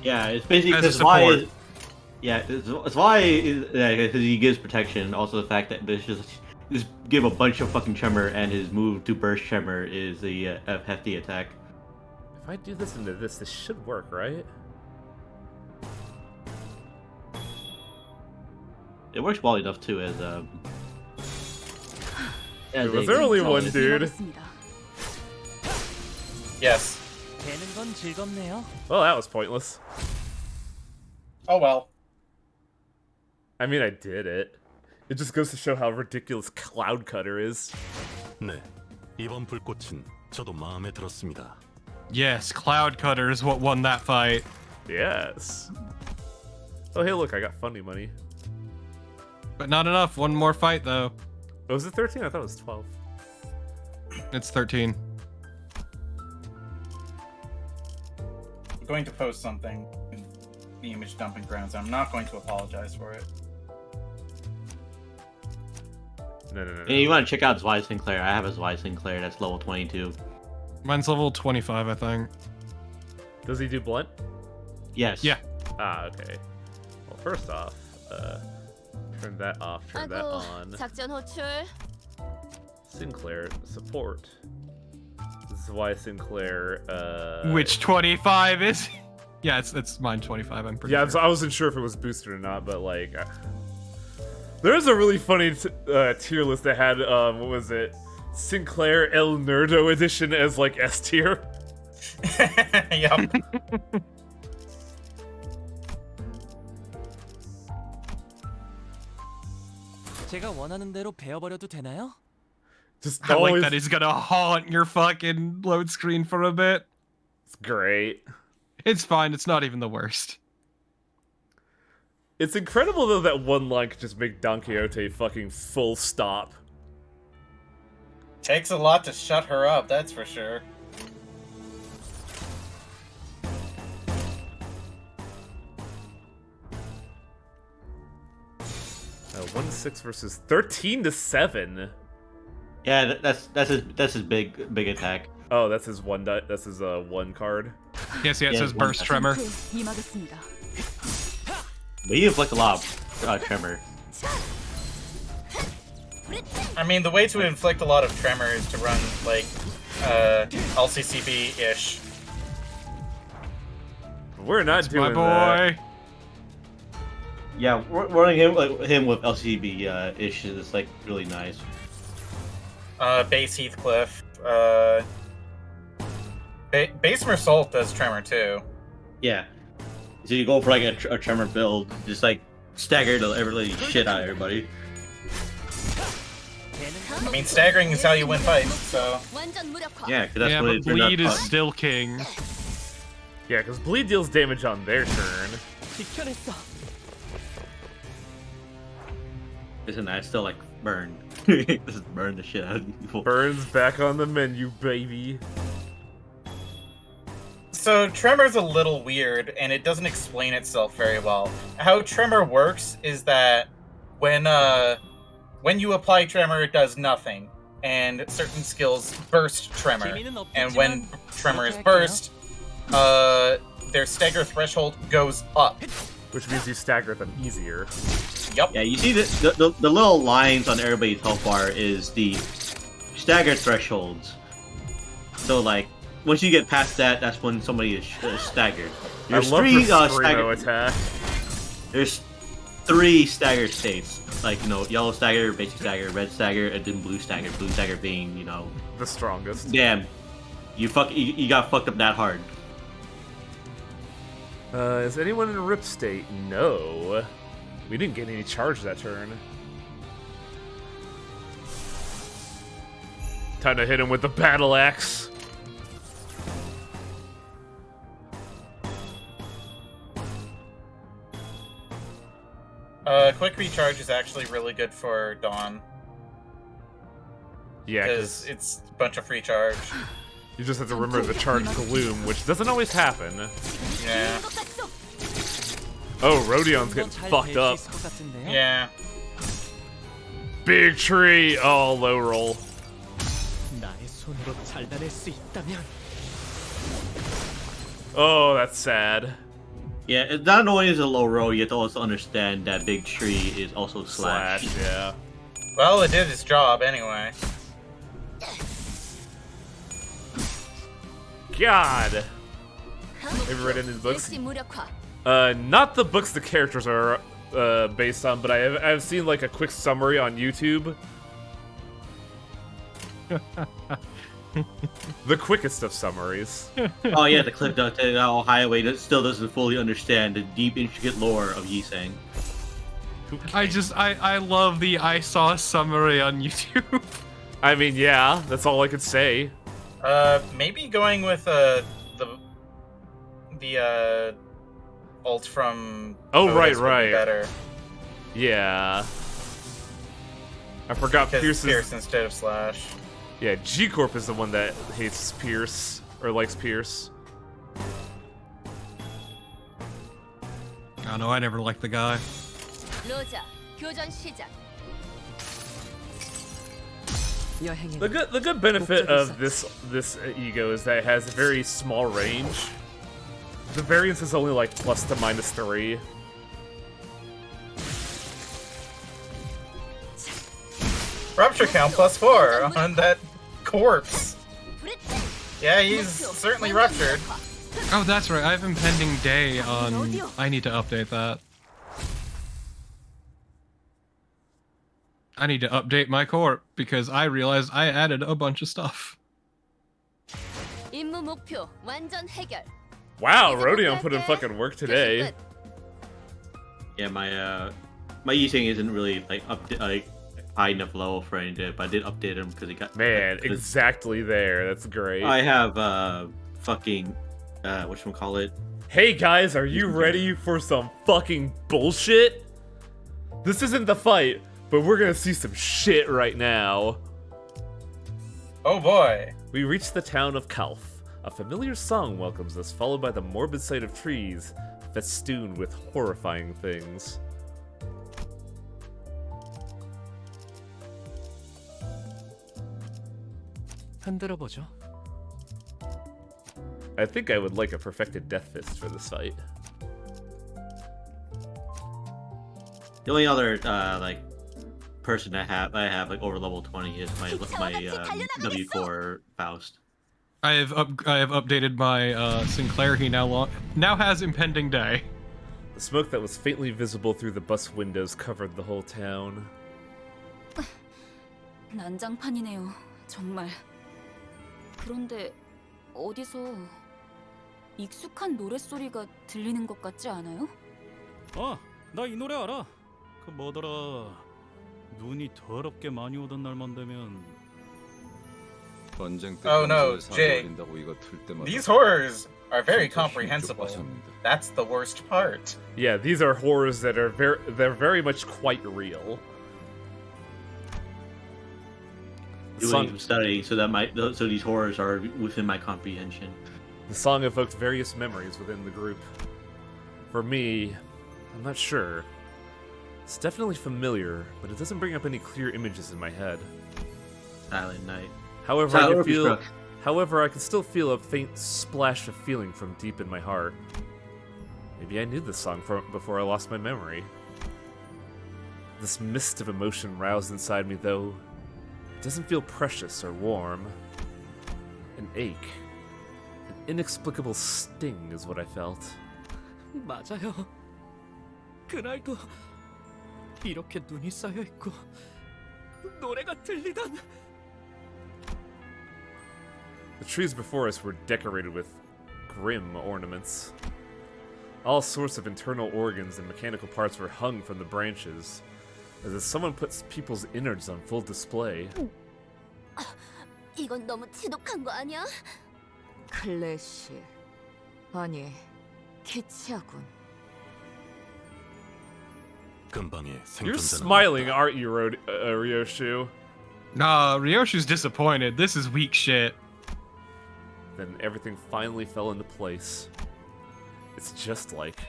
Yeah, it's basically As a because support. it's why because he gives protection. Also, the fact that there's just give a bunch of fucking tremor, and his move to burst tremor is the hefty attack. If I do this into this should work, right? It works well enough too as It was only one dude. Yes. 되는 건 즐겁네요. Well, that was pointless. Oh well. I mean, I did it. It just goes to show how ridiculous Cloud Cutter is. 네, 이번 불꽃은 저도 마음에 들었습니다. Yes, Cloud Cutter is what won that fight. Yes. Oh, hey, look, I got funny money. But not enough. One more fight, though. Oh, was it 13? I thought it was 12. It's 13. I'm going to post something in the image dumping grounds. I'm not going to apologize for it. No. Hey, you want to check out Zwi Sinclair? I have a Zwi Sinclair that's level 22. Mine's level 25, I think. Does he do blunt? Yes. Yeah. Ah, okay. Well, first off, turn that off, turn that 아이고, on. 작전 호출. Sinclair, support. This is why Sinclair, Which 25 is? Yeah, it's mine 25, I'm pretty sure. I wasn't sure if it was boosted or not, but like... there's a really funny tier list that had, what was it? Sinclair El Nerdo edition as like S tier. Yup. 제가 원하는 대로 베어버려도 되나요? Just I always... like that he's gonna haunt your fucking load screen for a bit. It's great. It's fine, it's not even the worst. It's incredible though that one line could just make Don Quixote fucking full stop. Takes a lot to shut her up, that's for sure. I 1-6 versus 13-7. Yeah, that's his big attack. Oh, that's his that's his one card. Yes, yeah, it says burst tremor. But he inflicts a lot of tremor. I mean, the way to inflict a lot of tremor is to run like LCCB-ish. We're not doing my boy. That. Yeah, running him with LCB ish is like really nice. Base Heathcliff. Base Mersault does tremor too. Yeah. So you go for like a tremor build, just like stagger the shit out of everybody. I mean, staggering is how you win fights, so. Yeah, because that's yeah, what but bleed is still king. Yeah, because bleed deals damage on their turn. Isn't that still like burn? Just burn the shit out of people. Burn's back on the menu, baby. So Tremor's a little weird, and it doesn't explain itself very well. How Tremor works is that when you apply Tremor, it does nothing, and certain skills burst Tremor. And when Tremor is burst, their stagger threshold goes up. Which means you stagger them easier. Yep. Yeah, you see the little lines on everybody's health bar is the stagger thresholds. So like, once you get past that, that's when somebody is staggered. There's three stagger attack. There's 3 stagger states, like yellow stagger, basic stagger, red stagger, and then blue stagger. Blue stagger being the strongest. Damn, you got fucked up that hard. Is anyone in a rip state? No. We didn't get any charge that turn. Time to hit him with the battle axe. Quick recharge is actually really good for Dawn. Yeah, because it's a bunch of free charge. You just have to remember the charge gloom, which doesn't always happen. Yeah. Oh, Rodion's getting fucked up. Yeah. Big tree! Oh, low roll. Oh, that's sad. Yeah, it's not only is a low roll, you have to also understand that big tree is also slash. Yeah. Well, it did its job anyway. God! Have you read any of the books? Not the books the characters are based on, but I've seen like a quick summary on YouTube. The quickest of summaries. Oh yeah, the clip does tell how Highway still doesn't fully understand the deep, intricate lore of Yiseng. I love the I saw summary on YouTube. I mean, yeah, that's all I could say. Maybe going with the ult from right. Better. Yeah. I forgot Pierce instead of Slash. Yeah, G-Corp is the one that hates Pierce, or likes Pierce. I don't know, I never liked the guy. The good benefit of this ego is that it has a very small range. The variance is only like plus to minus 3. Rupture count +4 on that corpse. Yeah, he's certainly ruptured. Oh, that's right. I have impending day on. I need to update that. I need to update my corp because I realized I added a bunch of stuff. Wow, Rodion put in fucking work today. Yeah, my Yiseng isn't really like high enough level for anything, but I did update him because he got exactly there. That's great. I have fucking whatchamacallit. Hey guys, are you ready for some fucking bullshit? This isn't the fight, but we're gonna see some shit right now. Oh boy. We reach the town of Kalf. A familiar song welcomes us, followed by the morbid sight of trees festooned with horrifying things. 흔들어 보죠. I think I would like a perfected death fist for this fight. The only other like person I have like over level 20 is my W core Faust. I have updated my Sinclair. He now has impending day. The smoke that was faintly visible through the bus windows covered the whole town. 난장판이네요, 정말. 그런데 어디서 익숙한 노랫소리가 들리는 것 같지 않아요? 나 이 노래 알아. 그 뭐더라. 눈이 더럽게 많이 오던 날만 되면. Oh no, Jay. These horrors are very comprehensible. That's the worst part. Yeah, these are horrors that are very much quite real. Doing some studying, so these horrors are within my comprehension. The song evoked various memories within the group. For me, I'm not sure. It's definitely familiar, but it doesn't bring up any clear images in my head. Silent Night. However, I can still feel a faint splash of feeling from deep in my heart. Maybe I knew this song before I lost my memory. This mist of emotion roused inside me, though. It doesn't feel precious or warm. An ache. An inexplicable sting is what I felt. 맞아요. 그날도 이렇게 눈이 쌓여 있고 노래가 들리던. The trees before us were decorated with grim ornaments. All sorts of internal organs and mechanical parts were hung from the branches, as if someone puts people's innards on full display. 이건 너무 지독한 거 아니야? 클래식. 아니, 키치하군. You're smiling, aren't you, Ryoshu? Nah, Ryoshu's disappointed. This is weak shit. Then everything finally fell into place. It's just like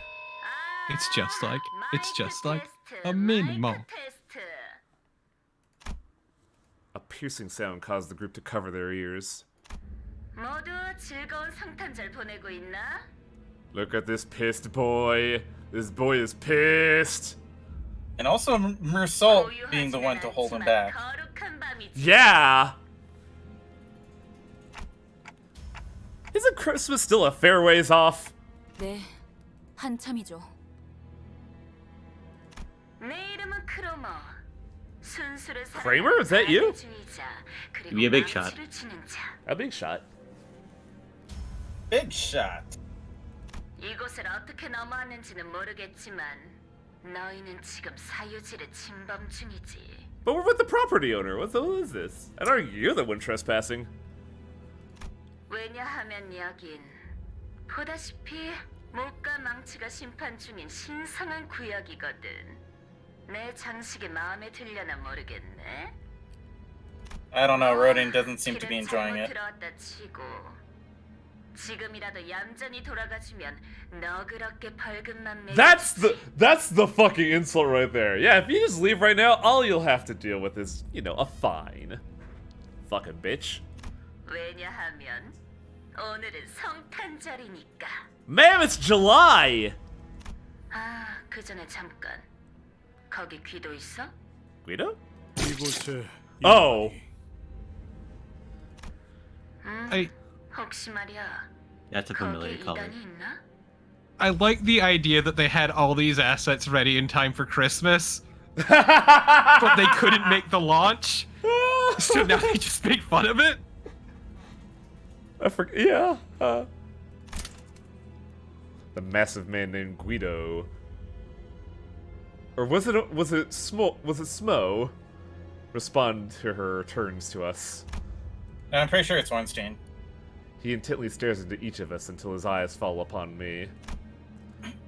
a mini-mo. A piercing sound caused the group to cover their ears. 모두 즐거운 성탄절 보내고 있나? Look at this pissed boy. This boy is pissed. And also Mersal being the one to hold him back. Yeah! Isn't Christmas still a fair ways off? 네, 한참이죠. 내 이름은 크로머. Kramer, is that you? Give me a big shot. A big shot. Big shot. 이곳을 어떻게 넘어왔는지는 모르겠지만 너희는 지금 사유지를 침범 중이지. But we're with the property owner. What the hell is this? I don't know, you're the one trespassing. 왜냐하면 여긴 보다시피 목과 망치가 심판 중인 신성한 구역이거든. 내 장식이 마음에 들려나 모르겠네. I don't know. Rodin doesn't seem to be enjoying it. 들어왔다 치고 지금이라도 얌전히 돌아가주면 너그럽게 벌금만 매겨. That's the fucking insult right there. Yeah, if you just leave right now, all you'll have to deal with is, you know, a fine. Fucking bitch. 왜냐하면 오늘은 성탄절이니까. Ma'am, it's July. 아, 그 전에 잠깐. 거기 귀도 있어? Guido? 이곳에. Oh. 혹시 말이야. That's a familiar color. I like the idea that they had all these assets ready in time for Christmas, but they couldn't make the launch, so now they just make fun of it. I forget. Yeah. The massive man named Guido. Or was it Smo? Respond to her turns to us. I'm pretty sure it's Weinstein. He intently stares into each of us until his eyes fall upon me.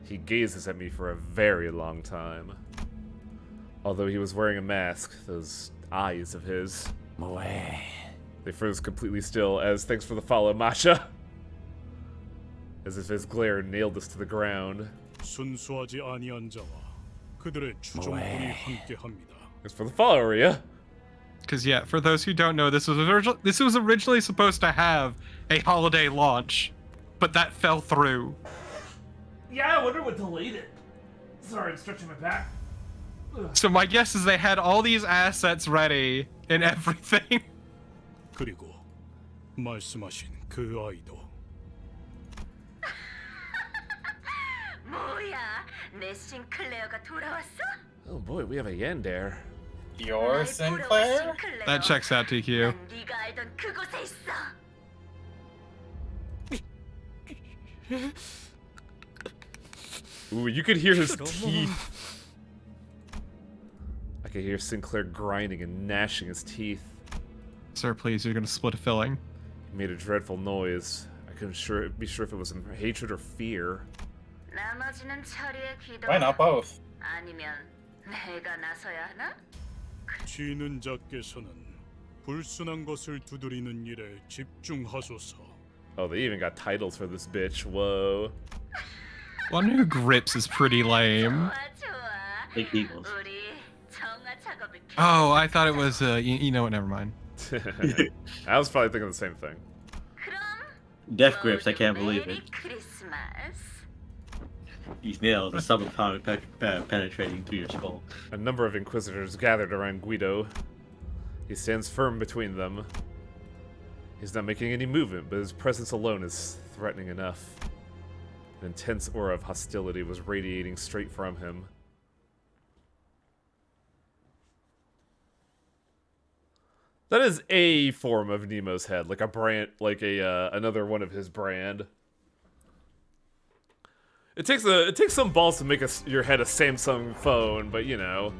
He gazes at me for a very long time. Although he was wearing a mask, those eyes of his... They froze completely still as, thanks for the follow, Masha. As if his glare nailed us to the ground. 순수하지 아니한 자와 그들의 주종군이 함께합니다. Thanks for the follow, Rhea. Because yeah, for those who don't know, this was originally supposed to have a holiday launch, but that fell through. Yeah, I wonder what delayed it. Sorry, I'm stretching my back. So my guess is they had all these assets ready and everything. 그리고 말씀하신 그 아이도 뭐야, 내 싱클레어가 돌아왔어? Oh boy, we have a Yandere. Your Sinclair? That checks out, TQ. 네가 알던 그곳에 있어. Ooh, you could hear his teeth. I could hear Sinclair grinding and gnashing his teeth. Sir, please, you're gonna split a filling. He made a dreadful noise. I couldn't be sure if it was in hatred or fear. 나머지는 처리에 기도. Why not both? 아니면 내가 나서야 하나? 지는 자께서는 불순한 것을 두드리는 일에 집중하소서. Oh, they even got titles for this bitch. Whoa. One who grips is pretty lame. Big eagles. Oh, I thought it was, you know what, never mind. I was probably thinking the same thing. Death grips, I can't believe it. These nails are subatomic penetrating through your skull. A number of Inquisitors gathered around Guido. He stands firm between them. He's not making any movement, but his presence alone is threatening enough. An intense aura of hostility was radiating straight from him. That is a form of Nemo's head, like a brand, like a another one of his brand. It takes some balls to make your head a Samsung phone, but you know.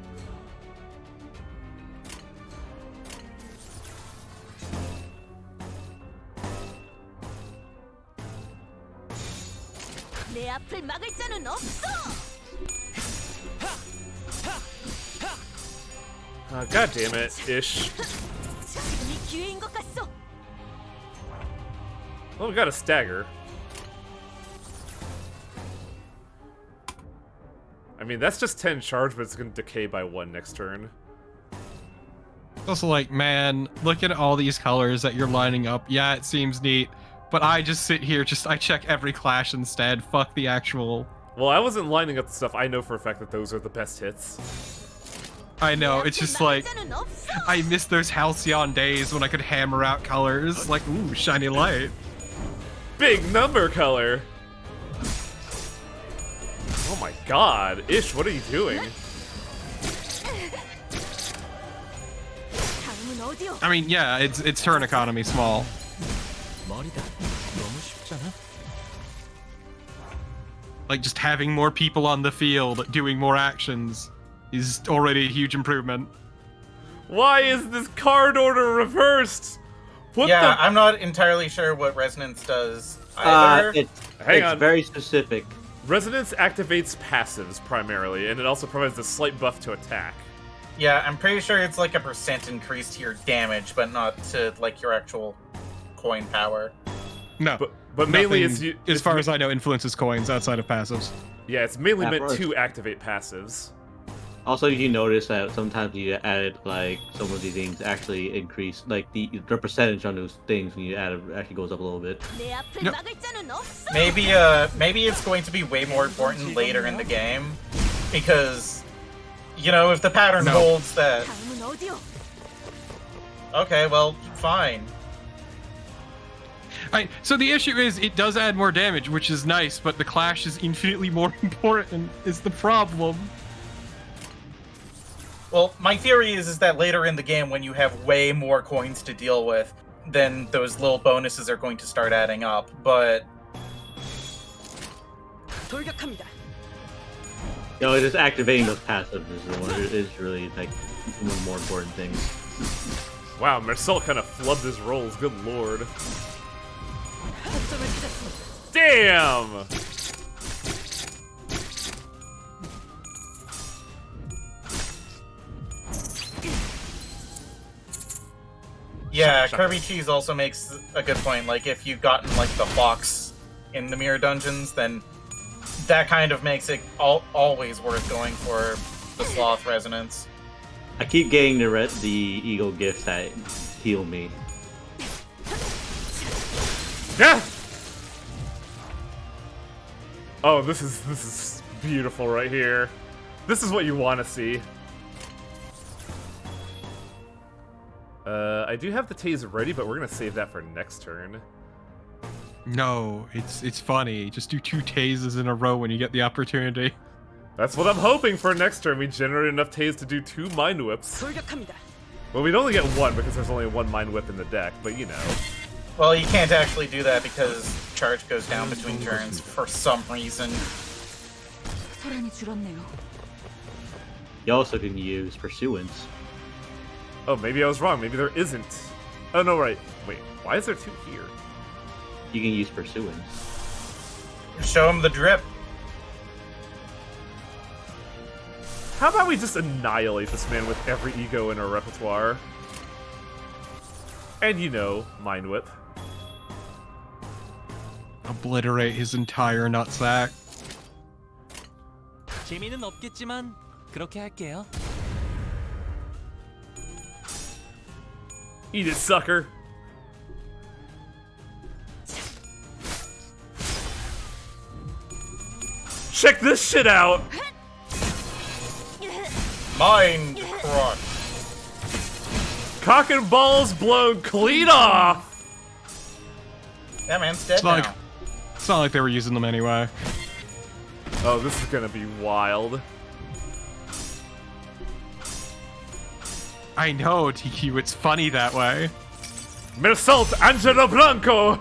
내 앞을 막을 자는 없어. God damn it, Ish. 지금이 기회인 것 같소. Well, we got a stagger. I mean, that's just 10 charge, but it's gonna decay by 1 next turn. Also, like, man, look at all these colors that you're lining up. Yeah, it seems neat, but I just sit here, I check every clash instead. Fuck the actual... Well, I wasn't lining up the stuff. I know for a fact that those are the best hits. I know, it's just like, I miss those halcyon days when I could hammer out colors. Like, ooh, shiny light. Big number color! Oh my god, Ish, what are you doing? I mean, yeah, it's turn economy small. Like, just having more people on the field doing more actions is already a huge improvement. Why is this card order reversed? I'm not entirely sure what Resonance does either. It's very specific. Resonance activates passives primarily, and it also provides a slight buff to attack. Yeah, I'm pretty sure it's like a % increase to your damage, but not to like your actual coin power. No, but mainly nothing, as far as I know, influences coins outside of passives. Yeah, it's mainly meant to activate passives. Also, you notice that sometimes you add like some of these things actually increase, like the percentage on those things when you add it actually goes up a little bit. Yep. Maybe it's going to be way more important later in the game, because you know if the pattern holds that. Okay, well, fine. So the issue is it does add more damage, which is nice, but the clash is infinitely more important. Is the problem? Well, my theory is that later in the game, when you have way more coins to deal with, then those little bonuses are going to start adding up, but... No, just activating those passives is really, like, one of the more important things. Wow, Marcel kind of flubbed his rolls, good lord. Damn! Yeah, Kirby Cheese also makes a good point. Like, if you've gotten, like, the Fox in the Mirror Dungeons, then that kind of makes it always worth going for the Sloth Resonance. I keep getting the eagle gifts that heal me. Yeah. Oh, this is beautiful right here. This is what you want to see. I do have the tase ready, but we're gonna save that for next turn. No, it's funny. Just do 2 tases in a row when you get the opportunity. That's what I'm hoping for next turn. We generate enough tase to do 2 mind whips. Well, we'd only get 1 because there's only 1 mind whip in the deck, but you know. Well, you can't actually do that because charge goes down between turns for some reason. You also can use Pursuance. Oh, maybe I was wrong. Maybe there isn't. Oh, no, right. Wait, why is there 2 here? You can use Pursuance. Show him the drip. How about we just annihilate this man with every ego in our repertoire? And, you know, Mind Whip. Obliterate his entire nutsack. 재미는 없겠지만 그렇게 할게요. Eat it, sucker. Check this shit out. Mind crush. Cock and balls blown clean off. Yeah, man's dead now. It's not like they were using them anyway. Oh, this is gonna be wild. I know, TQ, it's funny that way. Mersalt Angelo Blanco!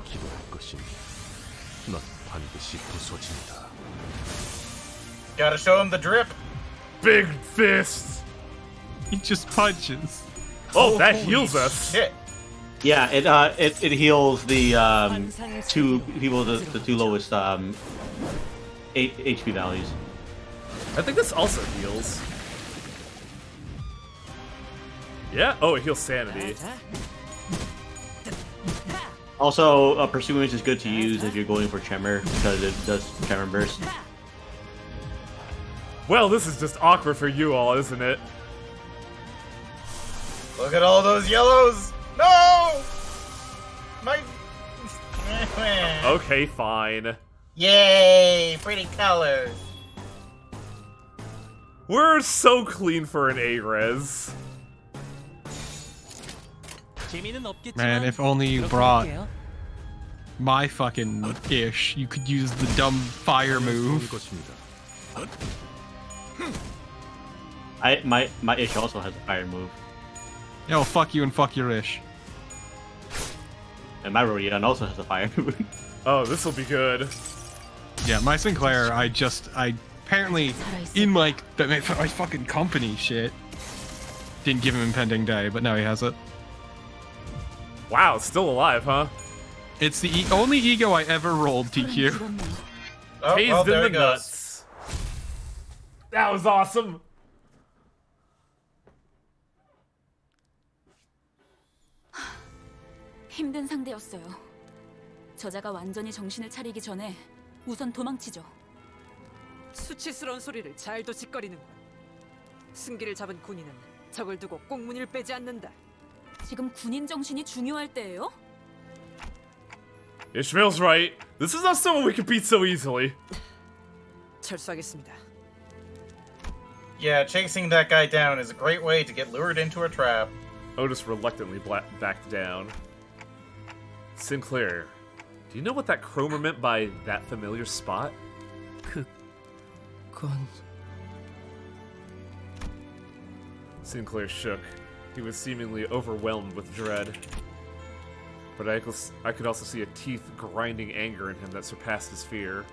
Gotta show him the drip. Big fist. He just punches. Oh, that heals us. Shit. Yeah, it heals the 2 people, the 2 lowest 8 HP values. I think this also heals. Yeah. Oh, it heals sanity. Also, Pursuance is good to use if you're going for Tremor, because it does Tremor Burst. Well, this is just awkward for you all, isn't it? Look at all those yellows. No! My... Okay, fine. Yay! Pretty colors. We're so clean for an A-res. Man, if only you brought my fucking ish, you could use the dumb fire move. My ish also has a fire move. Yeah, well, fuck you and fuck your ish. And my Rodion also has a fire move. Oh, this will be good. Yeah, my Sinclair, I apparently in my fucking company shit didn't give him impending day, but now he has it. Wow, it's still alive, huh? It's the only ego I ever rolled, TQ. Oh, Tased well, there in the nuts. That was awesome. 힘든 상대였어요. 저자가 완전히 정신을 차리기 전에 우선 도망치죠. 수치스러운 소리를 잘도 짓거리는군. 승기를 잡은 군인은 적을 두고 꽁무니를 빼지 않는다. 지금 군인 정신이 중요할 때예요? Ishmael's right. This is not someone we can beat so easily. 철수하겠습니다. Yeah, chasing that guy down is a great way to get lured into a trap. Otis reluctantly backed down. Sinclair, do you know what that chromer meant by that familiar spot? Sinclair shook. He was seemingly overwhelmed with dread. But I could also see a teeth grinding anger in him that surpassed his fear.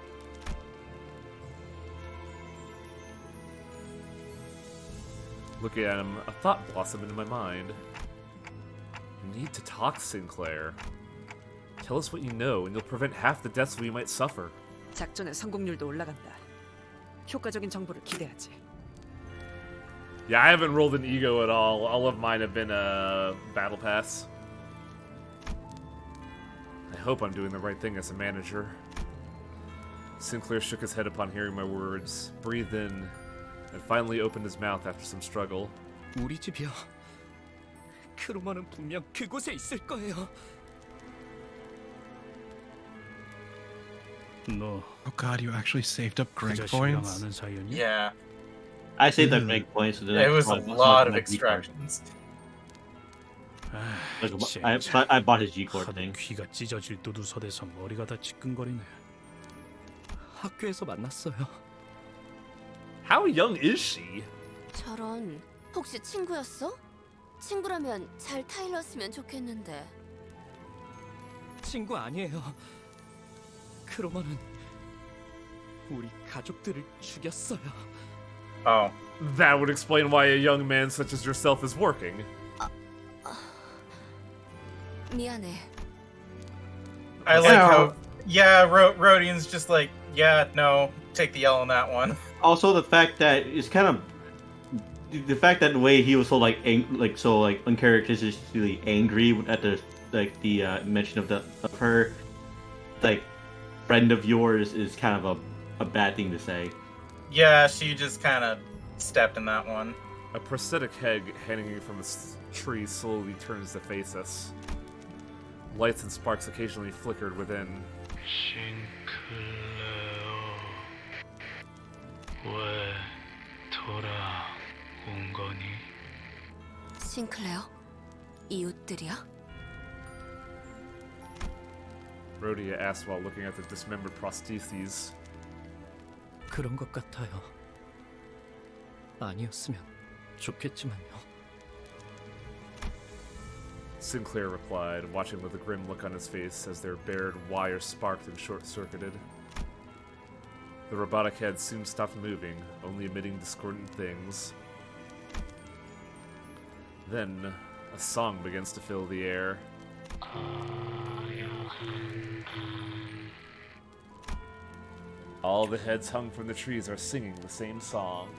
Looking at him, a thought blossomed into my mind. You need to talk, Sinclair. Tell us what you know, and you'll prevent half the deaths we might suffer. 작전의 성공률도 올라간다. 효과적인 정보를 기대하지. Yeah, I haven't rolled an ego at all. All of mine have been a battle pass. I hope I'm doing the right thing as a manager. Sinclair shook his head upon hearing my words, breathed in, and finally opened his mouth after some struggle. 우리 집이요. 크로머는 분명 그곳에 있을 거예요. 너 Oh god, you actually saved up 그 Greg 자식이랑 points? 아는 사이였니? Yeah. I saved that Greg points. So the It next was a one, let's lot look of at my G card. extractions. Like, I bought his G card thing. 귀가 찢어질 듯웃어대서 머리가 다 지끈거리네. 학교에서 만났어요. How young is she? 저런, 혹시 친구였어? 친구라면 잘 타일렀으면 좋겠는데. 친구 아니에요. 크로머는 우리 가족들을 죽였어요. Oh. That would explain why a young man such as yourself is working. 미안해. I like how, yeah, Rodian's just like, yeah, no, take the L on that one. Also, the fact that it's kind of the fact that the way he was so uncharacteristically angry at the mention of her like friend of yours is kind of a bad thing to say. Yeah, she just kind of stepped in that one. A prosthetic head hanging from a tree slowly turns to face us. Lights and sparks occasionally flickered within. 왜 돌아온 거니? 싱클레어? 이웃들이야? Rhodia asked while looking at the dismembered prostheses. 그런 것 같아요. 아니었으면 좋겠지만요. Sinclair replied, watching with a grim look on his face as their bared wires sparked and short-circuited. The robotic head soon stopped moving, only emitting discordant things. Then, a song begins to fill the air. All the heads hung from the trees are singing the same song.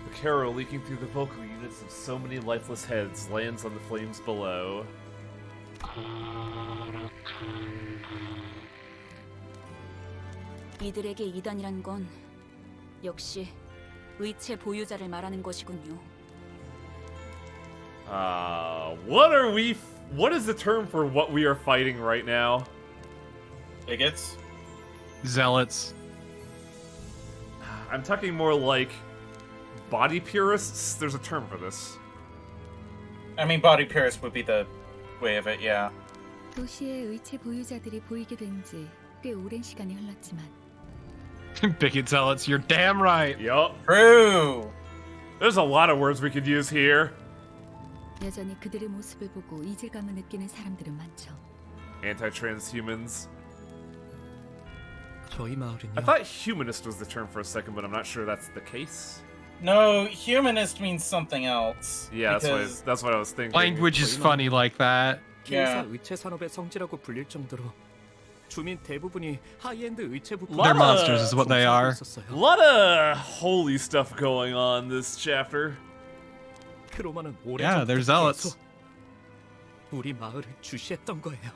The carol leaking through the vocal units of so many lifeless heads lands on the flames below. 이들에게 이단이란 건 역시 의체 보유자를 말하는 것이군요. What is the term for what we are fighting right now? Bigots? Zealots. I'm talking more like body purists. There's a term for this. I mean, body purist would be the way of it, yeah. 도시의 의체 보유자들이 보이게 된 지 꽤 오랜 시간이 흘렀지만 Bigot zealots, you're damn right. Yup. True. There's a lot of words we could use here. 여전히 그들의 모습을 보고 이질감을 느끼는 사람들은 많죠. Anti-transhumans. 저희 마을은요. I thought humanist was the term for a second, but I'm not sure that's the case. No, humanist means something else. Yeah, because... that's what I was thinking. Language is funny like that. K사 의체 산업의 성지라고 불릴 정도로 주민 대부분이 하이엔드 의체 부품. They're monsters, is what they are. A lot of holy stuff going on this chapter. 크로마는 Yeah, they're zealots. 우리 마을을 주시했던 거예요.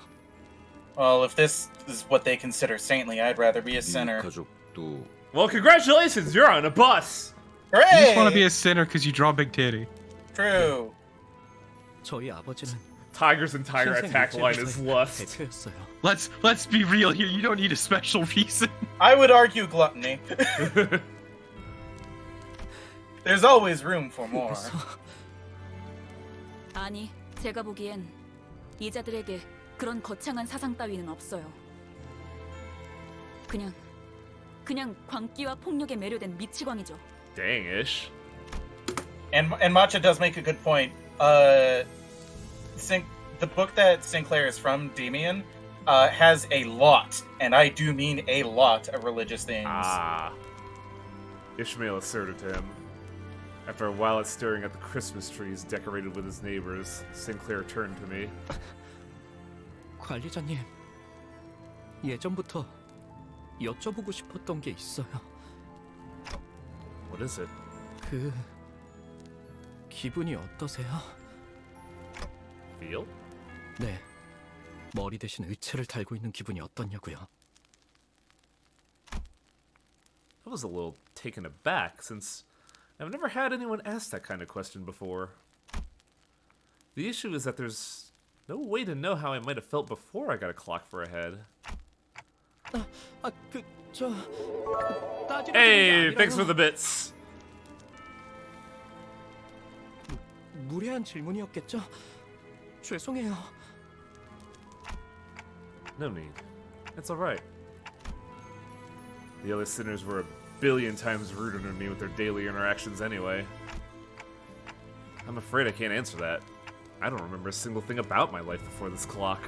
Well, if this is what they consider saintly, I'd rather be a sinner. Well, congratulations, you're on a bus. Hooray! You just want to be a sinner because you draw big titty. True. 저희 아버지는 Tiger's entire attack line is lust. Let's be real here. You don't need a special reason. I would argue gluttony. There's always room for more. 아니, 제가 보기엔 이자들에게 그런 거창한 사상 따위는 없어요. 그냥 광기와 폭력에 매료된 미치광이죠. Dang-ish. And Matcha does make a good point. The book that Sinclair is from, Demian, has a lot, and I do mean a lot, of religious things. Ah. Ishmael asserted to him. After a while of staring at the Christmas trees decorated with his neighbors, Sinclair turned to me. 관리자님, 예전부터 여쭤보고 싶었던 게 있어요. What is it? 그 기분이 어떠세요? Feel? 네, 머리 대신 의체를 달고 있는 기분이 어떠냐고요. I was a little taken aback since I've never had anyone ask that kind of question before. The issue is that there's no way to know how I might have felt before I got a clock for a head. Hey, thanks for the bits. 무례한 질문이었겠죠? 죄송해요. No need. It's alright. The other sinners were a billion times ruder than me with their daily interactions anyway. I'm afraid I can't answer that. I don't remember a single thing about my life before this clock.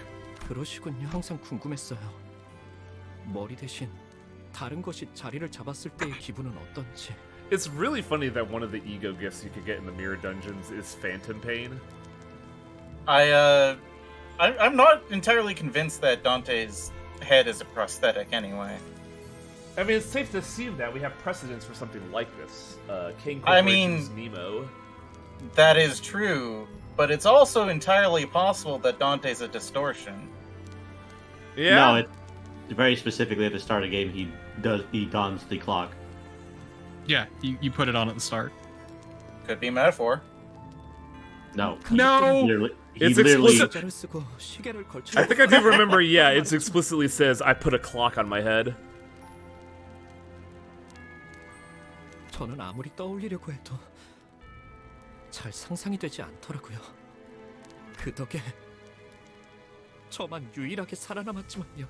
그러시군요. 항상 궁금했어요. 머리 대신 다른 것이 자리를 잡았을 때의 기분은 어떤지. It's really funny that one of the ego gifts you could get in the mirror dungeons is phantom pain. I'm not entirely convinced that Dante's head is a prosthetic anyway. I mean, it's safe to assume that we have precedents for something like this. King I Corporation's mean, Nemo. That is true, but it's also entirely possible that Dante's a distortion. Yeah. No, it's very specifically at the start of the game. He dons the clock. Yeah, you put it on at the start. Could be metaphor. No. No. It's explicit. I think I do remember. Yeah, it explicitly says I put a clock on my head. 저는 아무리 떠올리려고 해도 잘 상상이 되지 않더라고요. 그 덕에 저만 유일하게 살아남았지만요.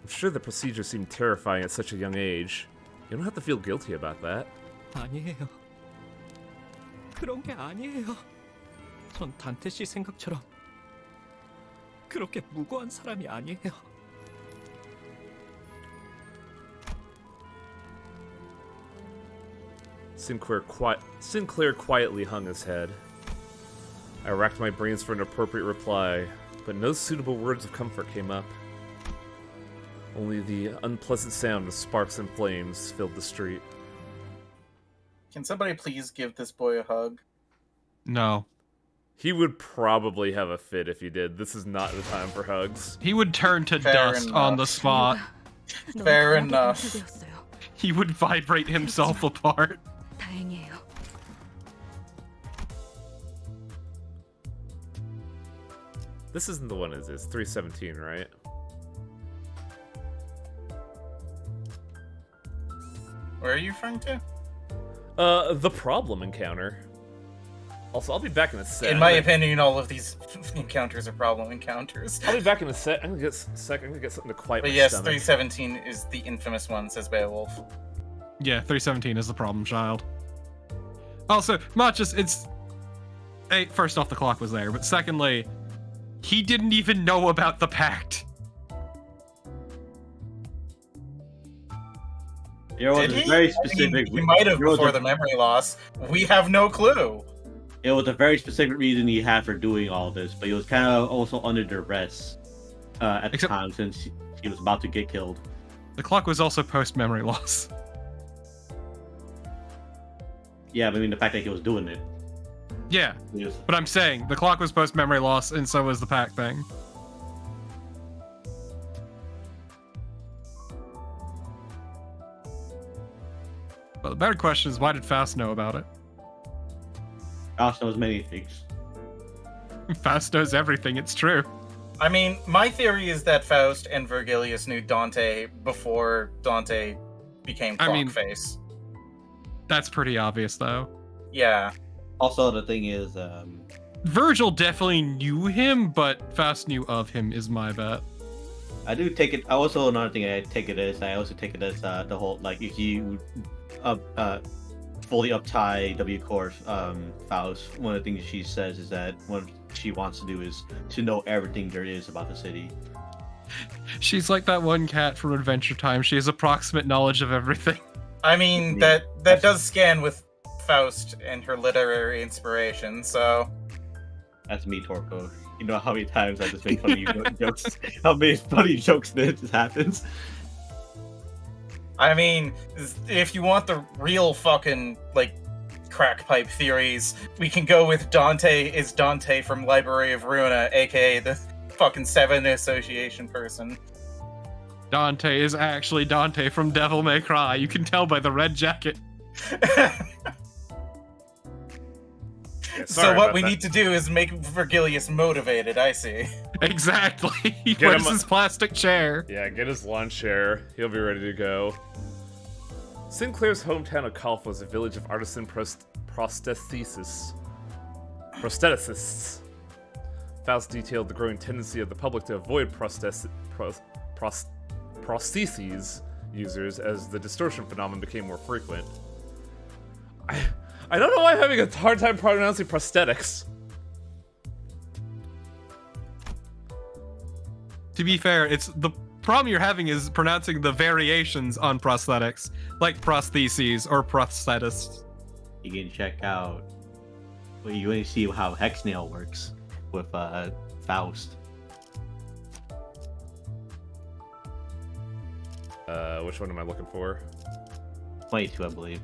I'm sure the procedure seemed terrifying at such a young age. You don't have to feel guilty about that. 아니에요. 그런 게 아니에요. 전 단테 씨 생각처럼 그렇게 무고한 사람이 아니에요. Sinclair quietly hung his head. I racked my brains for an appropriate reply, but no suitable words of comfort came up. Only the unpleasant sound of sparks and flames filled the street. Can somebody please give this boy a hug? No. He would probably have a fit if he did. This is not the time for hugs. He would turn to dust on the spot. Fair enough. He would vibrate himself apart. 다행이에요. This isn't the one, is it? It's 317, right? Where are you referring to? The problem encounter. Also, I'll be back in a sec. In my opinion, all of these encounters are problem encounters. I'll be back in a sec. I'm gonna get something to quiet But my yes, stomach. 317 is the infamous one, says Beowulf. Yeah, 317 is the problem child. Also, not just it's. Hey, first off, the clock was there, but secondly, he didn't even know about the pact. It was Did he? very specific. I mean, he might have before the memory loss. We have no clue. It was a very specific reason he had for doing all this, but he was kind of also under duress at the time since he was about to get killed. The clock was also post-memory loss. Yeah, but I mean the fact that he was doing it. Yeah, but I'm saying the clock was post-memory loss, and so was the pact thing. But the better question is, why did Faust know about it? Faust knows many things. Faust knows everything, it's true. I mean, my theory is that Faust and Virgilius knew Dante before Dante became Clockface. That's pretty obvious, though. Yeah. Also, the thing is, Virgil definitely knew him, but Faust knew of him, is my bet. I do take it. Also, another thing I take it as, the whole, like, if you fully uptie W course Faust, one of the things she says is that what she wants to do is to know everything there is about the city. She's like that one cat from Adventure Time. She has approximate knowledge of everything. I mean, that does scan with Faust and her literary inspiration, so... That's me, Torko. You know how many times I just make funny jokes? How many funny jokes this happens? I mean, if you want the real fucking, like, crack pipe theories, we can go with Dante is Dante from Library of Ruina, aka the fucking Seven Association person. Dante is actually Dante from Devil May Cry. You can tell by the red jacket. So what we need to do is make Virgilius motivated, I see. Exactly. Where's his plastic chair? Yeah, get his lawn chair. He'll be ready to go. Sinclair's hometown of Kolf was a village of artisan prostheticists. Faust detailed the growing tendency of the public to avoid prostheses users as the distortion phenomenon became more frequent. I don't know why I'm having a hard time pronouncing prosthetics. To be fair, it's the problem you're having is pronouncing the variations on prosthetics, like prostheses or prosthetists. You can check out. Well, you want to see how Hexnail works with Faust. Which one am I looking for? 22, I believe.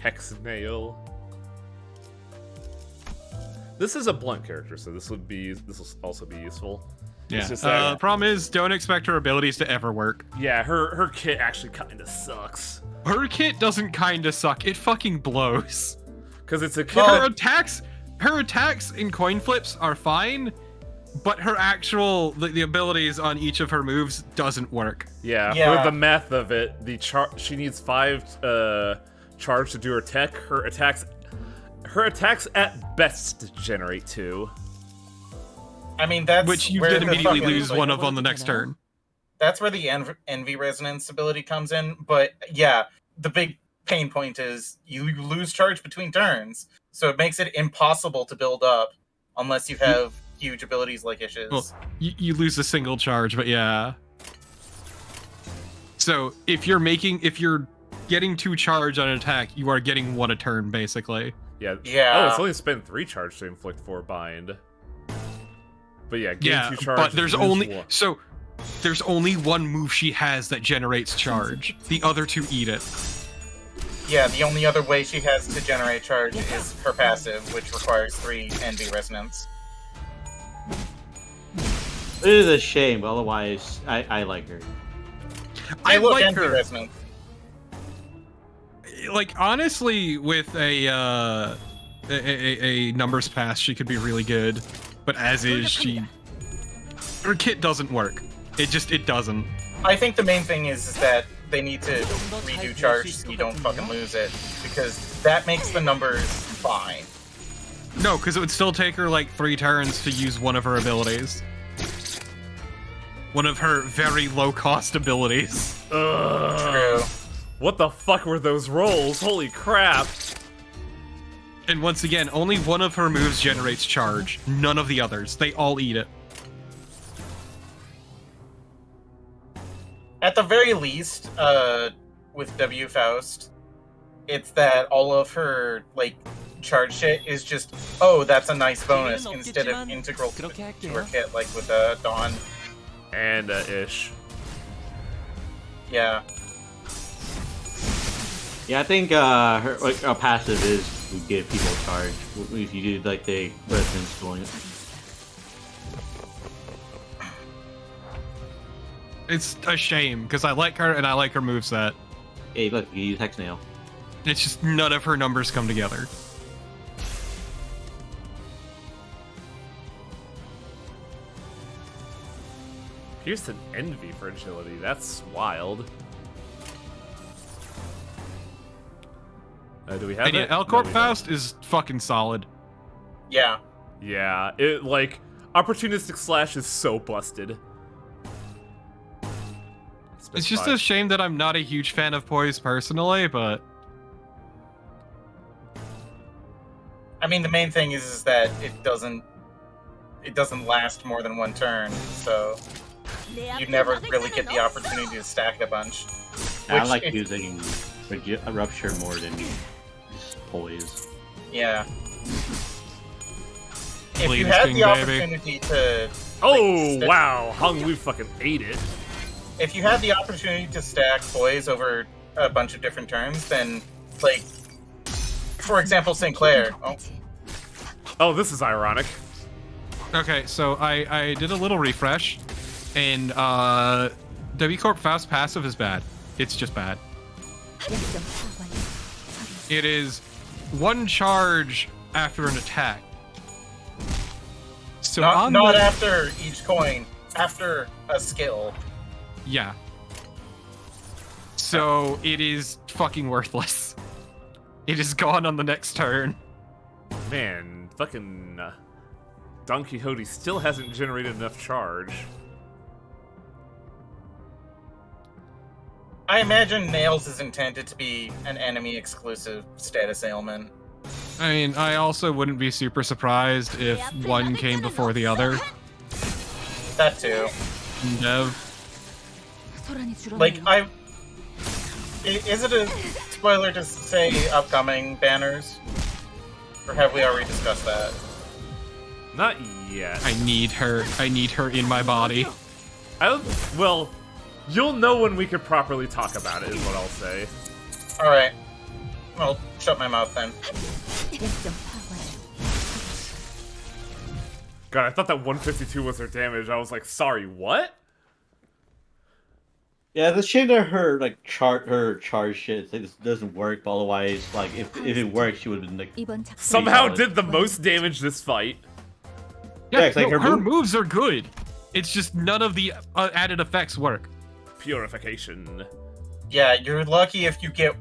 Hexnail. This is a blunt character, so this will also be useful. Yeah. The problem is, don't expect her abilities to ever work. Yeah, her kit actually kind of sucks. Her kit doesn't kind of suck. It fucking blows. Because it's a kit. Her attacks in coin flips are fine, but her actual the abilities on each of her moves doesn't work. Yeah. For the math of it, she needs 5 charge to do her tech. Her attacks at best generate 2. I mean, that's which you did immediately lose one of on the next turn. That's where the envy resonance ability comes in. But yeah, the big pain point is you lose charge between turns, so it makes it impossible to build up unless you have huge abilities like Ish's. Well, you lose a single charge, but yeah. So if you're getting 2 charge on an attack, you are getting 1 a turn, basically. Yeah. Yeah. Oh, it's only spent 3 charge to inflict 4 bind. But yeah, getting 2 charge. But there's only there's only 1 move she has that generates charge. The other 2 eat it. Yeah, the only other way she has to generate charge is her passive, which requires 3 envy resonance. It is a shame, but otherwise, I like her. I like envy her. Resonance. Like, honestly, with a numbers pass, she could be really good. But as is, her kit doesn't work. It doesn't. I think the main thing is that they need to redo charge so you don't fucking lose it, because that makes the numbers fine. No, because it would still take her like 3 turns to use one of her abilities. One of her very low-cost abilities. True. What the fuck were those rolls? Holy crap! And once again, only one of her moves generates charge. None of the others. They all eat it. At the very least, with W Faust, it's that all of her, like, charge shit is just, oh, that's a nice bonus, instead of integral to her kit, like with Dawn. And Ish. Yeah. Yeah, I think her passive is to give people charge. If you do like the resonance going. It's a shame because I like her and I like her moveset. Hey, look, you use Hexnail. It's just none of her numbers come together. Pierce and Envy for agility. That's wild. Do we have it? Elcorp Faust is fucking solid. Yeah. Yeah, it like opportunistic slash is so busted. It's just a shame that I'm not a huge fan of Poise personally, but I mean, the main thing is that it doesn't last more than 1 turn, so you never really get the opportunity to stack a bunch. I like using a Rupture more than Poise. Yeah. If Bleed you had Sting, the opportunity to... Oh, wow. Hung, we fucking ate it. If you had the opportunity to stack Poise over a bunch of different turns, then, like, for example, Sinclair. Oh, this is ironic. okay, so I did a little refresh. And W Corp Faust passive is bad. It's just bad. It is 1 charge after an attack. So not after each coin, after a skill. Yeah. So it is fucking worthless. It is gone on the next turn. Man, fucking Don Quixote still hasn't generated enough charge. I imagine Nails is intended to be an enemy-exclusive status ailment. I mean, I also wouldn't be super surprised if one came before the other. That too. Dev. Like, is it a spoiler to say upcoming banners? Or have we already discussed that? Not yet. I need her. I need her in my body. Well, you'll know when we can properly talk about it, is what I'll say. Alright. Well, shut my mouth then. God, I thought that 152 was her damage. I was like, sorry, what? Yeah, the shame that her charge shit it doesn't work. But otherwise, like if it worked, she would have been like Somehow did the most damage this fight. Yeah, it's like her moves are good. It's just none of the added effects work. Purification. Yeah, you're lucky if you get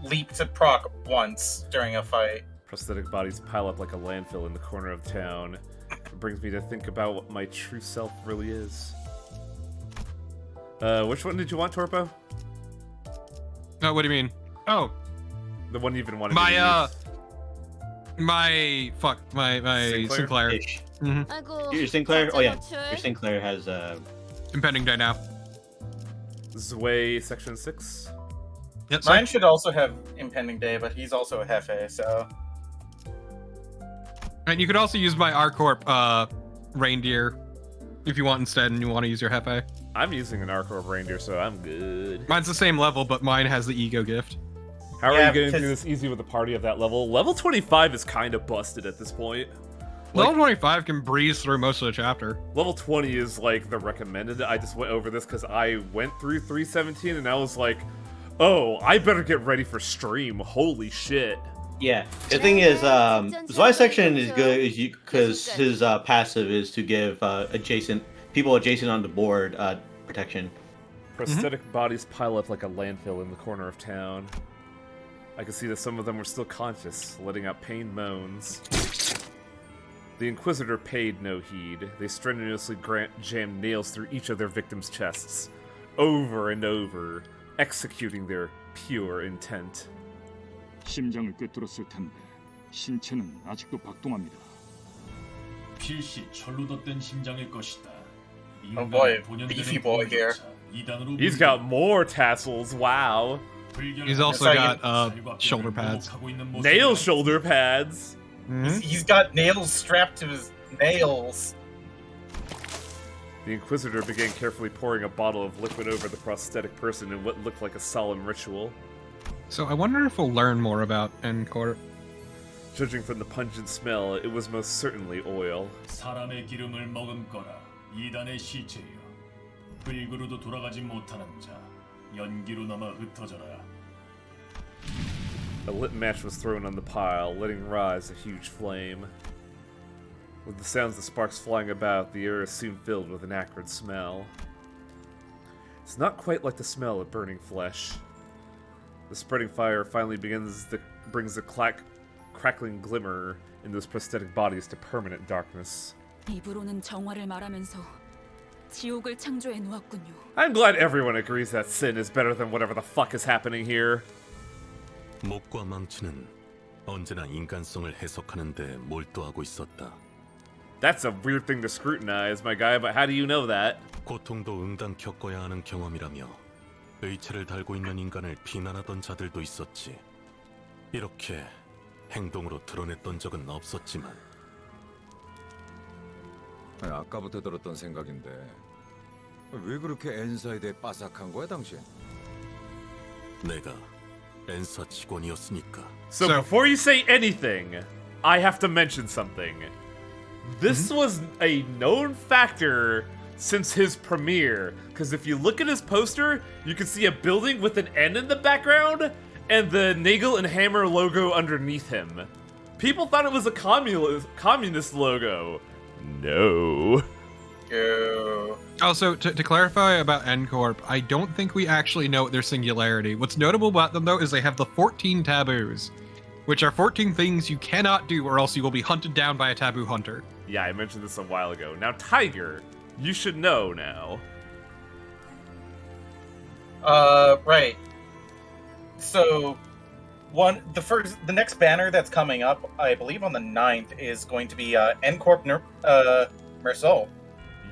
leap to proc once during a fight. Prosthetic bodies pile up like a landfill in the corner of town. It brings me to think about what my true self really is. Which one did you want, Torpo? What do you mean? Oh, the one you've been wanting. My Sinclair. Your Sinclair? Oh yeah, your Sinclair has impending day now. Zwei section 6. Yep, Mine should also have impending day, but he's also a Hefe, so. And you could also use my R-Corp reindeer if you want instead, and you want to use your Hefe. I'm using an R-Corp reindeer, so I'm good. Mine's the same level, but mine has the ego gift. How are you getting through this easy with a party of that level? Level 25 is kind of busted at this point. Level 25 can breeze through most of the chapter. Level 20 is like the recommended. I just went over this because I went through 317 and I was like, oh, I better get ready for stream. Holy shit. Yeah. The thing is, Zwei section is good because his passive is to give people adjacent on the board protection. Prosthetic bodies pile up like a landfill in the corner of town. I could see that some of them were still conscious, letting out pained moans. The Inquisitor paid no heed. They strenuously jammed nails through each of their victims' chests, over and over, executing their pure intent. 심장을 꿰뚫었을 텐데 신체는 아직도 박동합니다. 필시 철로 덧댄 심장일 것이다. Oh boy, beefy boy here. He's got more tassels, wow. He's also got shoulder pads. Nail shoulder pads. He's got nails strapped to his nails. The Inquisitor began carefully pouring a bottle of liquid over the prosthetic person in what looked like a solemn ritual. So I wonder if we'll learn more about N-Corp. Judging from the pungent smell, it was most certainly oil. 사람의 기름을 머금거라. 이단의 시체여. 불구로도 돌아가지 못하는 자. 연기로 남아 흩어져라. A lit match was thrown on the pile, letting rise a huge flame. With the sounds of sparks flying about, the air is soon filled with an acrid smell. It's not quite like the smell of burning flesh. The spreading fire finally brings the crackling glimmer in those prosthetic bodies to permanent darkness. 입으로는 정화를 말하면서 지옥을 창조해 놓았군요. I'm glad everyone agrees that sin is better than whatever the fuck is happening here. 목과 망치는 언제나 인간성을 해석하는 데 몰두하고 있었다. That's a weird thing to scrutinize, my guy, but how do you know that? 고통도 응당 겪어야 하는 경험이라며 의체를 달고 있는 인간을 비난하던 자들도 있었지. 이렇게 행동으로 드러냈던 적은 없었지만. 아까부터 들었던 생각인데 왜 그렇게 엔사에 대해 빠삭한 거야, 당신? 내가 엔사 직원이었으니까. So before you say anything, I have to mention something. This was a known factor since his premiere. Because if you look at his poster, you can see a building with an N in the background and the Nagel and Hammer logo underneath him. People thought it was a communist logo. No. Also, to clarify about N-Corp, I don't think we actually know their singularity. What's notable about them, though, is they have the 14 taboos, which are 14 things you cannot do or else you will be hunted down by a taboo hunter. Yeah, I mentioned this a while ago. Now, Tiger, you should know now. Right. So, the next banner that's coming up, I believe on the 9th, is going to be N-Corp Merceau.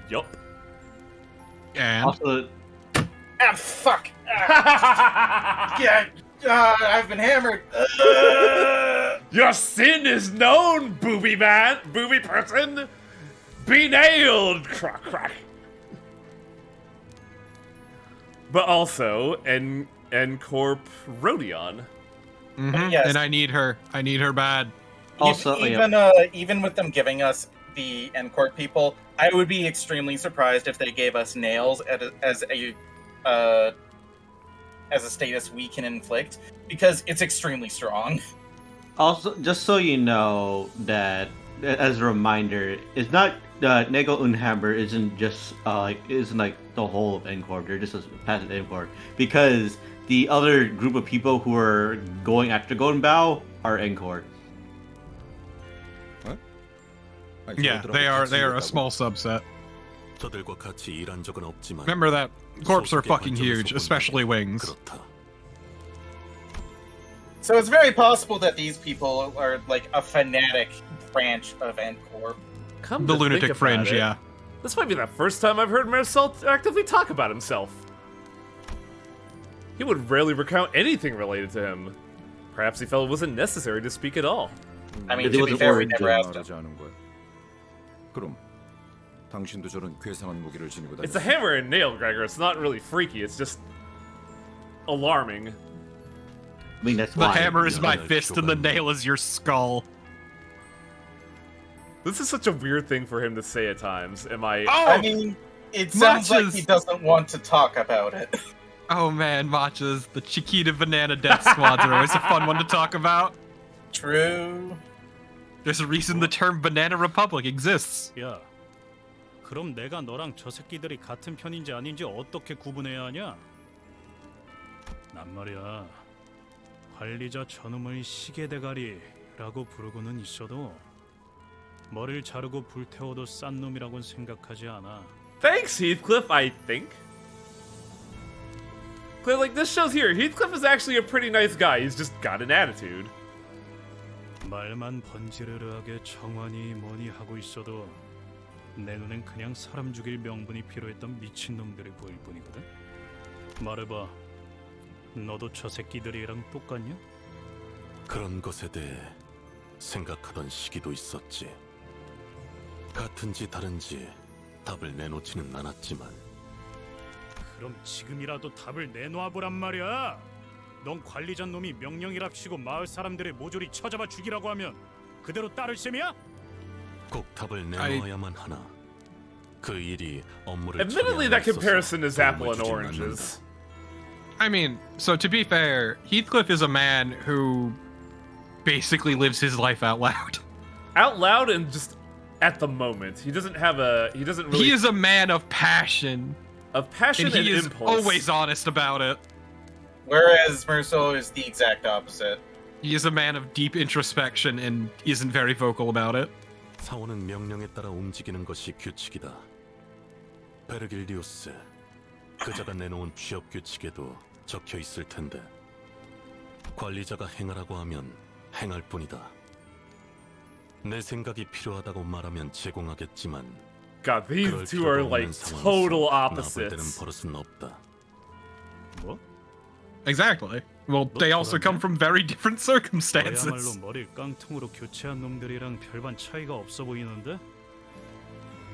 Yup. And? Also, fuck! Yeah, I've been hammered. Your sin is known, booby person! Be nailed! Crack, crack. But also, N-Corp Rodion. Yes. And I need her. I need her bad. Also, even with them giving us the N-Corp people, I would be extremely surprised if they gave us nails as a status we can inflict, because it's extremely strong. Also, just so you know that, as a reminder, it's not Nagel und Hammer isn't just isn't like the whole of N-Corp. They're just a passive N-Corp, because the other group of people who are going after Golden Bow are N-Corp. Yeah, they are a small subset. 저들과 같이 일한 적은 없지만 Remember that corps are fucking huge, especially wings. So it's very possible that these people are like a fanatic branch of N-Corp. Come The to lunatic think about fringe, it, yeah. This might be the first time I've heard Marcel actively talk about himself. He would rarely recount anything related to him. Perhaps he felt it wasn't necessary to speak at all. I mean, to be fair, we never asked him. 그럼 당신도 저런 괴상한 무기를 지니고 It's a hammer and nail, Gregor. It's not really freaky. It's just alarming. I mean, that's The hammer is my fist and the nail is your skull. This is such a weird thing for him to say at times. Am I? I mean, it sounds like he doesn't want to talk about it. Oh man, Matchas, the Chiquita Banana Death Squads are always a fun one to talk about. True. There's a reason the term Banana Republic exists. 야, 그럼 내가 너랑 저 새끼들이 같은 편인지 아닌지 어떻게 구분해야 하냐? 난 말이야, 관리자 저놈의 시계대가리라고 부르고는 있어도 머리를 자르고 불태워도 싼 놈이라고는 생각하지 않아. Thanks, Heathcliff. I think. Like this shows here, Heathcliff is actually a pretty nice guy. He's just got an attitude. 말만 번지르르하게 청하니 뭐니 하고 있어도 내 눈엔 그냥 사람 죽일 명분이 필요했던 미친놈들이 보일 뿐이거든. 말해봐, 너도 저 새끼들이랑 똑같냐? 그런 것에 대해 생각하던 시기도 있었지. 같은지 다른지 답을 내놓지는 않았지만. 그럼 지금이라도 답을 내놓아 보란 말이야. 넌 관리자 놈이 명령이랍시고 마을 사람들의 모조리 쳐잡아 죽이라고 하면 그대로 따를 셈이야? 꼭 답을 내놓아야만 하나. 그 일이 업무를 Admittedly, that comparison is apple and oranges. I mean, so to be fair, Heathcliff is a man who basically lives his life out loud. Out loud and just at the moment. He doesn't have a. He doesn't really. He is a man of passion. Of passion and he is impulse. Always honest about it. Whereas Merceau is the exact opposite. He is a man of deep introspection and isn't very vocal about it. 사원은 명령에 따라 움직이는 것이 규칙이다. 베르길리우스, 그자가 내놓은 취업 규칙에도 적혀 있을 텐데 관리자가 행하라고 하면 행할 뿐이다. 내 생각이 필요하다고 말하면 제공하겠지만 God, these two are like total opposites. 버릇은 없다. 뭐? Exactly. Well, they also come from very different 너야말로 circumstances. 머리를 깡통으로 교체한 놈들이랑 별반 차이가 없어 보이는데?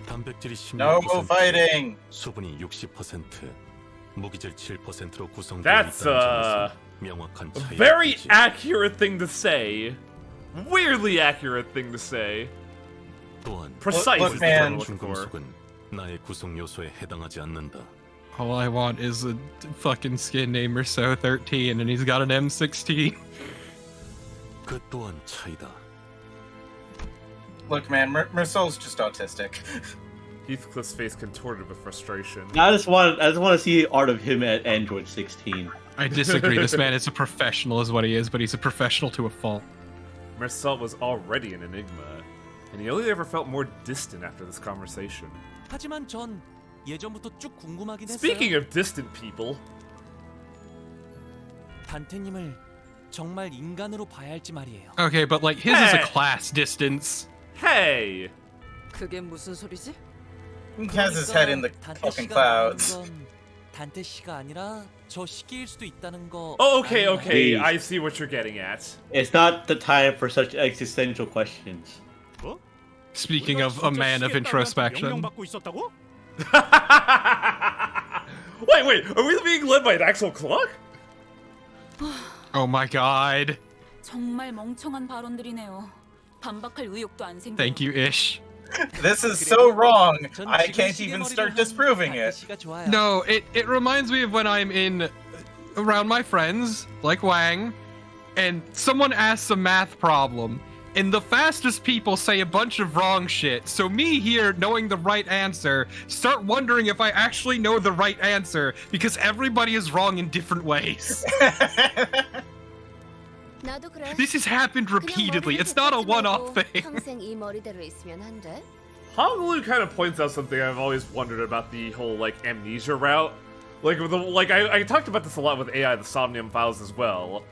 단백질이 No 16%, fighting. 수분이 60%, 무기질 7%로 구성되어 That's 있다는 점에서 명확한 a 차이가 very 있지. accurate thing to say. Weirdly accurate thing to say. 또한 Precise is the term I'm looking 중금속은 for. 나의 구성 요소에 해당하지 않는다. All I want is a fucking skin named Merceau 13 and he's got an M16. 그 또한 차이다. Look, man, Merceau's just autistic. Heathcliff's face contorted with frustration. I just want to see art of him at Android 16. I disagree. This man is a professional, is what he is, but he's a professional to a fault. Mersault was already an enigma, and he only ever felt more distant after this conversation. 하지만 전 예전부터 쭉 궁금하긴 했어요. Speaking of distant people, 단테님을 정말 인간으로 봐야 할지 말이에요. Okay, but like his is a class distance. Hey! 그게 무슨 소리지? He has his head in the fucking clouds. 단테 씨가 아니라 저 시기일 수도 있다는 거. Oh, okay, okay. Please. I see what you're getting at. It's not the time for such existential questions. Speaking of a man of introspection. Wait, are we being led by an actual clock? Oh my god. 정말 멍청한 발언들이네요. 반박할 의욕도 안 생겨. Thank you, Ish. This is so wrong. I can't even start disproving it. No, it reminds me of when I'm around my friends, like Wang, and someone asks a math problem, and the fastest people say a bunch of wrong shit. So me here, knowing the right answer, start wondering if I actually know the right answer, because everybody is wrong in different ways. 나도 그래. This has happened repeatedly. It's not a one-off thing. 평생 이 머리대로 있으면 안 돼? Honglu kind of points out something I've always wondered about the whole like amnesia route. I talked about this a lot with AI, the Somnium Files as well.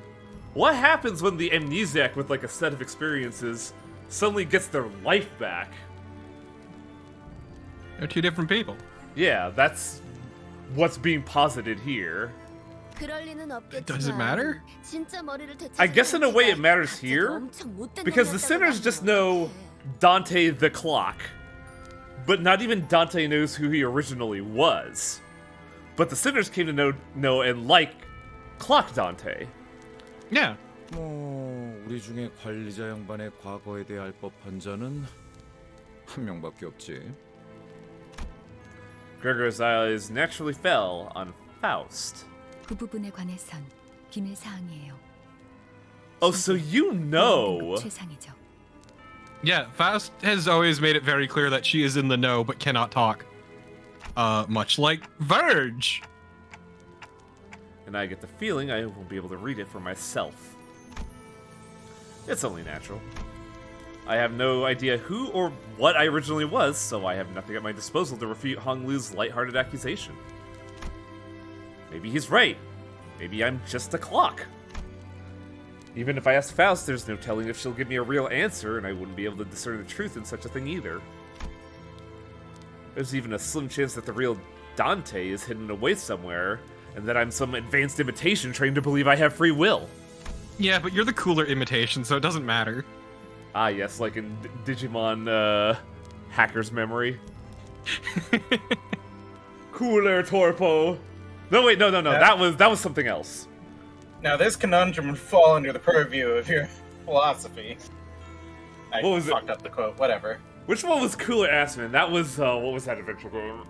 What happens when the amnesiac with like a set of experiences suddenly gets their life back? They're two different people. Yeah, that's what's being posited here. Does it matter? I guess in a way it matters here, because the sinners just know Dante the Clock, but not even Dante knows who he originally was. But the sinners came to know and like Clock Dante. Yeah. 우리 중에 관리자 양반의 과거에 대해 알 법한 자는 한 명밖에 없지. Gregor's eyes naturally fell on Faust. 그 부분에 관해선 기밀 사항이에요. Oh, so you know. 최상이죠. Yeah, Faust has always made it very clear that she is in the know but cannot talk. Much like Verge. And I get the feeling I won't be able to read it for myself. It's only natural. I have no idea who or what I originally was, so I have nothing at my disposal to refute Honglu's lighthearted accusation. Maybe he's right. Maybe I'm just a clock. Even if I ask Faust, there's no telling if she'll give me a real answer, and I wouldn't be able to discern the truth in such a thing either. There's even a slim chance that the real Dante is hidden away somewhere, and that I'm some advanced imitation trained to believe I have free will. Yeah, but you're the cooler imitation, so it doesn't matter. Ah, yes, like in Digimon, Hacker's Memory. Cooler Torpo. No, wait, no. That was something else. Now this conundrum would fall under the purview of your philosophy. I fucked up the quote. Whatever. Which one was Cooler Assman? That was what was that adventure game?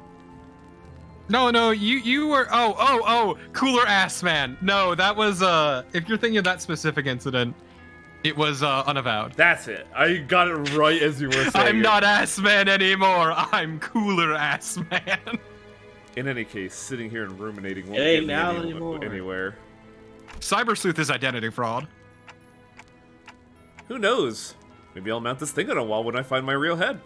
No, you were Cooler Ass Man. No, that was if you're thinking of that specific incident, it was Unavowed. That's it. I got it right as you were saying. I'm not Ass Man anymore. I'm Cooler Ass Man. In any case, sitting here and ruminating won't It ain't get now me anymore. anywhere. Cyber Sleuth is identity fraud. Who knows? Maybe I'll mount this thing on a wall when I find my real head.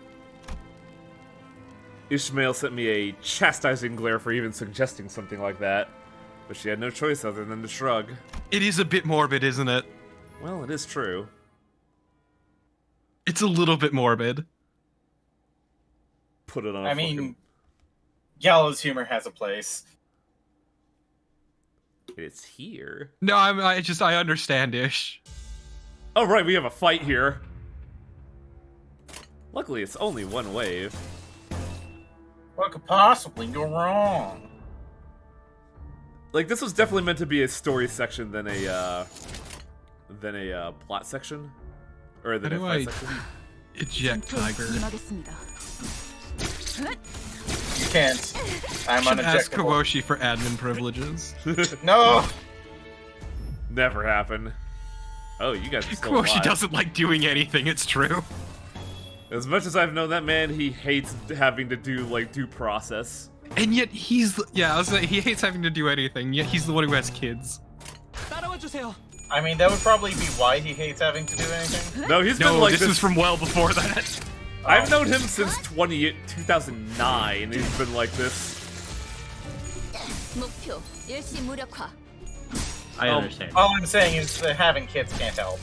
Ishmael sent me a chastising glare for even suggesting something like that, but she had no choice other than to shrug. It is a bit morbid, isn't it? Well, it is true. It's a little bit morbid. Put it on. I mean, Gallows humor has a place. It's here. No, I understand Ish. Oh right, we have a fight here. Luckily, it's only one wave. What could possibly go wrong? Like, this was definitely meant to be a story section than a plot section, or than a fight section. Eject Tiger. can't. I'm Should ask unejectable. Kawoshi for admin privileges. No! Never happen. Oh, you guys are still Kawoshi alive. doesn't like doing anything, it's true. As much as I've known that man, he hates having to do, like, due process. And yet he hates having to do anything, yet he's the one who has kids. I mean, that would probably be why he hates having to do anything. No, he's been like this is from well before that. I've known him since 2009. He's been like this. 목표 일시 무력화. I understand. All I'm saying is that having kids can't help.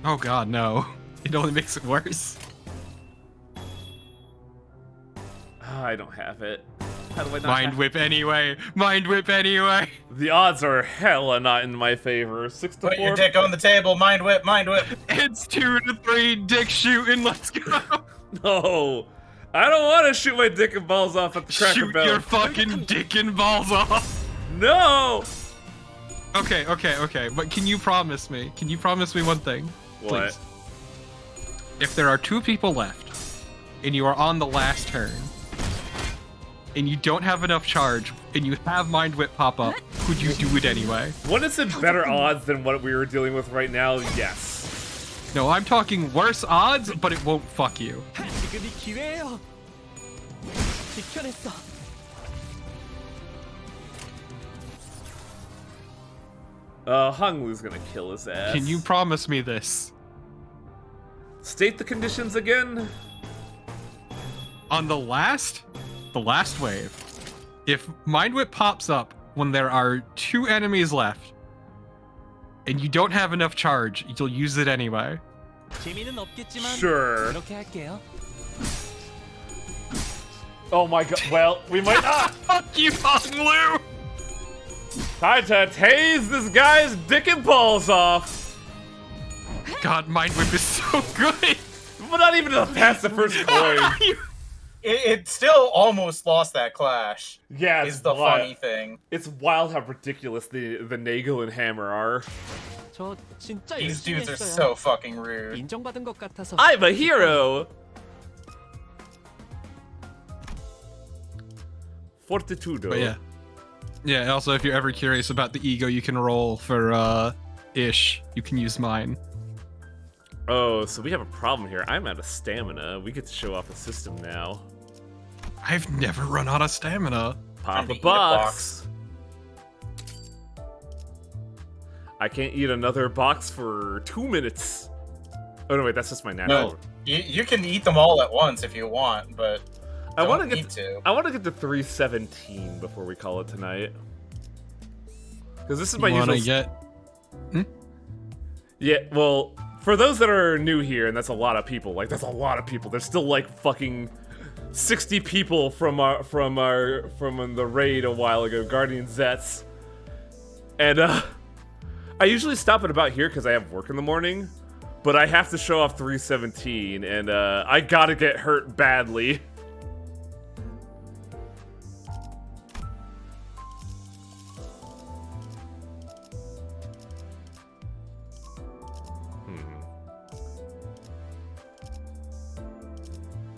Oh god, no. It only makes it worse. I don't have it. How do I not Mind whip anyway. Mind whip anyway. The odds are hella not in my favor. 6 to 4. Put your dick on the table. Mind whip. Mind whip. It's 2 to 3. Dick shooting. Let's go. No. I don't want to shoot my dick and balls off at the Cracker Shoot Barrel. your fucking dick and balls off. No. Okay. But can you promise me? Can you promise me one thing? What? Please. If there are 2 people left, and you are on the last turn, and you don't have enough charge, and you have Mind Whip pop up, could you do it anyway? When it's in better odds than what we were dealing with right now, yes. No, I'm talking worse odds, but it won't fuck you. Hong Lu's gonna kill his ass. Can you promise me this? State the conditions again? On the last wave, if Mind Whip pops up when there are 2 enemies left, and you don't have enough charge, you'll use it anyway. Sure. Oh my god, well, we might not. Fuck you, Hong Lu! Time to tase this guy's dick and balls off. God, Mind Whip is so good! We're not even past the first coin. It still almost lost that clash. Yeah, is the funny thing. It's wild how ridiculous the Nagel and Hammer are. These dudes are so fucking rude. I'm a hero! Fortitudo. But yeah. Yeah, also if you're ever curious about the ego you can roll for Ish, you can use mine. Oh, so we have a problem here. I'm out of stamina. We get to show off the system now. I've never run out of stamina. Pop a box. I can't eat another box for 2 minutes. Oh no, wait, that's just my natural. No, you can eat them all at once if you want, but I want to need to. I want to get to 317 before we call it tonight. Because this is my Wanna usual. get? Yeah, well, for those that are new here, and that's a lot of people. Like, that's a lot of people. There's still like fucking 60 people from the raid a while ago, Guardian Zets. And I usually stop at about here because I have work in the morning, but I have to show off 317, and I gotta get hurt badly.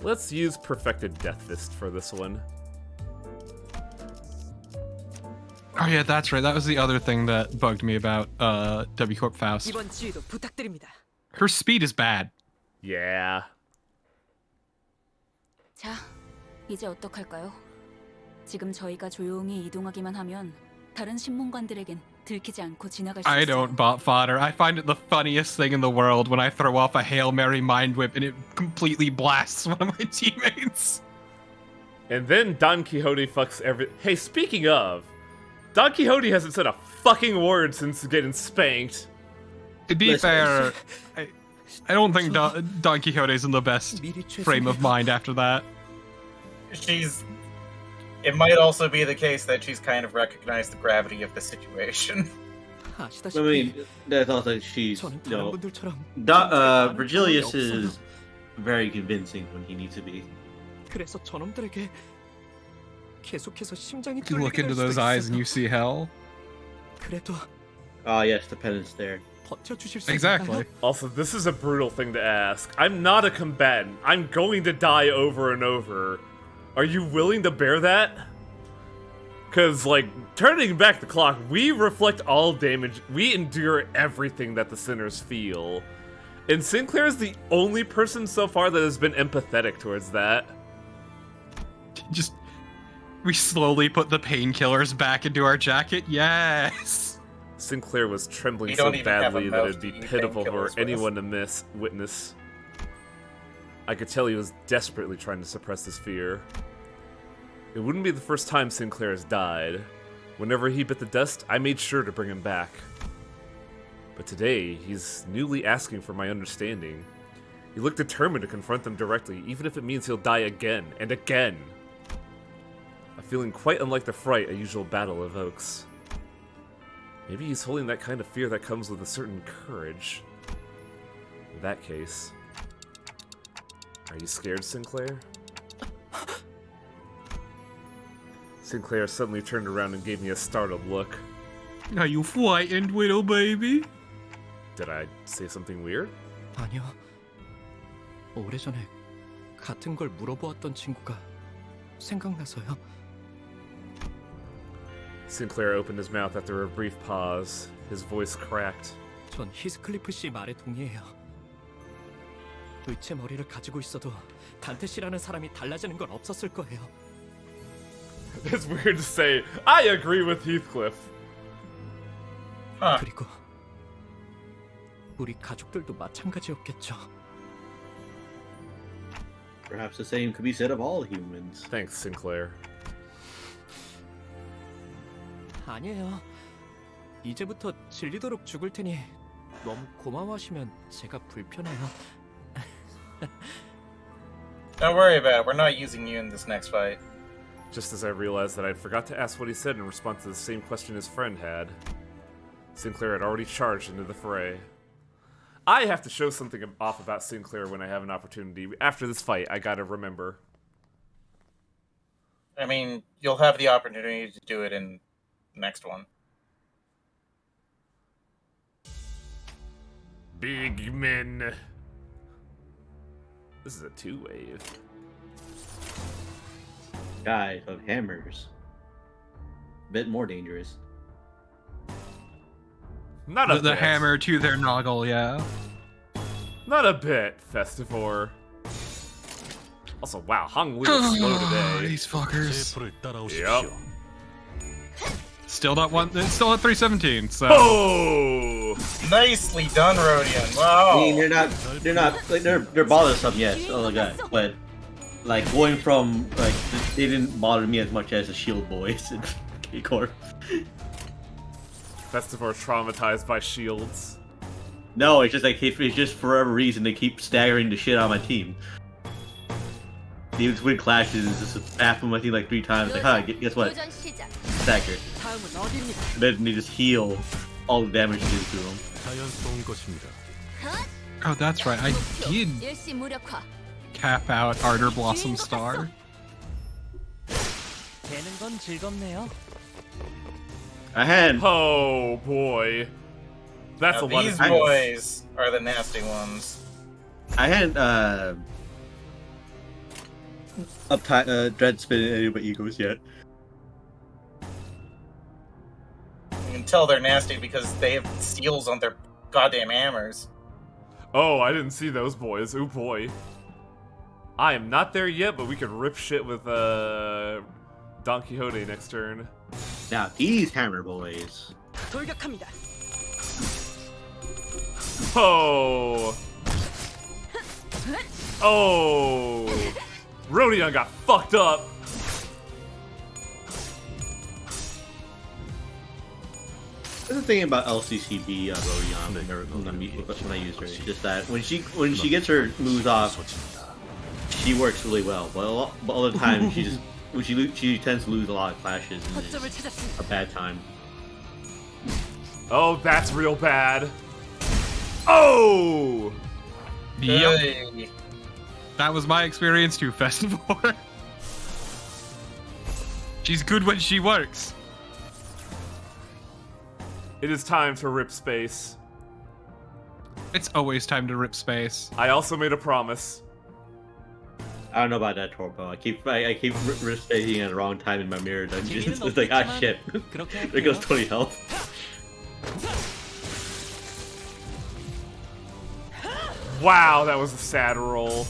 Let's use Perfected Death Fist for this one. Oh yeah, that's right. That was the other thing that bugged me about W Corp Faust. Her speed is bad. Yeah. 자, 이제 어떡할까요? 지금 저희가 조용히 이동하기만 하면 다른 신문관들에겐 들키지 않고 지나갈 수 I 있어요. don't bot fodder. I find it the funniest thing in the world when I throw off a Hail Mary Mind Whip and it completely blasts one of my teammates. And then Don Quixote fucks every. Hey, speaking of, Don Quixote hasn't said a fucking word since getting spanked. To be fair, I don't think Don Quixote's in the best frame of mind after that. It might also be the case that she's kind of recognized the gravity of the situation. I mean, that's also she's, Virgilius is very convincing when he needs to be. 그래서 저놈들에게 계속해서 심장이 You look into those eyes and you see hell. 그래도 Ah, yes, the penance there. 버텨주실 수 Exactly. Also, this is a brutal thing to ask. I'm not a combatant. I'm going to die over and over. Are you willing to bear that? Because, like, turning back the clock, we reflect all damage. We endure everything that the sinners feel. And Sinclair is the only person so far that has been empathetic towards that. We slowly put the painkillers back into our jacket. Yes. Sinclair was trembling so badly that it'd be pitiful for anyone to witness. I could tell he was desperately trying to suppress his fear. It wouldn't be the first time Sinclair has died. Whenever he bit the dust, I made sure to bring him back. But today, he's newly asking for my understanding. He looked determined to confront them directly, even if it means he'll die again and again. A feeling quite unlike the fright a usual battle evokes. Maybe he's holding that kind of fear that comes with a certain courage. In that case... Are you scared, Sinclair? Sinclair suddenly turned around and gave me a startled look. Are you frightened, little baby? Did I say something weird? 아니요. 오래전에 같은 걸 물어보았던 친구가 생각나서요. Sinclair opened his mouth after a brief pause. His voice cracked. 전 히스클리프 씨 말에 동의해요. 의체 머리를 가지고 있어도 단테 씨라는 사람이 달라지는 건 없었을 거예요. It's weird to say. I agree with Heathcliff. 그리고 우리 가족들도 마찬가지였겠죠. Perhaps the same could be said of all humans. Thanks, Sinclair. 아니에요. 이제부터 질리도록 죽을 테니 너무 고마워하시면 제가 불편해요. Don't worry about it. We're not using you in this next fight. Just as I realized that I'd forgot to ask what he said in response to the same question his friend had, Sinclair had already charged into the fray. I have to show something off about Sinclair when I have an opportunity. After this fight, I gotta remember. I mean, you'll have the opportunity to do it in the next one. Big men. This is a two-wave. Guys of hammers. A bit more dangerous. Not a bit. The hammer to their noggin, yeah. Not a bit, Festivore. Also, wow, Hong Li is slow today. These fuckers. Yep. Still not still at 317, so. Oh! Nicely done, Rodion. Wow. I mean, they're not like they're bothersome, yes. Oh my god, but like going from like they didn't bother me as much as the Shield boys in K-Corp. Festivore traumatized by shields. No, it's just like it's just for whatever reason they keep staggering the shit out of my team. Even twin clashes is just happen my team like 3 times. Like, huh? Guess what? Stagger. Then they just heal all the damage you do to them. Oh, that's right. I did cap out Ardor Blossom Star. 되는 건 즐겁네요. I had. Oh boy, that's now a lot. These boys are the nasty ones. I had dread spinning any of my egos yet. You can tell they're nasty because they have seals on their goddamn hammers. Oh, I didn't see those boys. Oh boy. I am not there yet, but we could rip shit with Don Quixote next turn. Now these hammer boys. Oh. Oh. Rodion got fucked up. That's the thing about LCCB Rodion when I use her. It's just that when she gets her moves off, she works really well. But other times she tends to lose a lot of clashes and it's a bad time. Oh, that's real bad. Oh. Yep. Hey. That was my experience too, Festivore. She's good when she works. It is time to rip space. It's always time to rip space. I also made a promise. I don't know about that, Torpo. I keep risk taking at the wrong time in my mirror dungeons. It's like, ah, shit. There goes 20 health. Wow, that was a sad roll.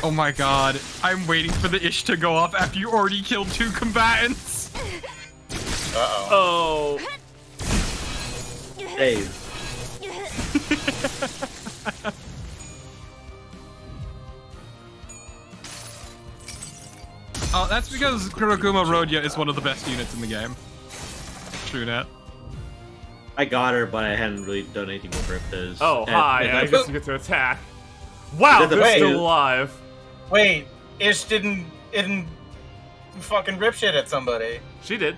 Oh my god, I'm waiting for the ish to go off after you already killed 2 combatants. Uh-oh. Oh. Dave. Oh, that's because Kuroguma Rodya is one of the best units in the game. True net. I got her, but I hadn't really done anything with Riptas. Oh, hi. I guess you get to attack. Wow, they're still alive. Wait, Ish didn't fucking rip shit at somebody. She did.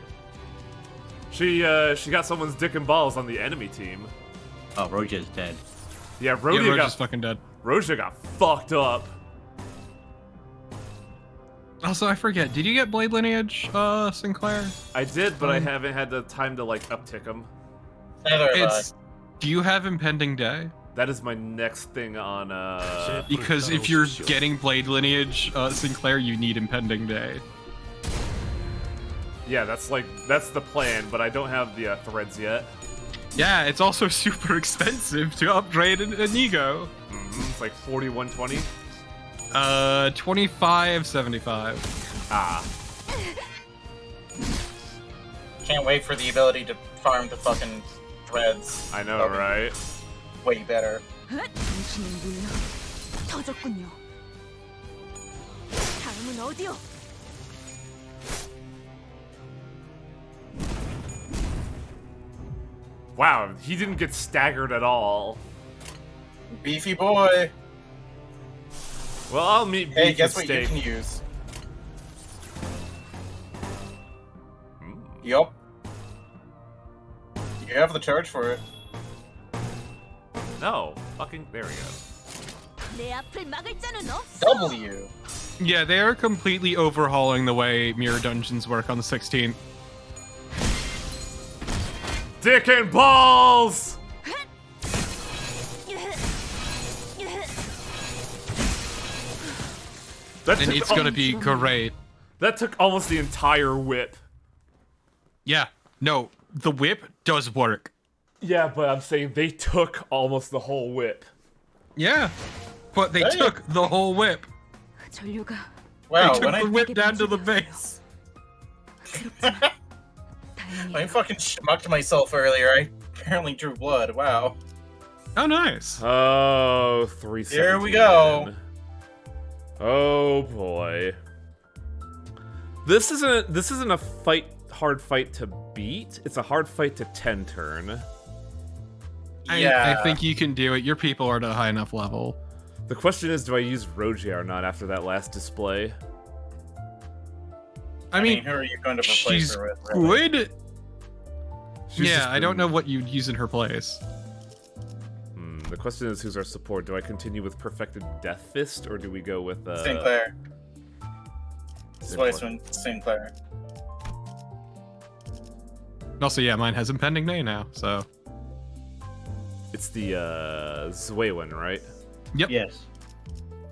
She got someone's dick and balls on the enemy team. Oh, Roja's dead. Yeah, Roja's got fucking dead. Roja got fucked up. Also, I forget. Did you get Blade Lineage, Sinclair? I did, but I haven't had the time to like uptick them. Do you have Impending Day? That is my next thing on. Because if you're getting Blade Lineage, Sinclair, you need Impending Day. Yeah, that's the plan, but I don't have the threads yet. Yeah, it's also super expensive to upgrade an Ego. It's like 4120. 25.75. Ah. Can't wait for the ability to farm the fucking threads. I know, right? Way better. 터졌군요. 다음은 어디요? Wow, he didn't get staggered at all. Beefy boy. Well, I'll meet Beef Hey, guess with what steak. you can use? Yup. You have the charge for it. No, fucking there we go. 내 앞을 막을 자는 없어. W. Yeah, they are completely overhauling the way mirror dungeons work on the 16th. Dick and balls! And it's gonna be great. That took almost the entire whip. Yeah, no, the whip does work. Yeah, but I'm saying they took almost the whole whip. Yeah, but they took the whole whip. 전류가 Wow, they took the whip down to the base. I fucking schmucked myself earlier. I apparently drew blood. Wow. Oh, nice. Oh, 317. Here we go. Oh boy. This isn't a hard fight to beat. It's a hard fight to 10 turn. I think you can do it. Your people are at a high enough level. The question is, do I use Rogia or not after that last display? I mean, who are you going to replace she's her with? Really? Good. I don't know what you'd use in her place. The question is, who's our support? Do I continue with Perfected Death Fist, or do we go with Sinclair? Sinclair. Also, yeah, mine has Impending Day now, so. It's the Zwaywan, right? Yep. Yes.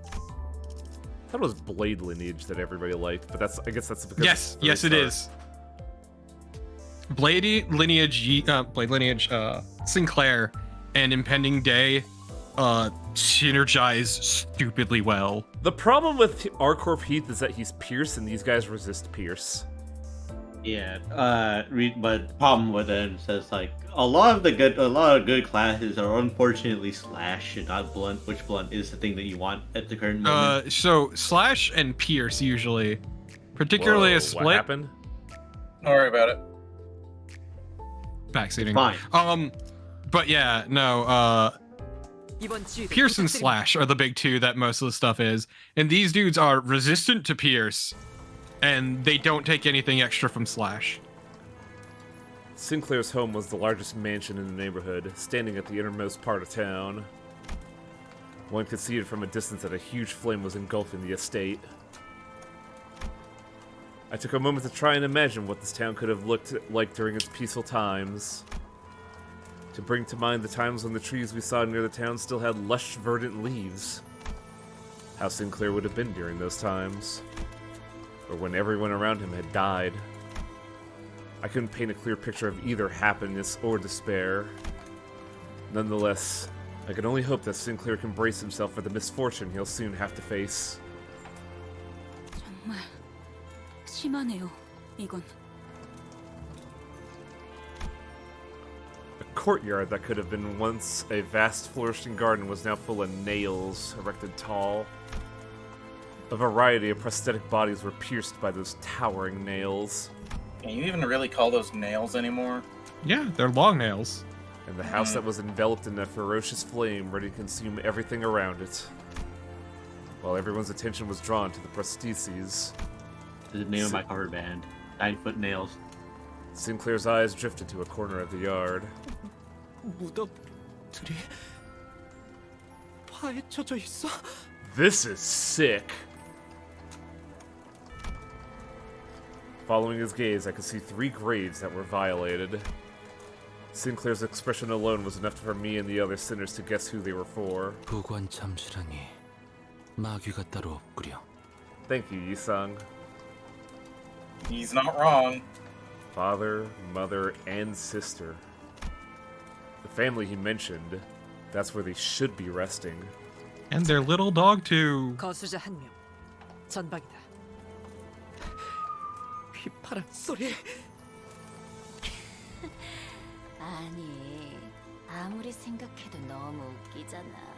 I thought it was Blade Lineage that everybody liked, but I guess that's because Yes, it is. Blade Lineage, Sinclair, and Impending Day, synergize stupidly well. The problem with R-Corp Heath is that he's Pierce, and these guys resist Pierce. Yeah, but the problem with it is like a lot of good classes are unfortunately slash and not blunt, which blunt is the thing that you want at the current moment. So slash and Pierce usually, particularly a split. What happened? Don't worry about it. Backseating. Fine. But yeah, no, Pierce and Slash are the big two that most of the stuff is. And these dudes are resistant to Pierce, and they don't take anything extra from Slash. Sinclair's home was the largest mansion in the neighborhood, standing at the innermost part of town. One could see it from a distance that a huge flame was engulfing the estate. I took a moment to try and imagine what this town could have looked like during its peaceful times. To bring to mind the times when the trees we saw near the town still had lush, verdant leaves. how Sinclair would have been during those times, or when everyone around him had died. I couldn't paint a clear picture of either happiness or despair. Nonetheless, I can only hope that Sinclair can brace himself for the misfortune he'll soon have to face. 정말 심하네요. 이건. A courtyard that could have been once a vast flourishing garden was now full of nails erected tall. A variety of prosthetic bodies were pierced by those towering nails. Can you even really call those nails anymore? Yeah, they're long nails. And the house that was enveloped in a ferocious flame ready to consume everything around it. While everyone's attention was drawn to the prostheses. The name of my cover band. 9-foot nails. Sinclair's eyes drifted to a corner of the yard. 무덤들이 파헤쳐져 있어? This is sick. Following his gaze, I could see 3 graves that were violated. Sinclair's expression alone was enough for me and the other sinners to guess who they were for. 부관 참수라니 마귀가 따로 없구려. Thank you, Yisung. He's not wrong. Father, mother, and sister. The family he mentioned, that's where they should be resting. And their little dog too. 거수자 1명. 전방이다. 휘파람 소리. 아니, 아무리 생각해도 너무 웃기잖아.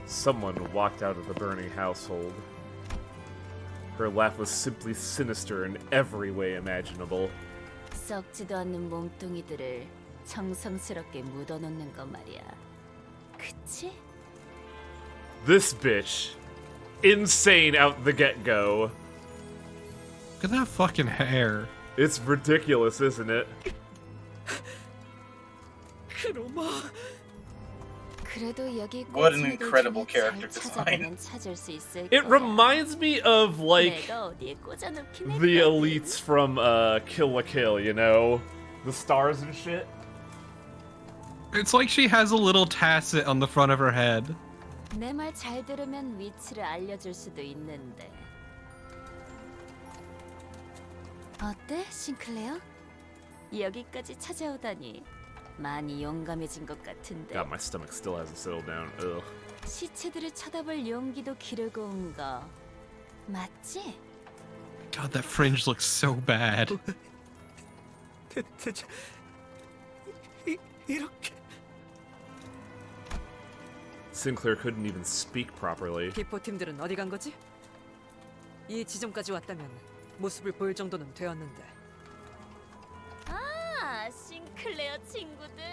Someone walked out of the burning household. Her laugh was simply sinister in every way imaginable. 썩지도 않는 몸뚱이들을 정성스럽게 묻어놓는 거 말이야. 그치? This bitch. Insane out the get-go. Look at that fucking hair. It's ridiculous, isn't it? 그놈아. 그래도 여기 What an incredible character design. 찾을 수 있을 It 거야. reminds me of, like, 내가 어디에 꽂아놓긴 the 했거든. elites from Kill la Kill, you know? The stars and shit. It's like she has a little tasset on the front of her head. 내 말 잘 들으면 위치를 알려줄 수도 있는데. 어때, 싱클레어? 여기까지 찾아오다니 많이 용감해진 것 같은데. God, my stomach still hasn't settled down. Ugh. 시체들을 쳐다볼 용기도 기르고 온 거 맞지? God, that fringe looks so bad. 대체 이렇게. Sinclair couldn't even speak properly. 비포팀들은 어디 간 거지? 이 지점까지 왔다면 모습을 보일 정도는 되었는데. 아, 싱클레어 친구들.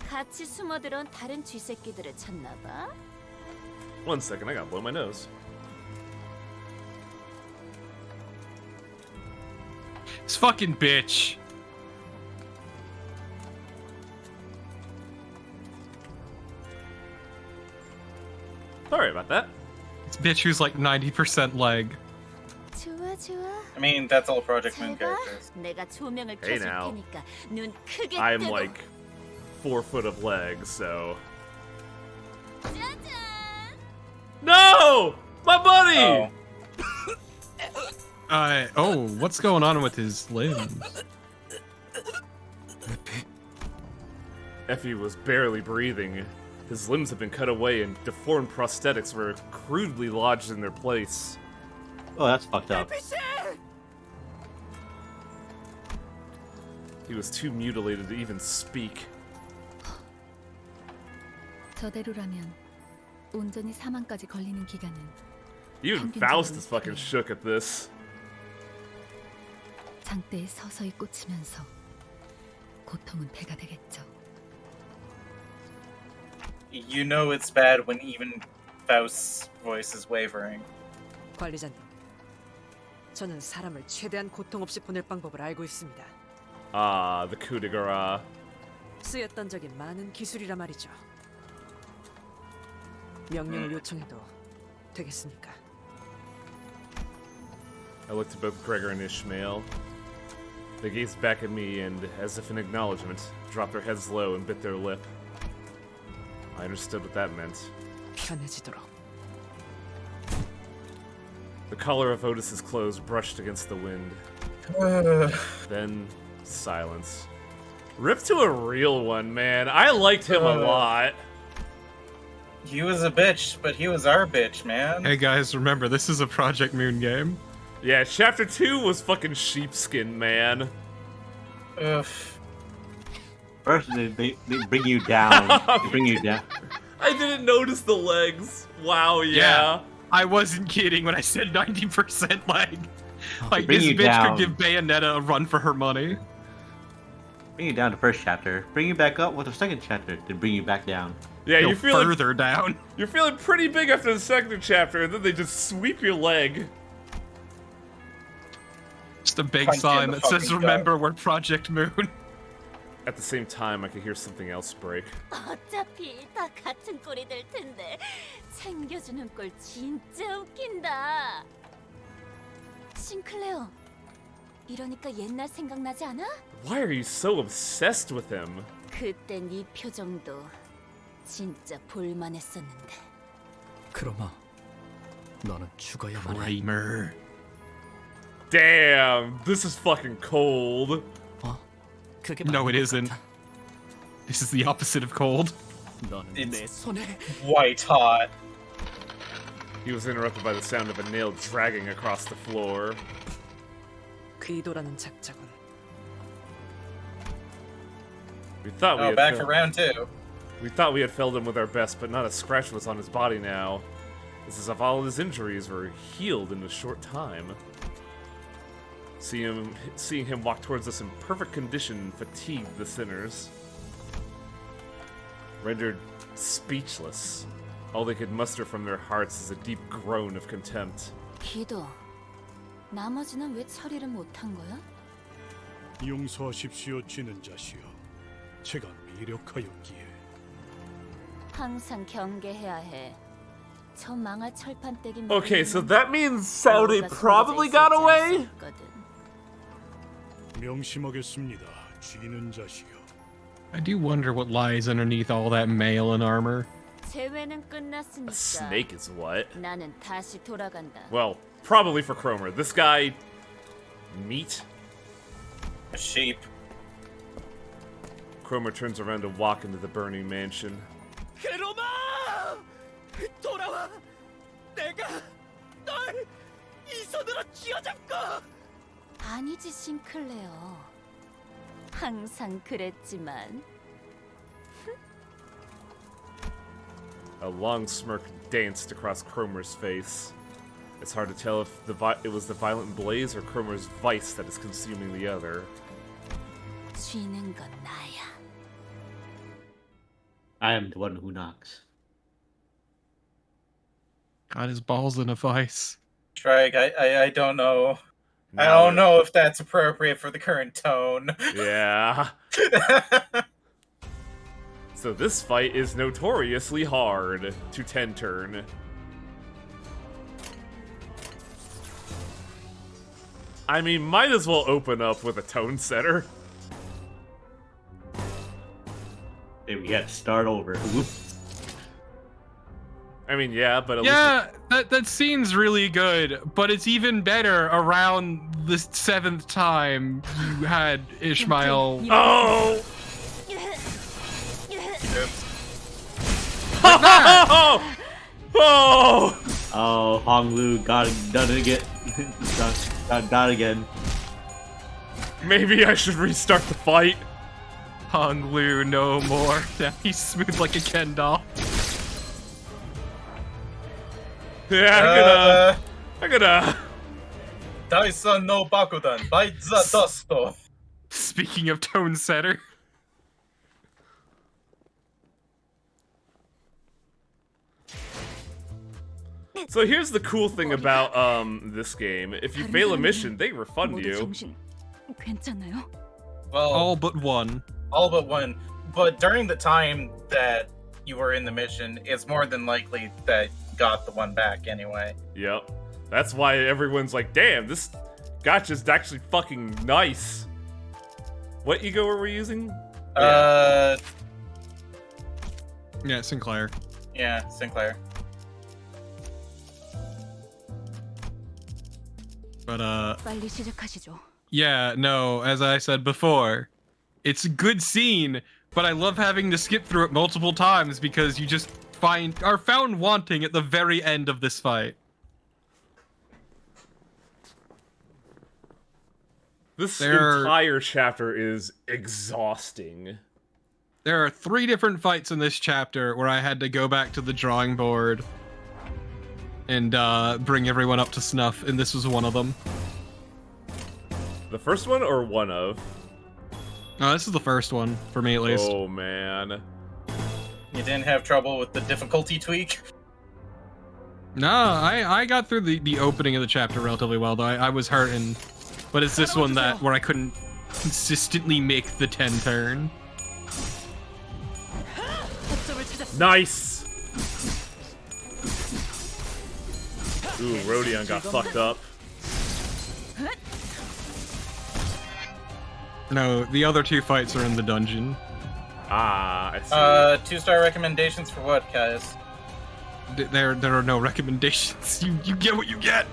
같이 숨어들어온 다른 쥐새끼들을 찾나 봐. 1 second, I gotta blow my nose. This fucking bitch. Sorry about that. This bitch who's like 90% leg. 좋아, 좋아. I mean, that's all Project Moon 잘 봐. characters. 내가 조명을 Hey 켜줄 now. 테니까 눈 크게 I'm 뜨고. like 4 foot of legs, so. 짜잔! No! My buddy! Oh, what's going on with his limbs? Effie was barely breathing. His limbs had been cut away and deformed prosthetics were crudely lodged in their place. Oh, that's fucked up. He was too mutilated to even speak. 저대로라면 온전히 사망까지 걸리는 기간은 Even Faust is fucking shook at this. 장대에 서서히 꽂히면서 고통은 배가 되겠죠. You know it's bad when even Faust's voice is wavering. 관리자님, 저는 사람을 최대한 고통 없이 보낼 방법을 알고 있습니다. Ah, the coup de grace. 쓰였던 적이 많은 기술이라 말이죠. 명령을 요청해도 되겠습니까? I looked at both Gregor and Ishmael. They gazed back at me and, as if in acknowledgement, dropped their heads low and bit their lip. I understood what that meant. 편해지도록. The collar of Otis's clothes brushed against the wind. Then silence. Rip to a real one, man. I liked him a lot. He was a bitch, but he was our bitch, man. Hey guys, remember, this is a Project Moon game. Yeah, Chapter 2 was fucking sheepskin, man. Ugh. First, they bring you down. They bring you down. I didn't notice the legs. Wow, yeah. I wasn't kidding when I said 90% leg. Like, bring this you bitch down. could give Bayonetta a run for her money. Bring you down to first chapter. Bring you back up with the second chapter. Then bring you back down. Yeah, Go you're feeling further down. You're feeling pretty big after the second chapter, and then they just sweep your leg. Just a big Punch you in sign the that says, fucking gut. remember, we're Project Moon. At the same time, I could hear something else break. 어차피 다 같은 꼴이 될 텐데 챙겨주는 꼴 진짜 웃긴다. 싱클레어, 이러니까 옛날 생각나지 않아? Why are you so obsessed with him? 그때 네 표정도 진짜 볼만했었는데. 크로마, 너는 죽어야만 해. Kramer. Damn, this is fucking cold. No, it isn't. This is the opposite of cold. It's white hot. He was interrupted by the sound of a nail dragging across the floor. 궤도라는 작작은. We thought we had back for round 2. We thought we had felled him with our best, but not a scratch was on his body now. It's as if all of his injuries were healed in a short time. Seeing him walk towards us in perfect condition fatigued the sinners. Rendered speechless, all they could muster from their hearts is a deep groan of contempt. 기도, 나머지는 왜 처리를 못한 거야? 용서하십시오, 쥐는 자시여. 제가 미력하였기에. 항상 경계해야 해. 저 망할 철판떼기. Okay, so that means Saudi probably got away? 명심하겠습니다, 쥐는 자시여. I do wonder what lies underneath all that mail and armor. 재회는 끝났으니까. A snake is what? 나는 다시 돌아간다. Well, probably for Cromer. This guy... meat? A sheep. Cromer turns around to walk into the burning mansion. 크로마! 돌아와! 내가 널 이 손으로 쥐어잡고! 아니지, 싱클레어. 항상 그랬지만. A long smirk danced across Cromer's face. It's hard to tell if it was the violent blaze or Cromer's vice that is consuming the other. 쥐는 건 나야. I am the one who knocks. Got his balls in a vice. Strike, I don't know. I Now don't know if that's appropriate for the current tone. Yeah. So this fight is notoriously hard to 10 turn. I mean, might as well open up with a tone setter. Hey, we had to start over. I mean, yeah, but at least that scene's really good, but it's even better around the 7th time you had Ishmael. Oh! Oh! Oh, Hong Lu got done it again. got again. Maybe I should restart the fight. Hong Lu no more. Now he's smooth like a Ken doll. Yeah, I'm gonna. Daisan no Bakudan by the Dusto. Speaking of tone setter. So here's the cool thing about this game. If you fail a mission, they refund you. 괜찮나요? Well, all but one. All but one. But during the time that you were in the mission, it's more than likely that you got the one back anyway. Yep. That's why everyone's like, damn, this gotcha's actually fucking nice. What ego were we using? Yeah, Sinclair. Yeah, Sinclair. But 빨리 시작하시죠. yeah, no, as I said before, it's a good scene, but I love having to skip through it multiple times because you just are found wanting at the very end of this fight. This entire chapter is exhausting. There are 3 different fights in this chapter where I had to go back to the drawing board and bring everyone up to snuff, and this was one of them. The first one or one of? No, this is the first one, for me at least. Oh, man. You didn't have trouble with the difficulty tweak? No, I got through the opening of the chapter relatively well, though. I was hurting. But it's this one where I couldn't consistently make the 10 turn. Nice! Ooh, Rodion got fucked up. No, the other 2 fights are in the dungeon. Ah, I see. 2-star recommendations for what, guys? There are no recommendations. You get what you get.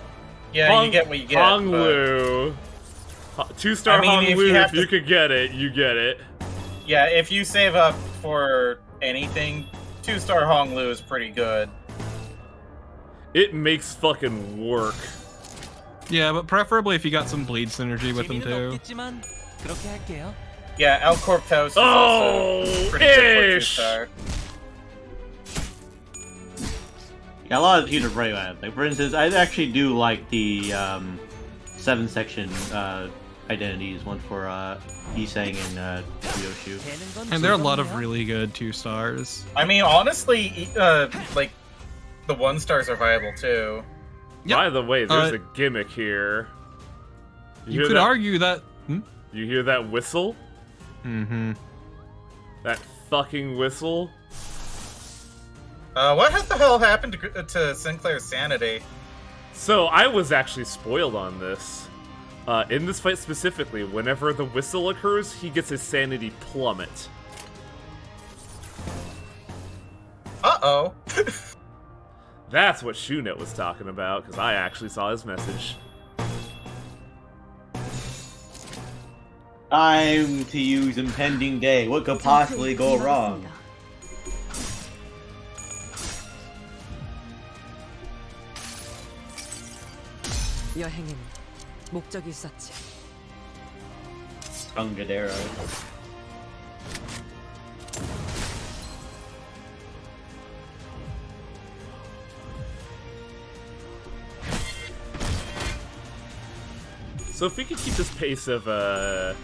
Yeah, you get what you get. Hong Lu. 2-star Hong Lu, if you could get it, you get it. Yeah, if you save up for anything, 2-star Hong Lu is pretty good. It makes fucking work. Yeah, but preferably if you got some bleed synergy with them too. Yeah, El Corptos is also pretty good for 2-star. Yeah, a lot of these are very bad. Like, for instance, I actually do like the 7-section identities, one for Isang and Yoshu. And there are a lot of really good 2-stars. I mean, honestly, like, the 1-stars are viable too. Yep. By the way, there's a gimmick here. You could argue that... You hear that whistle? Mm-hmm. That fucking whistle? What the hell happened to Sinclair's sanity? So, I was actually spoiled on this. In this fight specifically, whenever the whistle occurs, he gets his sanity plummet. Uh-oh. That's what Shunet was talking about, because I actually saw his message. Time to use impending day. What could possibly go wrong? 여행엔 목적이 있었지. Ungadero. So if we could keep this pace of a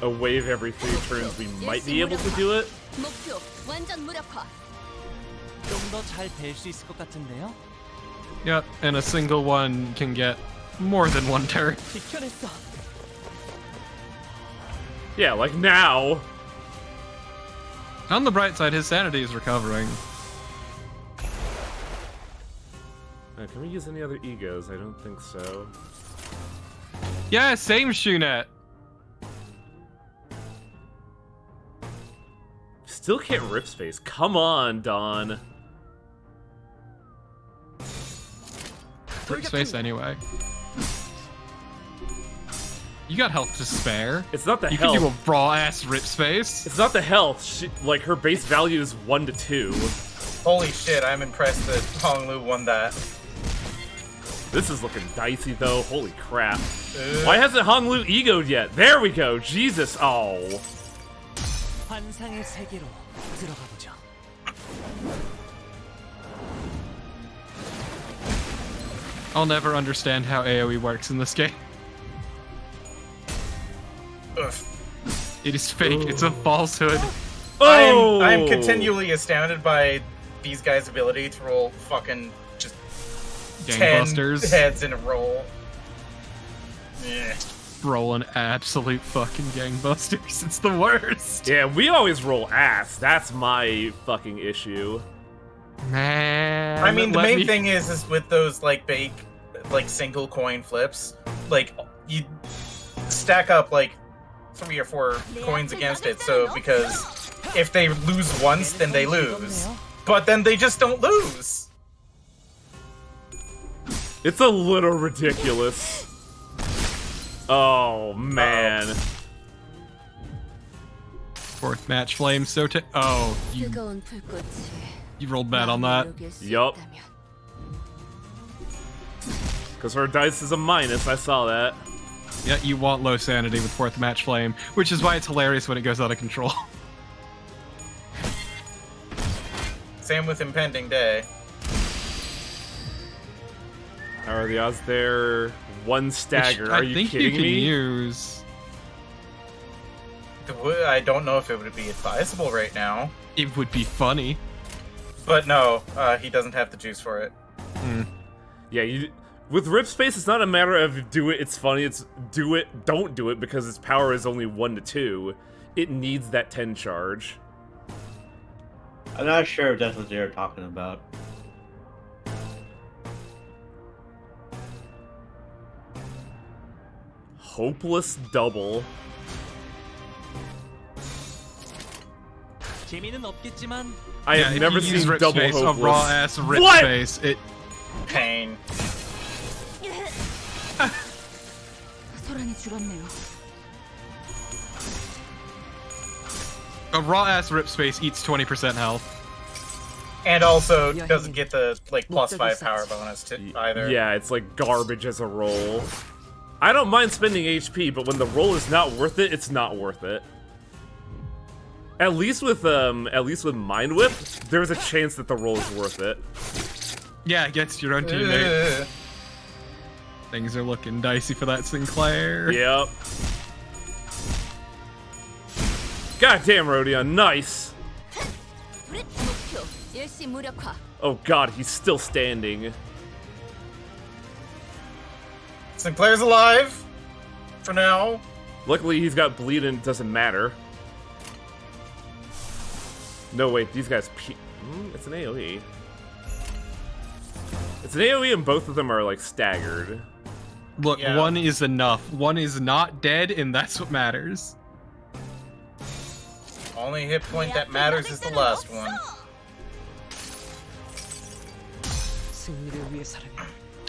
wave every 3 turns, we might be able to do it. 목표 완전 무력화. 좀 더 잘 될 수 있을 것 같은데요? Yep, and a single one can get more than 1 turn. 지켜냈어. Yeah, like now. On the bright side, his sanity is recovering. Can we use any other egos? I don't think so. Yeah, same Shunet. Still can't rip space. Come on, Dawn. Rip space anyway. You got health to spare. It's not the you health. You can do a raw ass rip space. It's not the health. Like, her base value is 1 to 2. Holy shit, I'm impressed that Hong Lu won that. This is looking dicey, though. Holy crap. Why hasn't Hong Lu egoed yet? There we go. Jesus. Oh. 환상의 세계로 들어가 보죠. I'll never understand how AoE works in this game. Ugh. It is fake. Ooh. It's a falsehood. Oh! I am continually astounded by these guys' ability to roll fucking just 10 heads in a row. Yeah. Rolling absolute fucking gangbusters. It's the worst. Yeah, we always roll ass. That's my fucking issue. Man. I mean, the main thing is with those like single coin flips, like you stack up like 3 or 4 coins against it. So because if they lose once, then they lose, but then they just don't lose. It's a little ridiculous. Oh man. Fourth match flame. Oh, you 뜨거운 불꽃이 rolled bad on that. Yup. Because her dice is a minus. I saw that. Yeah, you want low sanity with fourth match flame, which is why it's hilarious when it goes out of control. Same with impending day. How are the odds there? One stagger. Which Are you think kidding you can me? use. I don't know if it would be advisable right now. It would be funny. But no, he doesn't have the juice for it. Yeah, with Rip Space, it's not a matter of do it, it's funny. It's do it, don't do it, because its power is only 1 to 2. It needs that 10 charge. I'm not sure if that's what they're talking about. Hopeless double. 재미는 없겠지만 I have never if you use seen Rip double Space, hopeless. a raw ass Rip What? Space. It Pain. 소란이 줄었네요. A raw ass Rip Space eats 20% health. And also doesn't get the like +5 power bonus to either. Yeah, it's like garbage as a roll. I don't mind spending HP, but when the roll is not worth it, it's not worth it. At least with Mind Whip, there's a chance that the roll is worth it. Yeah, against your own teammate. Things are looking dicey for that Sinclair. Yep. Goddamn, Rodion, nice. 목표 일시 무력화. Oh god, he's still standing. Sinclair's alive for now. Luckily, he's got bleed and it doesn't matter. No, wait, these guys... it's an AoE. It's an AoE and both of them are, like, staggered. Look, one is enough. One is not dead, and that's what matters. Only hit point that matters is the last one.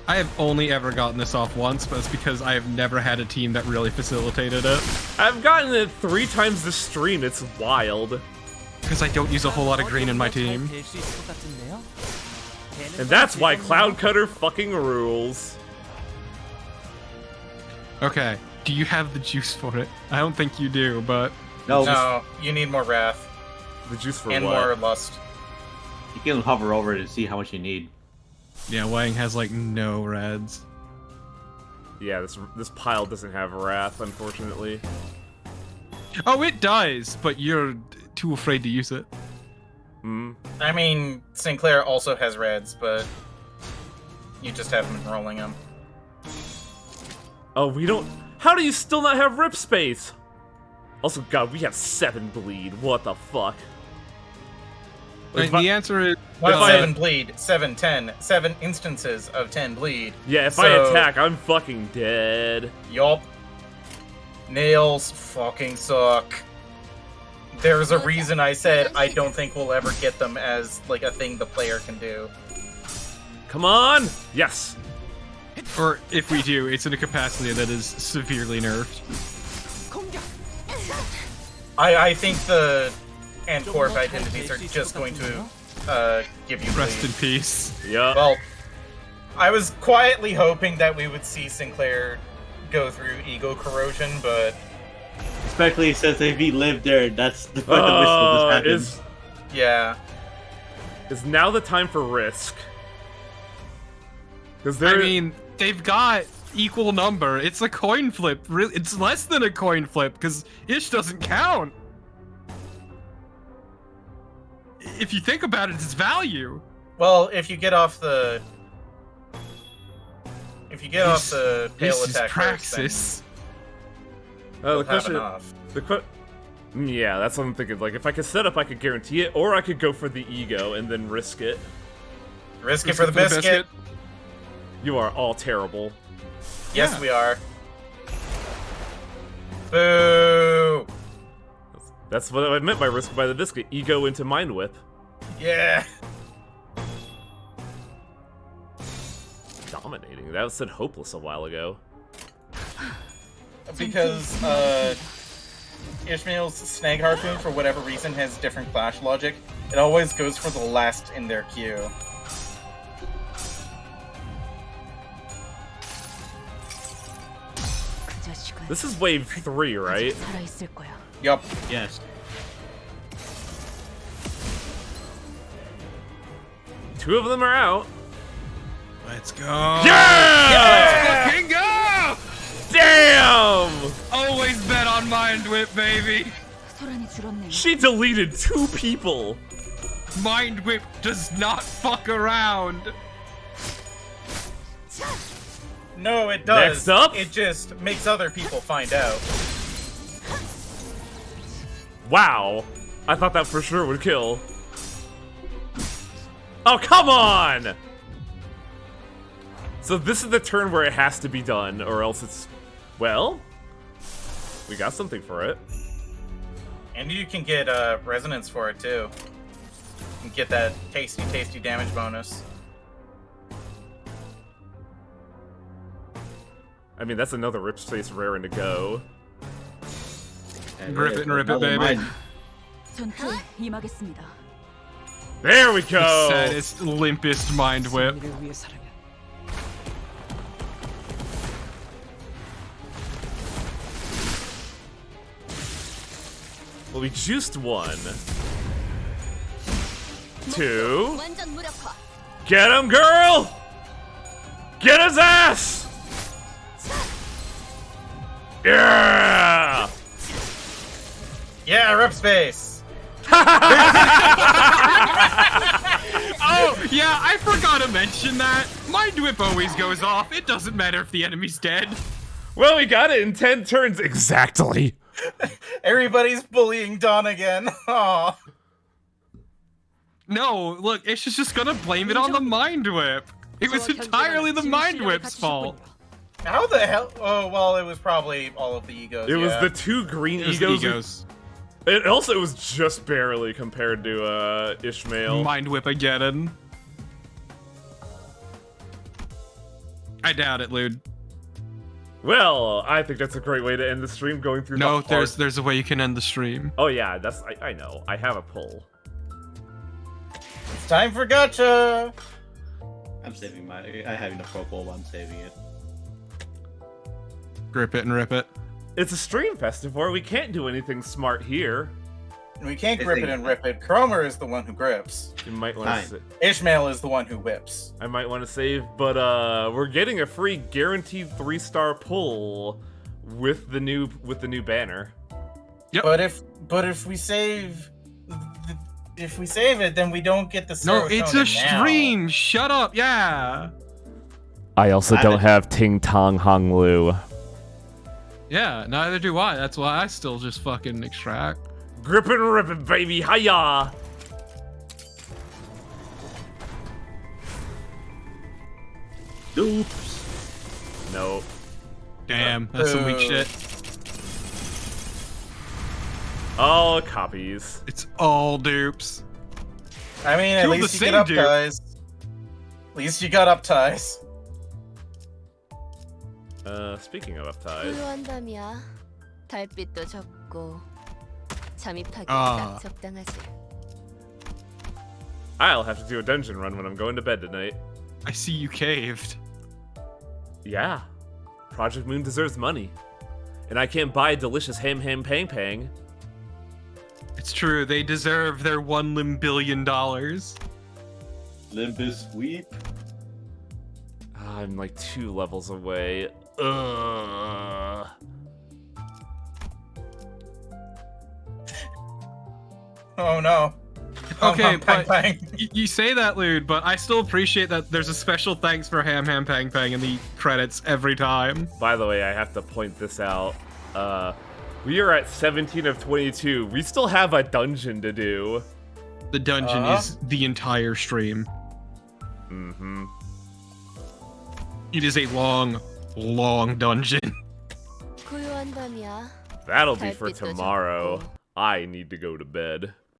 I have only ever gotten this off once, but it's because I have never had a team that really facilitated it. I've gotten it 3 times this stream, it's wild. Because I don't use a whole lot of green in my team. And that's why Cloud Cutter fucking rules. Okay, do you have the juice for it? I don't think you do, but... No, you need more wrath. The juice for and what? more lust. You can hover over it and see how much you need. Yeah, Wang has like no reds. Yeah, this pile doesn't have wrath, unfortunately. Oh, it does, but you're too afraid to use it. I mean, Sinclair also has reds, but you just haven't been rolling them. Oh, we don't... How do you still not have Rip Space? Also, God, we have 7 bleed. What the fuck? Like, the answer is... Not 7 bleed, 7, 10. 7 instances of 10 bleed. Yeah, if I attack, I'm fucking dead. Yup. Nails fucking suck. There's a reason I said I don't think we'll ever get them as, like, a thing the player can do. Come on! Yes! Or, if we do, it's in a capacity that is severely nerfed. I think the Ancorp identities are just going to give you Rest in peace. Yeah. Well, I was quietly hoping that we would see Sinclair go through ego corrosion, but... Especially since if he lived there, that's the risk of this happens. Yeah. Is now the time for risk? Because I mean, they've got equal number. It's a coin flip. Really, it's less than a coin flip because Ish doesn't count. If you think about it, it's value. Well, if you get off the... If you get off the tail this attack is praxis. The question... Yeah, that's what I'm thinking. Like, if I could set up, I could guarantee it, or I could go for the ego and then risk it. Risk it for the biscuit. You are all terrible. Yes, we are. Boo! That's what I meant by risk by the biscuit. Ego into Mind Whip. Yeah. Dominating. That said hopeless a while ago. because Ishmael's snag harpoon, for whatever reason, has different clash logic. It always goes for the last in their queue. This is wave 3, right? Yup. Yes. Two of them are out. Let's go. Yeah! Let's fucking go! Damn! Always bet on Mind Whip, baby. She deleted 2 people. Mind Whip does not fuck around. No, it does. Next up? It just makes other people find out. Wow. I thought that for sure would kill. Oh, come on! So this is the turn where it has to be done, or else it's... Well, we got something for it. And you can get resonance for it, too. You can get that tasty, tasty damage bonus. I mean, that's another Rip Space raring to go. Rip it and rip it, baby. 전투에 임하겠습니다. There we go! The saddest, limpest Mind Whip. Well, we juiced 1. 2. Get him, girl! Get his ass! Yeah! Yeah, Rip Space! Oh, yeah, I forgot to mention that. Mind Whip always goes off. It doesn't matter if the enemy's dead. Well, we got it in 10 turns exactly. Everybody's bullying Dawn again. Aw. No, look, Ish is just gonna blame it on the Mind Whip. It was entirely the Mind Whip's fault. How the hell? Oh, well, it was probably all of the egos. It was the 2 green egos. It also was just barely compared to Ishmael. Mind Whip again. I doubt it, Lude. Well, I think that's a great way to end the stream, going through No, the hard... there's a way you can end the stream. Oh yeah, that's I know. I have a pull. It's time for gotcha! I'm saving my... I have enough pro pull, I'm saving it. Grip it and rip it. It's a stream festival. We can't do anything smart here. We can't grip it and rip it. Cromer is the one who grips. You might want to. Ishmael is the one who whips. I might want to save, but we're getting a free guaranteed 3-star pull with the new banner. Yep. But if we save it, then we don't get the. No, it's a stream. Now. Shut up. Yeah. I also don't have Ting Tong Hong Lu. Yeah, neither do I. That's why I still just fucking extract. Grip it and rip it, baby. Hiya! Oops. Nope. Damn, that's some weak shit. All copies. It's all dupes. I mean, at least you get up ties. At least you got up ties. Speaking of upties. 후회한다며 달빛도 적고 잠입하기 딱 적당하지. I'll have to do a dungeon run when I'm going to bed tonight. I see you caved. Yeah. Project Moon deserves money. And I can't buy delicious ham pang pang. It's true, they deserve their $1 billion. Limbus Weep. I'm like 2 levels away. Ugh. Oh no. Okay, but you say that, Lude, but I still appreciate that there's a special thanks for Ham Pang Pang in the credits every time. By the way, I have to point this out. We are at 17 of 22. We still have a dungeon to do. The dungeon is the entire stream. Mm-hmm. It is a long, long dungeon. That'll be for tomorrow. I need to go to bed.